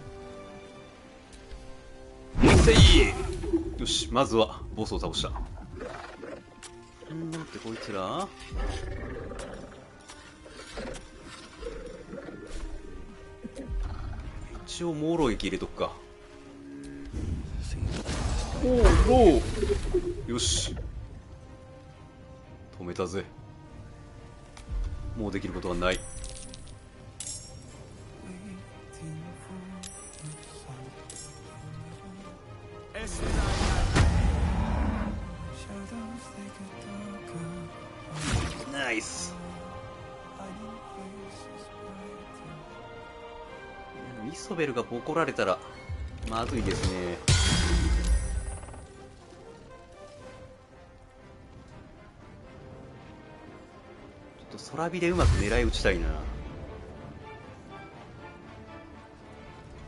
せい。よし、まずはボスを倒した。ってこいつら一応モーロー液入れとくか。おお、よし止めたぜ。もうできることはない。ナイス。イソベルがボコられたらまずいですね。ちょっと空火でうまく狙い撃ちたいな。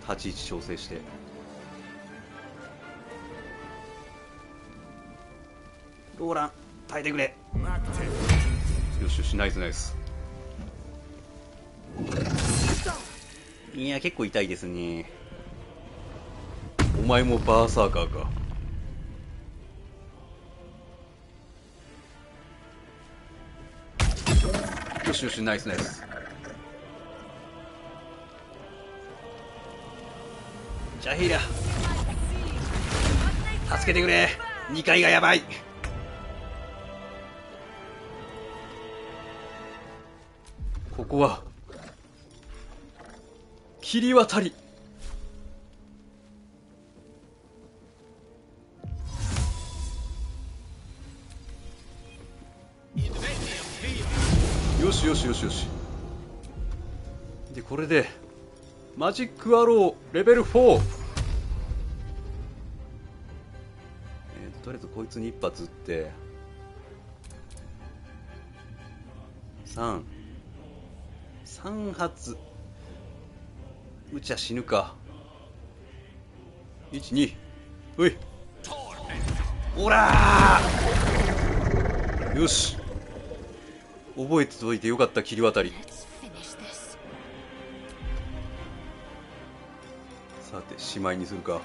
立ち位置調整して。ローラン耐えてくれ。よしよし、ナイスナイス。いや結構痛いですね。お前もバーサーカーか。よしよし、ナイスナイス。ジャヒーラ助けてくれ。2階がやばい。ここは切り渡り。よしよしよしよし。でこれでマジックアローレベル4。とりあえずこいつに一発撃って3発撃ちゃ死ぬか。12おいおらー。よし覚えておいてよかった。切り渡り。さてしまいにするか。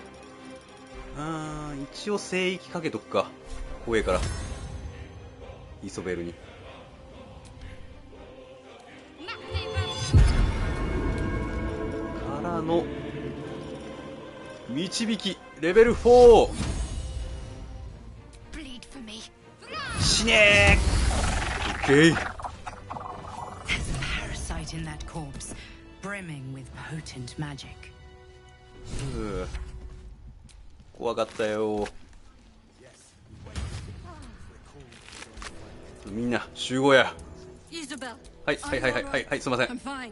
一応聖域かけとくか。怖えからイソベルに。からの導きレベル4。死ねー。オッケー。 There's a parasite in that corpse, brimming with potent magic. 怖かったよ。みんな集合や。 Isabel. はいはいはいはいはいはい、すいません。 I'm fine.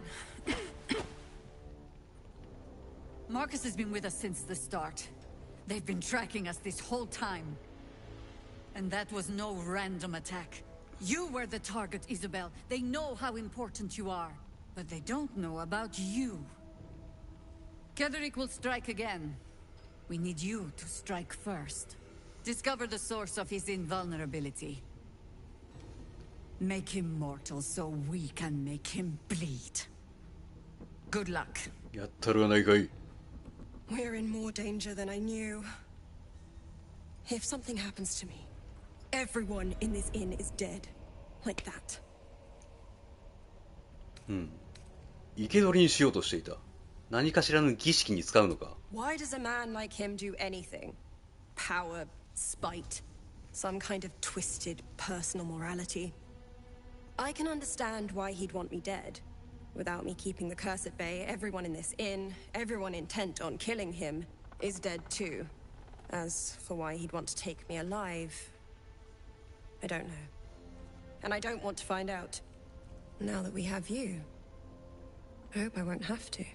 Marcus has been with us since the start. They've been tracking us this whole time. And that was no random attack. You were the target, Isabel. They know how important you are. But they don't know about you. Ketheric will strike again. We need you to strike first. Discover the source of his invulnerability. Make him mortal so we can make him bleed. Good luck. やったるはないかい。 We're in more danger than I knew. If something happens to me, everyone in this inn is dead. Like that. 生け捕りにしようとしていた。何かしらの儀式に使うのか。 Why does a man like him do anything? Power, spite, some kind of twisted personal morality. I can understand why he'd want me dead. Without me keeping the curse at bay, everyone in this inn, everyone intent on killing him, is dead too. As for why he'd want to take me alive, I don't know. And I don't want to find out. Now that we have you, I hope I won't have to.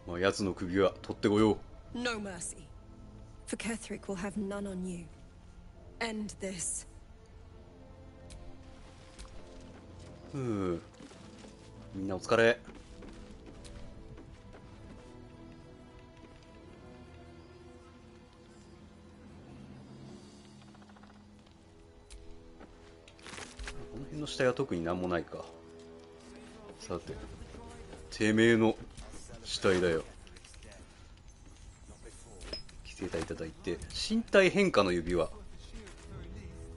まあ奴の首は取ってこよう。 No mercy. For Ketheric will have none on you. End this. みんなお疲れ。この辺の死体は特になんもないか。さて、てめえの死体だよ。着せていただいて、身体変化の指輪。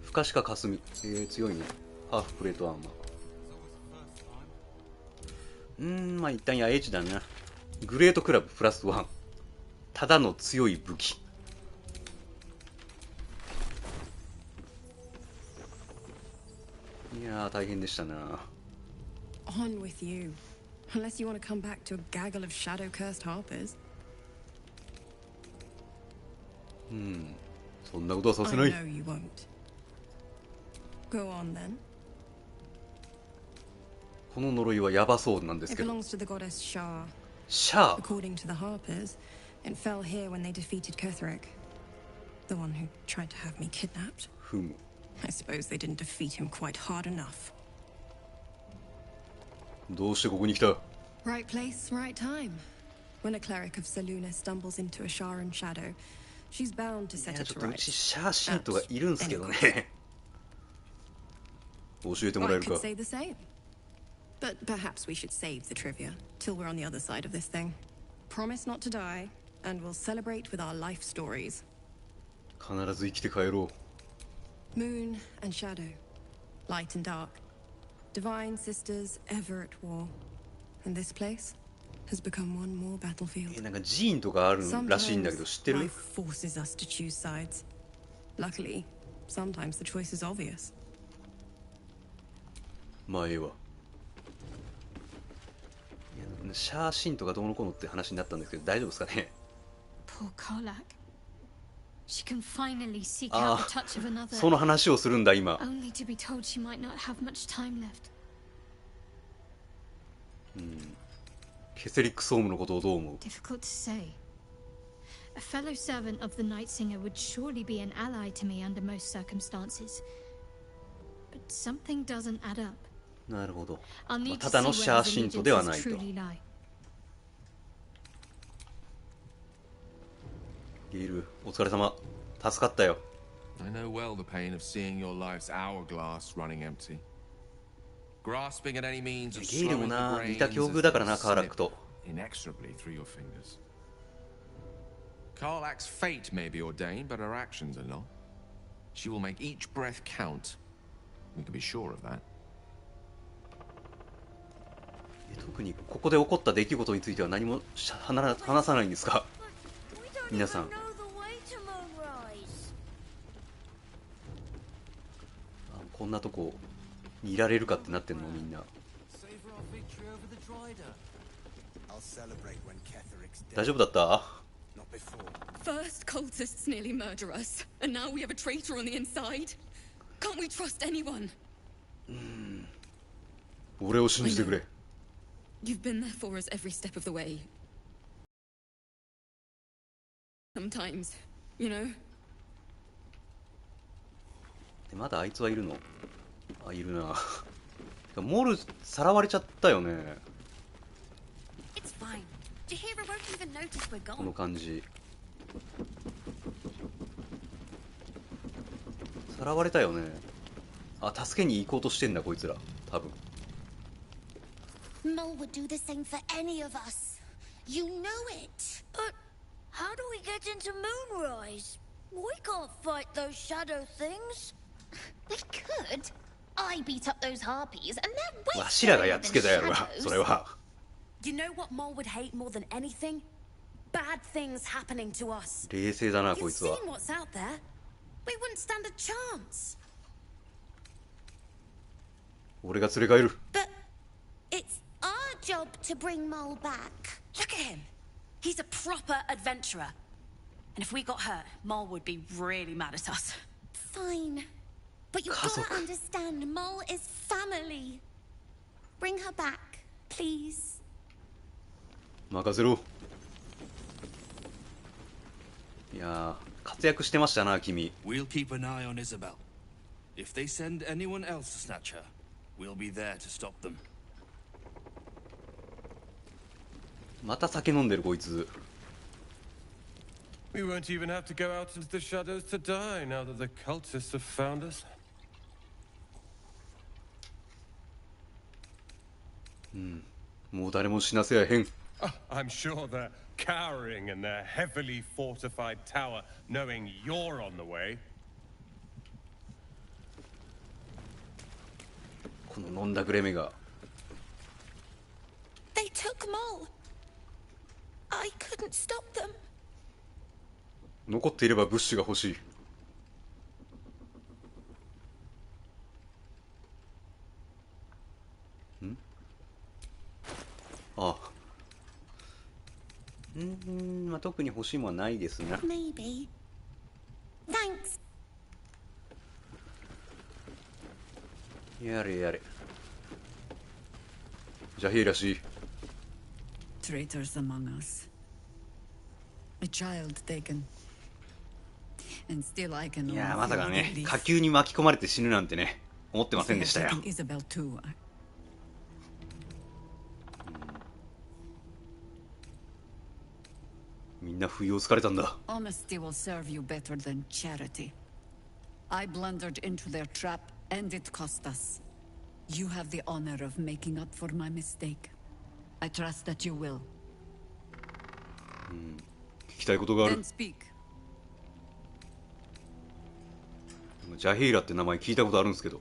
不可視化霞。強いね。ハーフプレートアーマー。まあ一旦や H だな。グレートクラブプラス1。ただの強い武器。いやー大変でしたな。 On with you. Unless you want to come back to a gaggle of shadow-cursed harpers. そんなことはさせない。 I know you won't. Go on then. この呪いはヤバそうなんですけ It ど。 belongs to the goddess Shah. シャー。 According to the harpers, it fell here when they defeated Ketheric. The one who tried to have me kidnapped. ふむ。 I suppose they didn't defeat him quite hard enough. どうしてここに来た？ Right place, right time. When a cleric of Selûne stumbles into a Sharan shadow, she's bound to い set や it ちょっ to とう rights. ちシャーシントがいるんすけどね。教えてもらえ I る could か。 say the same. But perhaps we should save the trivia till we're on the other side of this thing. Promise not to die, and we'll celebrate with our life stories. 必ず生きて帰ろ Moon and shadow, light and dark, divine sisters ever at war, and this place has become one more battlefield. う。なんかジーンとかあるらしいんだけど知ってる？ Life forces us to choose sides. Luckily, sometimes the choice is obvious. まあええわ。いやシャーシントがどうのこうのって話になったんですけど大丈夫ですかね？ Poor Karlak. She can finally seek out the touch of another. その話をするんだ今。 Only to be told she might not have much time left. ケセリック・ソームのことをどう思う？ Difficult to say. A fellow servant of the Night Singer would surely be an ally to me under most circumstances. But something doesn't add up. なるほど。 I'll ま need あ to ただ see の where シャー his シントではない allegiances と。 truly lie. ゲイル、お疲れ様。助かったよ。 I know well the pain of seeing your life's hourglass running empty. Grasping at any means of ゲイルも slowing the な、 brains 似た境 as 遇だから they な、カーラック slip と。 inexorably through your fingers. Karlak's fate may be ordained, but her actions are not. She will make each breath count. We can be sure of that. 特にここで起こった出来事については何も話さないんですか？皆さん。こんなとこにいられるかってなってんのみんな。大丈夫だった？ First cultists nearly murder us, and now we have a traitor on the inside. Can't we trust anyone? 俺を信じてくれ。 You've been there for us every step of the way. Sometimes, you know. まだあいつはいるの？あ、いるな。モルさらわれちゃったよね。It's fine. Jahira won't even notice we're gone. この感じ。さらわれたよね。あ、助けに行こうとしてんだこいつら。多分。Mole would do the same for any of us. You know it. But how do we get into Moonrise? We can't fight those shadow things. We could. I beat up those harpies, and they're way わしらがやっつけたやろが、それは。 You know what Mole would hate more than anything? Bad things happening to us. 冷静だなこいつは。 You've seen what's out there. We wouldn't stand a chance. 俺が連れ帰る。 But it's our job to bring Mole back. Look at him. He's a proper adventurer. And if we got hurt, Mole would be really mad at us. Fine. But you gotta understand, Mole is family. Bring her back, please. 任せろ。いやー、活躍してましたな君。 We'll keep an eye on Isabel. If they send anyone else to snatch her, we'll be there to stop them. また酒飲んでるこいつ。 We won't even have to go out into the shadows to die now that the cultists have found us. もう誰も死なせやへん。 I'm sure they're cowering in their heavily fortified tower, knowing you're on the way. この飲んだくれ目が。 They took Mole. I couldn't stop them. 残っていれば物資が欲しい。ん？ああ。まあ、特に欲しいものはないですな。Maybe. Thanks. やれやれ。じゃあ、ヒーラシー。 Traitors among us. A child taken. And still I can いやー、まさかね、火球に巻き込まれて死ぬなんてね、思ってませんでしたよ。 Isabel too. みんな不意をつかれたんだ。 Honesty will serve you better than charity. I blundered into their trap, and it cost us. You have the honor of making up for my mistake. I trust that you will. 聞きたいことがある。 Then speak. ジャヒーラって名前聞いたことあるんですけど。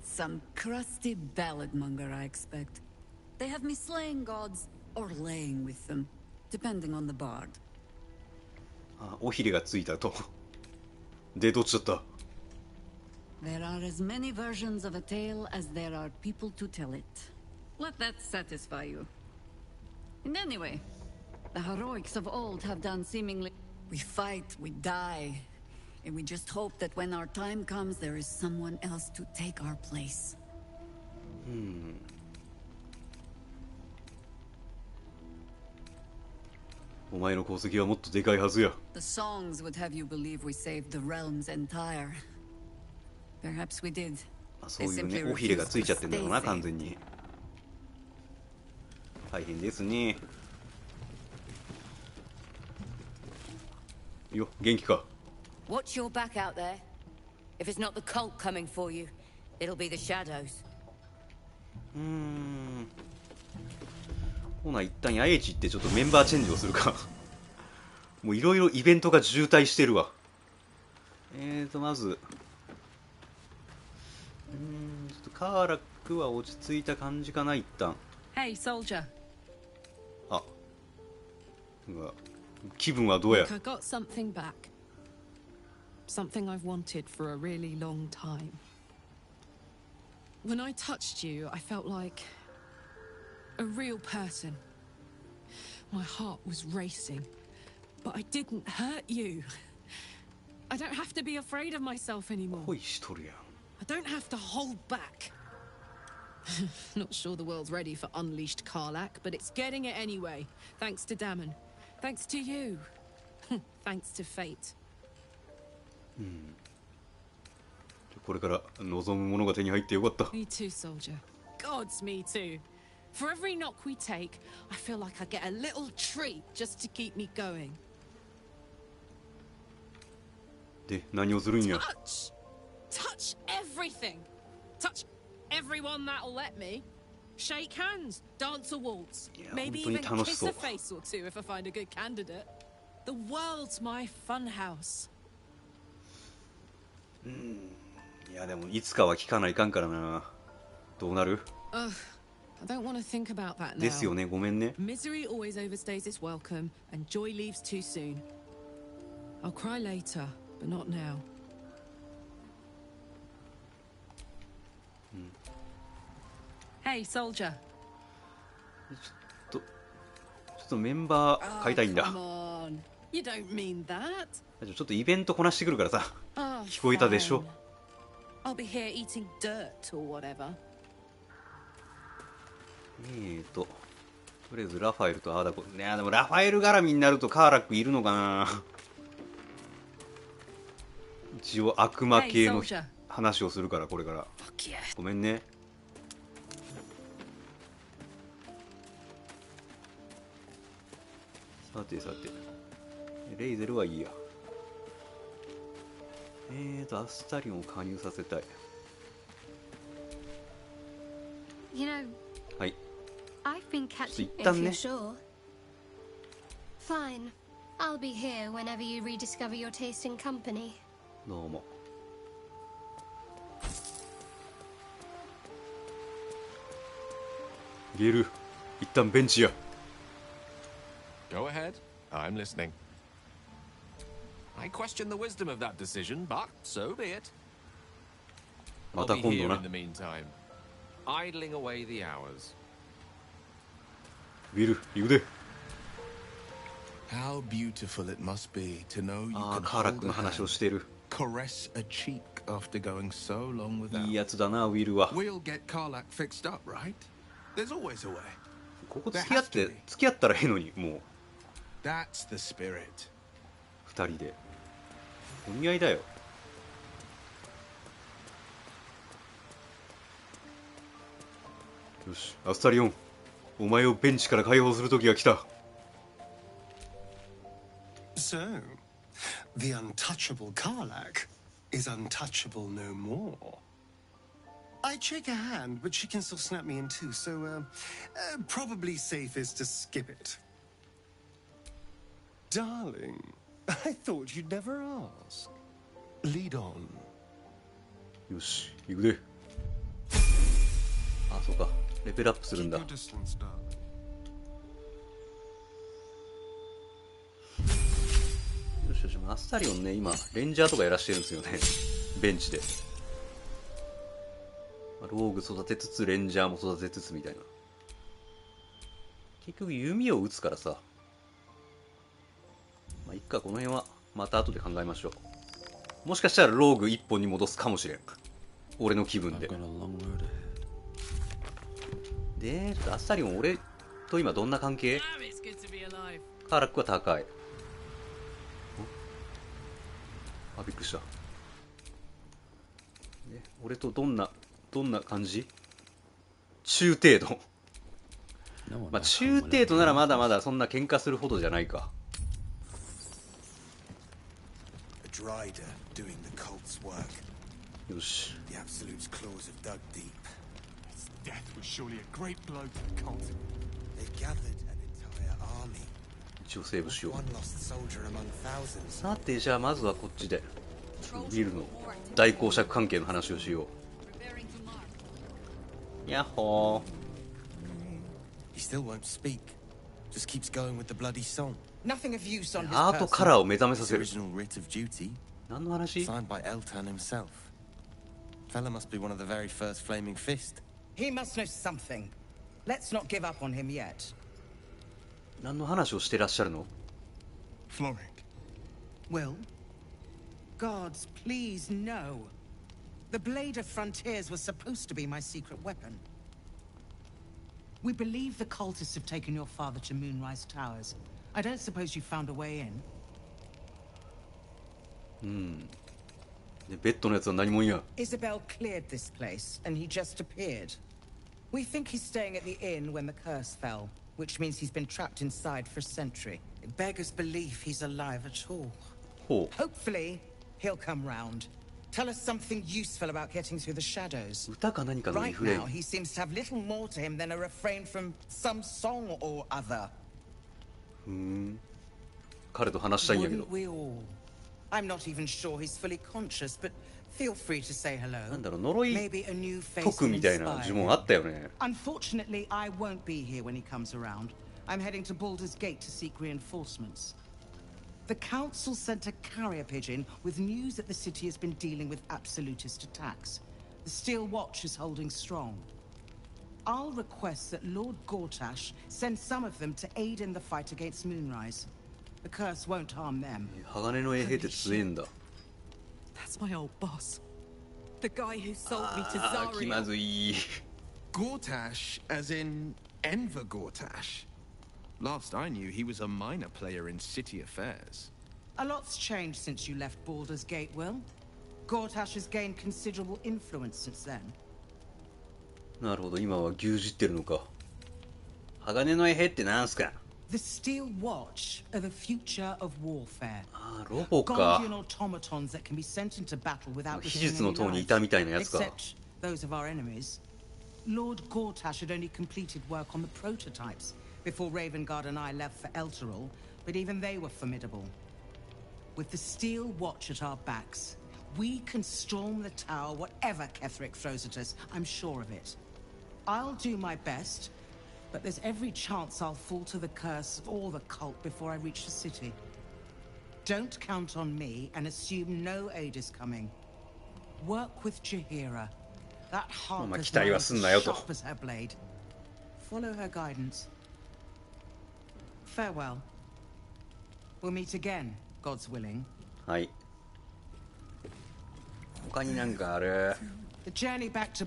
Some crusty ballad monger, I expect. They have me slaying gods or laying with them, depending on the bard. あ、尾ひれがついたと。で、どっちだった？ There are as many versions of a tale as there are people to tell it. Let that satisfy you. And anyway, the heroics of old have done seemingly... We fight, we die, and we just hope that when our time comes, there is someone else to take our place. お前の功績はもっとでかいはずや。 The songs would have you believe we saved the realm's entire. Perhaps we did. そういうね、尾ひれがついちゃってんだろうな、完全に。大変ですね。よ、元気か。 Watch your back out there. If it's not the cult coming for you, it'll be the shadows. ほな一旦八重地行ってちょっとメンバーチェンジをするか。もういろいろイベントが渋滞してるわ。まずちょっとカーラックは落ち着いた感じかな一旦。 Hey, soldier. あ、気分はどうや？ I got something back. something I've wanted for a really long time. When I touched you, I felt like a real person. My heart was racing, but I didn't hurt you. I don't have to be afraid of myself anymore. I don't have to hold back. Not sure the world's ready for unleashed Karlach, but it's getting it anyway. Thanks to Dammon. Thanks to you. Thanks to fate. これから望むものが手に入ってよかった。 Me too, soldier. Gods, me too. For every knock we take, I feel like I get a little treat just to keep me going. で、何をするんや。 Touch everything. Touch everyone that'll let me. Shake hands, dance a waltz, maybe even kiss a face or two if I find a good candidate. The world's my fun house. いやでもいつかは聞かないかんからな。どうなる？ I don't want to think about that now. ですよね、ごめんね。 Misery always overstays its welcome, and joy leaves too soon. I'll cry later, but not now. Hey, soldier. ちょっとメンバー買いたいんだ。 Come on. You don't mean that. ちょっとイベントこなしてくるからさ。聞こえたでしょ。 I'll be here eating dirt or whatever. とりあえずラファエルとアーダコ。ね、でもラファエル絡みになるとカーラックいるのかな。一応悪魔系の話をするからこれから。ごめんね。さてさて、レイゼルはいいや。アスタリオンを加入させたい。You know, はい。 I've been ちょっと catching. 一旦ね。 Fine. I'll be here whenever you rediscover your taste in company. どうも。ゲル、一旦ベンチや。 Go ahead. I'm listening. I question the wisdom of that decision, but so be it. I'll be here in the meantime, idling away the hours. ビル、行くで。 How beautiful it must be to know you can カーラックの話をしている。 caress a cheek after going so long without. いいやつだな、ウィルは。 We'll get Karlach fixed up, right? There's always a way. ここ付き合ったらええのに、もう。 That's the spirit. 二人で。お似合いだよ。よし、アスタリオン。お前をベンチから解放する時が来た。 So, the untouchable Karlach is untouchable no more. I'd shake her hand, but she can still snap me in two, so probably safest to skip it. Darling, I thought you'd never ask. Lead on. よし、行くで。あ、そうか。レベルアップするんだ。よしよし、アスタリオンね、今、レンジャーとかやらしてるんですよね。ベンチで。ローグ育てつつ、レンジャーも育てつつみたいな。結局、弓を打つからさ。まあ、いっか、この辺は、また後で考えましょう。もしかしたら、ローグ一本に戻すかもしれん。俺の気分で。で、ちょっとアスタリオン、俺と今どんな関係？カーラックは高い。あ、びっくりした。俺とどんな感じ？中程度。まあ、中程度ならまだまだそんな喧嘩するほどじゃないか。よし。一応セーブしよう。さて、じゃあまずはこっちでビルの大公爵関係の話をしよう。やっほー。アートカラーを目覚めさせる。何の話？ Signed by Eltan himself. Fella must be one of the very first Flaming Fist. He must know something. Let's not give up on him yet. 何の話をしてらっしゃるの？ Floric. Will? Gods, please, no. The Blade of Frontiers was supposed to be my secret weapon. We believe the cultists have taken your father to Moonrise Towers. I don't suppose you found a way in? でベッドのやつは何もんや。 Isabel cleared this place, and he just appeared. We think he's staying at the inn when the curse fell, which means he's been trapped inside for a century. It beggars belief he's alive at all. Hopefully, he'll come round. Tell us something useful about getting through the shadows. 歌か何かのリ Right フレイン。 now, he seems to have little more to him than a refrain from some song or other. 彼と話したいんやけど。 Wouldn't we all? I'm not even sure he's fully conscious, but feel free to say hello. なんだろう、呪い Maybe a new face 解く will みたいな inspire 呪文 him. あったよね。 Unfortunately, I won't be here when he comes around. I'm heading to Baldur's Gate to seek reinforcements. The Council sent a carrier pigeon with news that the city has been dealing with absolutist attacks. The Steel Watch is holding strong. I'll request that Lord Gortash send some of them to aid in the fight against Moonrise. The curse won't harm them. 鋼の衛兵って強えんだ。 That's my old boss. The guy who sold me to あー、気ま Zarya. ずい。 Gortash, as in Enver Gortash. Last I knew, he was a minor player in city affairs. A lot's changed since you left Baldur's Gate, Will. Gortash has gained considerable influence since then. なるほど、今は牛耳ってるのか。鋼の衛兵ってなんすか？ The Steel Watch are the future of warfare. あ、ロボか。 Guardian automatons that can be sent into battle without 秘 risking 術の any 塔にいたみたいなや lives, つか。 except those of our enemies. Lord Gortash had only completed work on the prototypes before Ravengard and I left for Elturel, but even they were formidable. With the Steel Watch at our backs, we can storm the tower whatever Ketheric throws at us. I'm sure of it. I'll do my best, but there's every chance I'll fall to the curse or the cult before I reach the city. Don't count on me and assume no aid is coming. Work with Jaheira. That heart is 期待はすんなよと。 sharp as her blade. Follow her guidance. Farewell. We'll meet again, God's willing. はい。他になんかある？ The journey back to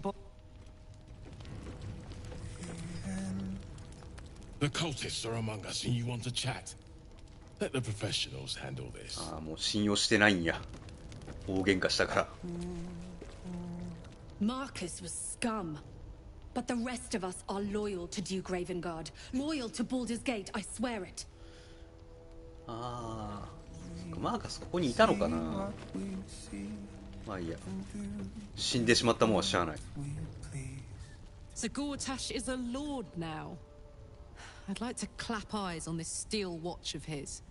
The cultists are among us and you want to chat. Let the professionals handle this. ああ、もう信用してないんや。大喧嘩したから。 Marcus was scum. But the rest of us are loyal to Duke Ravengard. Loyal to Baldur's Gate, I swear it. ああ、マーカスここにいたのかな。まあいいや。死んでしまったもんはしゃあない。 So Gortash is a lord now. I'd like to clap eyes on this steel watch of his.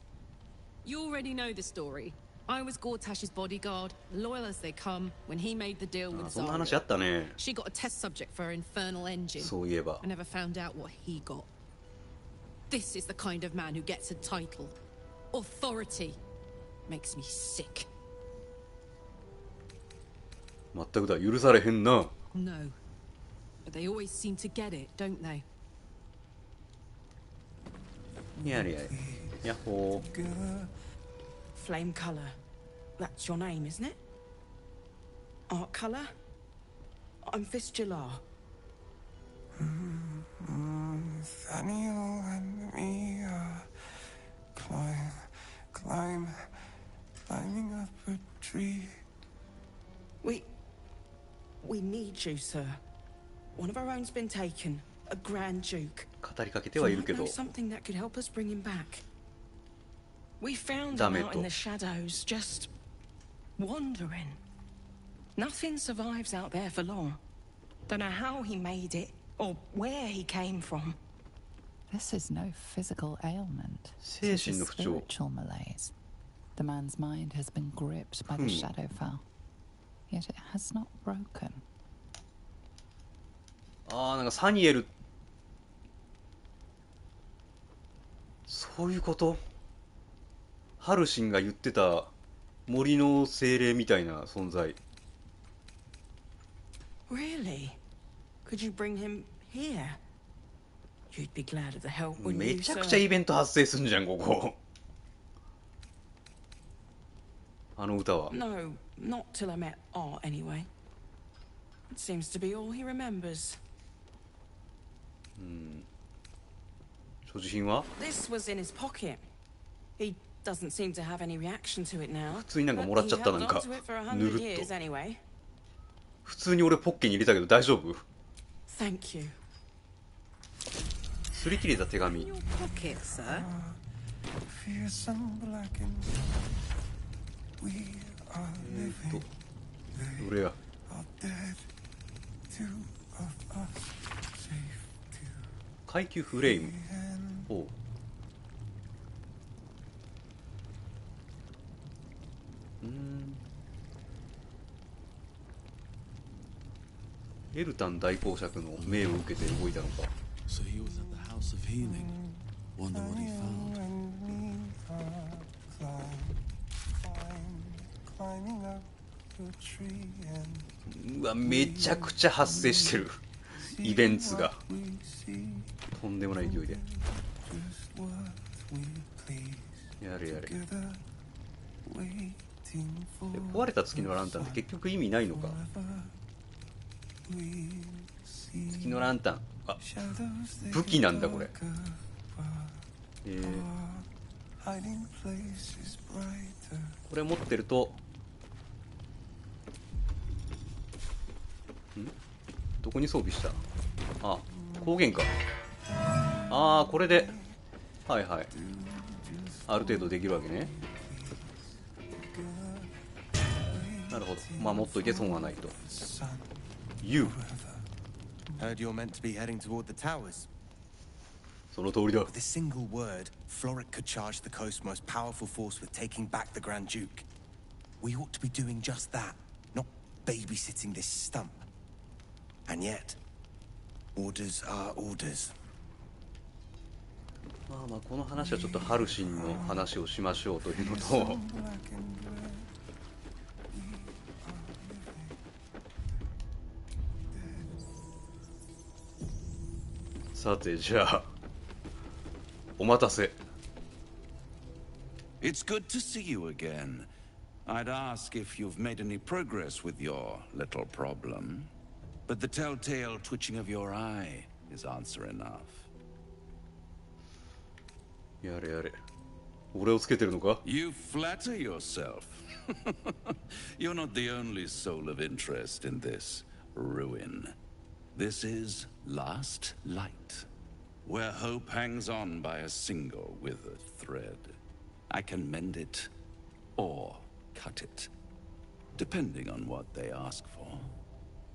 You already know the story. I was Gortash's bodyguard, loyal as they come, when he made the deal with そんな話あ Zarya. ったね。 She got a test subject for her infernal engine. そういえば。 I never found out what he got. This is the kind of man who gets a title. Authority. Makes me sick. 全くだ、許されへんな。 No. But they always seem to get it, don't they? やれやれ。やっほー。 Flame color. That's your name, isn't it? Art color? I'm Fistula. Nathaniel and me are climbing up a tree. We need you, sir. One of our own's been taken. A Grand Duke. 語りかけてはいるけ You might ど know。something that could help us bring him back. We found Damn him it, out in though. the shadows, just wandering. Nothing survives out there for long. Don't know how he made it, or where he came from. This is no physical ailment. 精 This 神 is の不調。 spiritual malaise. The man's mind has been gripped by the Shadowfell. Yet it has not broken. ああ、なんかサニエル。そういうこと？ハルシンが言ってた森の精霊みたいな存在。 Really? Could you bring him here? You'd be glad of the help, wouldn't め you, ちゃ sir? くちゃイベント発生すんじゃんここ。あの歌は。 No, not till I met Art, anyway. It seems to be all he remembers. 所持品は This was in his pocket. He doesn't seem to have any reaction to it now. 普通になんかもらっちゃった。 But なん he か held on to it for ぬ 100るっ years と。 anyway. 普通に俺ポッケに入れたけど大丈夫？ Thank you. 擦り切れた手紙。 Your pocket, sir. Fearsome blackened. We are living. どれや？ Are dead. Two of us safe to 階級フレーム。おう。エルタン大公爵の命を受けて動いたのか。 So he was at the House of Healing. Wonder what he found. climbing up a tree and うわ、めちゃくちゃ発生してる。イベントが。とんでもない勢いで。やれやれ。壊れた月のランタンって結局意味ないのか。月のランタン。あ、武器なんだこれ。これ持ってると。どこに装備した？あ、光源か。ああ、これで。はいはい。ある程度できるわけね。なるほど。守っといて損はないと。You. Heard you're meant to be heading toward the towers. その通りだ。 With a single word, Floric could charge the coast's most powerful force with taking back the Grand Duke. We ought to be doing just that, not babysitting this stump. And yet, orders are orders. まあまあこの話はちょっとハルシンの話をしましょうというのと。さてじゃあお待たせ。 It's good to see you again. I'd ask if you've made any progress with your little problem, but the telltale twitching of your eye is answer enough. やれやれ。俺をつけてるのか？ You flatter yourself. You're not the only soul of interest in this ruin. This is Last Light, where hope hangs on by a single withered thread. I can mend it, or cut it, depending on what they ask for.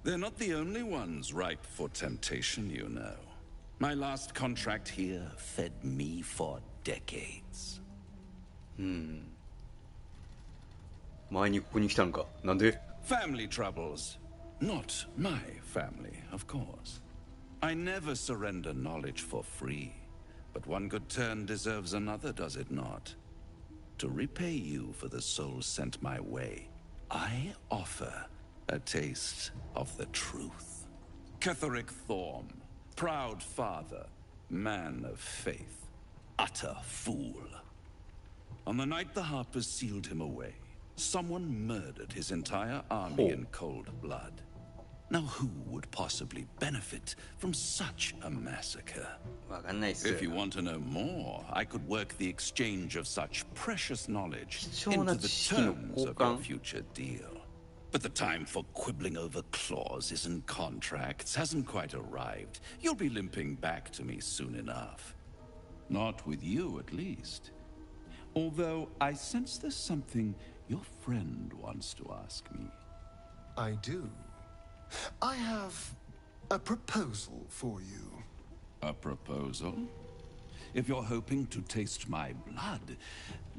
They're not the only ones ripe for temptation, you know. My last contract here fed me for decades. 前にここに来たのか。なんで？ Family troubles. Not my family, of course. I never surrender knowledge for free. But one good turn deserves another, does it not? To repay you for the souls sent my way, I offer a taste of the truth. Ketheric Thorm, proud father, man of faith, utter fool. On the night the Harpers sealed him away, someone murdered his entire army in cold blood. Now who would possibly benefit from such a massacre? If you want to know more, I could work the exchange of such precious knowledge into the terms of your future deal. But the time for quibbling over clauses and contracts hasn't quite arrived. You'll be limping back to me soon enough. Not with you, at least. Although I sense there's something your friend wants to ask me. I do. I have a proposal for you. A proposal? If you're hoping to taste my blood,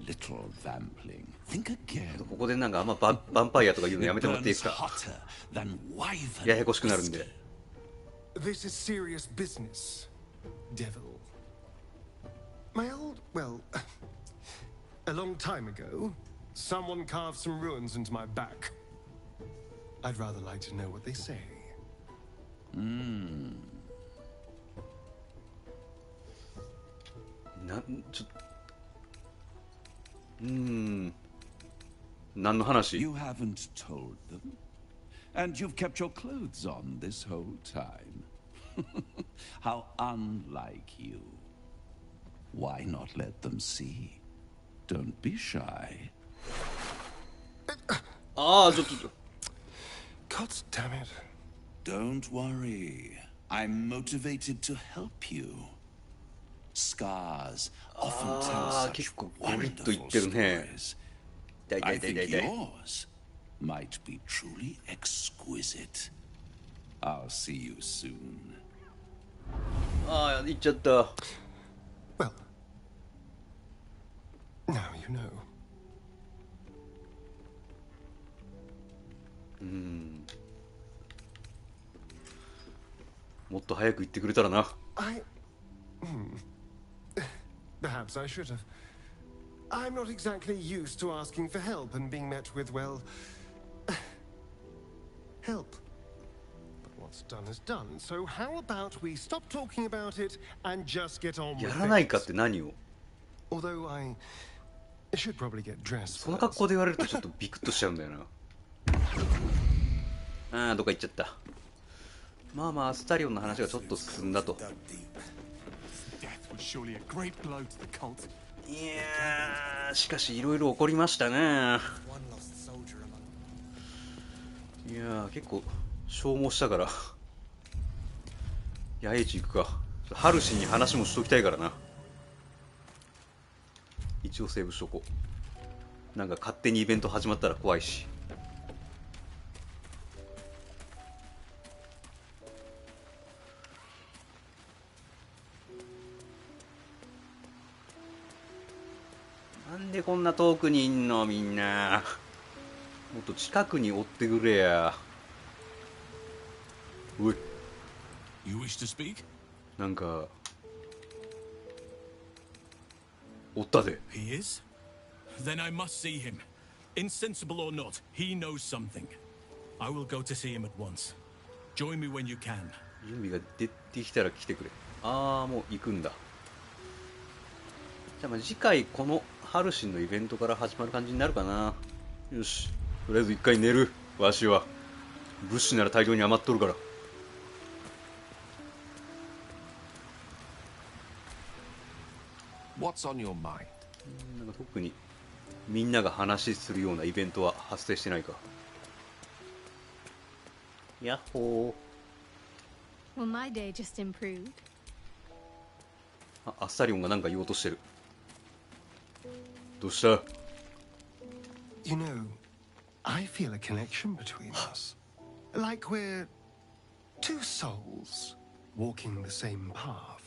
little vampling, think again. ここでなんかあんまバンパイアとか言うのやめてもらっていいですか？ややこしくなるんで。 This is serious business, devil. My old, well, a long time ago, Someone carved some runes into my back. I'd rather like to know what they say. You haven't told them, and you've kept your clothes on this whole time. How unlike you. Why not let them see? Don't be shy. God damn it. Don't worry. I'm motivated to help you. Scars often tell such wonderful stories. I think yours might be truly exquisite. I'll see you soon. ああ、行っちゃった。Well, now you know. もっと早く言ってくれたらな。Perhaps I should have. I'm not exactly used to asking for help and being met with, well, help. But what's done is done. So how about we stop talking about it and just get on with it? やらないかって何を？ Although I should probably get dressed. その格好で言われるとちょっとビクッとしちゃうんだよな。ああ、どっか行っちゃった。まあまあ、アスタリオンの話がちょっと進んだと。いやー、しかしいろいろ起こりましたね。いやー、結構消耗したから野営地行くか。ハルシンに話もしときたいからな。一応セーブしとこう。なんか勝手にイベント始まったら怖いし。なんでこんな遠くにいんのみんな。もっと近くに追ってくれや。おい。なんか追ったで。He is? Then I must see him. Insensible or not, he knows something. I will go to see him at once. Join me when you can. 準備が出てきたら来てくれ。ああ、もう行くんだ。じゃあまあ次回このハルシンのイベントから始まる感じになるかな。よし、とりあえず一回寝る。わしは物資なら大量に余っとるから。What's on your mind? なんか特にみんなが話するようなイベントは発生してないか。やっほー。Well, my day just improved. あ、アスタリオンがなんか言おうとしてる。どうした？ You know, I feel a connection between us. Like we're two souls walking the same path.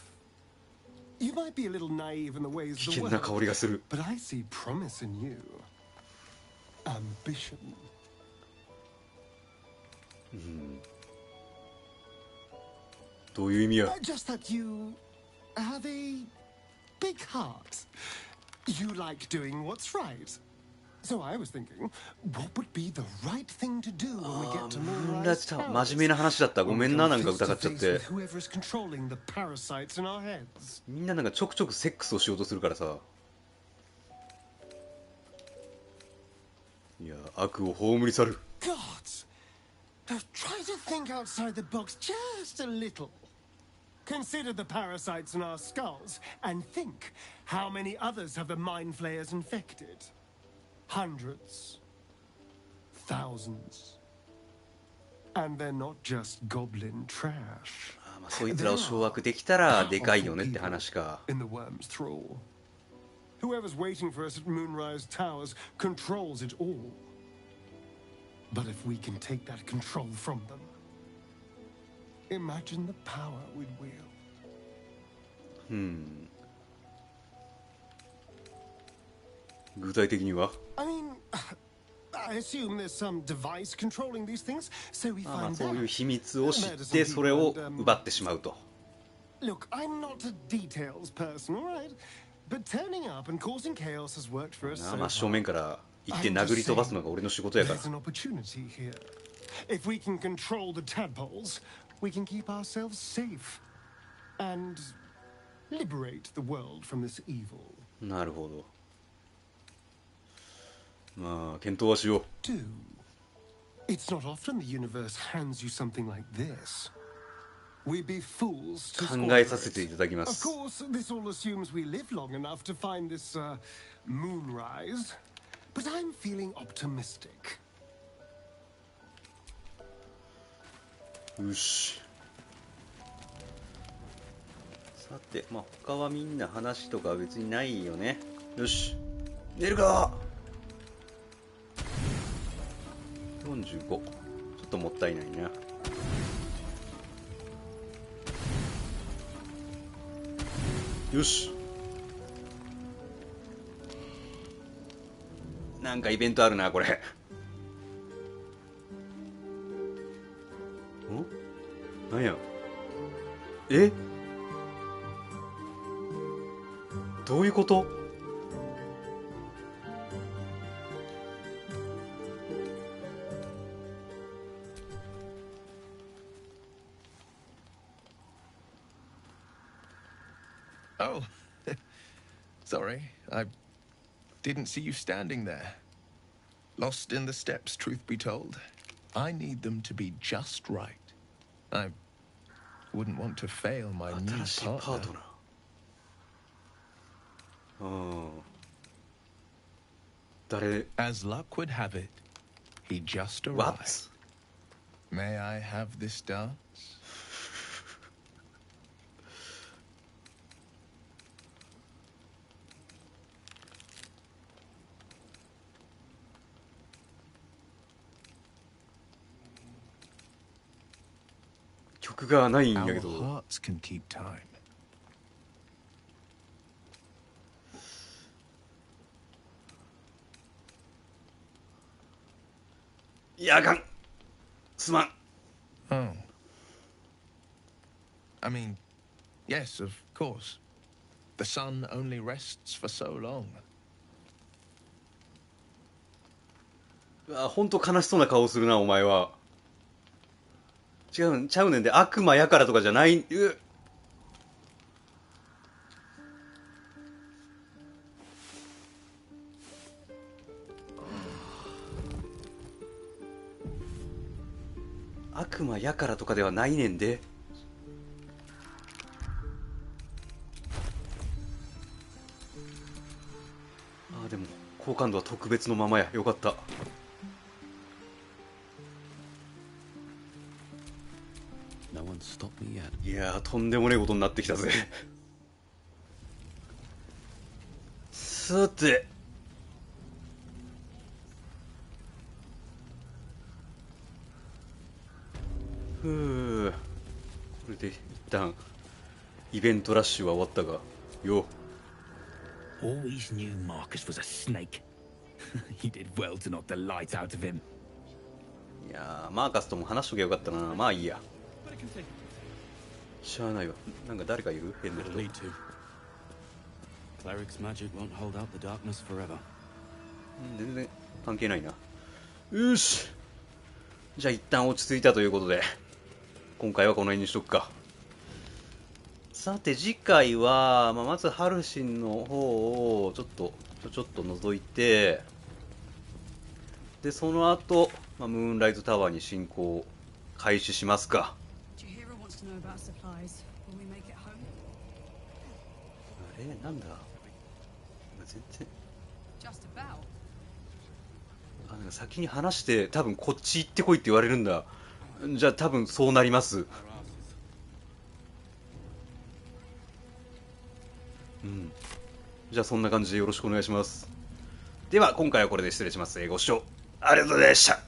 You might be a little naive in the ways of the world, but I see promise in you. Ambition. どういう意味や？ Just that you have a big heart. You like doing what's right. So I was thinking, what would be the right thing to do when we get to Moonrise Towers? 真面目な話だった。ごめんな、なんか疑っちゃって。 Whoever's controlling the parasites in our heads. みんななんかちょくちょくセックスをしようとするからさ。いや、悪を葬り去る。God, try to think outside the box just a little. Consider the parasites in our skulls and think how many others have the mind flayers infected. Hundreds, thousands, and they're not just goblin trash. まあそいつらを掌握できたらでかいよねって話か。 In the worm's thrall. Whoever's waiting for us at Moonrise Towers controls it all. But if we can take that control from them, imagine the power we'd wield. 具体的には？ I mean, I assume there's some device controlling these things, so we まあ find そういう out. 秘密を知ってそれを奪ってしまうと。 Look, I'm not a details person, all right? But turning up and causing chaos has worked for us so まあ正面から行って殴り飛ばすのが俺の仕事やから。 There's an opportunity here. If we can control the tadpoles, we can keep ourselves safe and liberate the world from this evil. なるほど。まあ検討はしよう。 Do. It's not often the universe hands you something like this. We'd be fools to 考えさせていただきま Of す。 course, this all assumes we live long enough to find this moonrise. But I'm feeling optimistic. よし。さて、まあ他はみんな話とかは別にないよね。よし。出るか。45。ちょっともったいないな。よし。なんかイベントあるなこれ。ん？なんや。え？どういうこと？Oh, sorry. I didn't see you standing there. Lost in the steps, truth be told. I need them to be just right. I wouldn't want to fail my new partner. As luck would have it, he just arrived. What? May I have this dance? 曲がないんやけ Our ど。 hearts can keep time. いやあかん。すまん。 Oh. I mean, yes, of course. The sun only rests for so long. ほんと悲しそうな顔するなお前は。違うんちゃうねんで、悪魔やからとかじゃない。悪魔やからとかではないねんで。ああでも好感度は特別のままや。よかった。いやーとんでもねえことになってきたぜ。さてふう、これで一旦イベントラッシュは終わったがよ。 Always knew Marcus was a snake. He did well to knock the light out of him. いやーマーカスとも話しときゃよかったな。まあいいや。しゃあないわ。なんか誰かいる？変な人。 Cleric's magic won't hold out the darkness forever. 全然関係ないな。よし。じゃあ一旦落ち着いたということで、今回はこの辺にしとくか。さて次回は、まずハルシンの方をちょっと覗いて、でその後、ムーンライトタワーに進行開始しますか。あれなんだ。全然。なんか先に話して多分こっち行ってこいって言われるんだ。じゃあ多分そうなります。うん。じゃあそんな感じでよろしくお願いします。では今回はこれで失礼します。ご視聴ありがとうございました。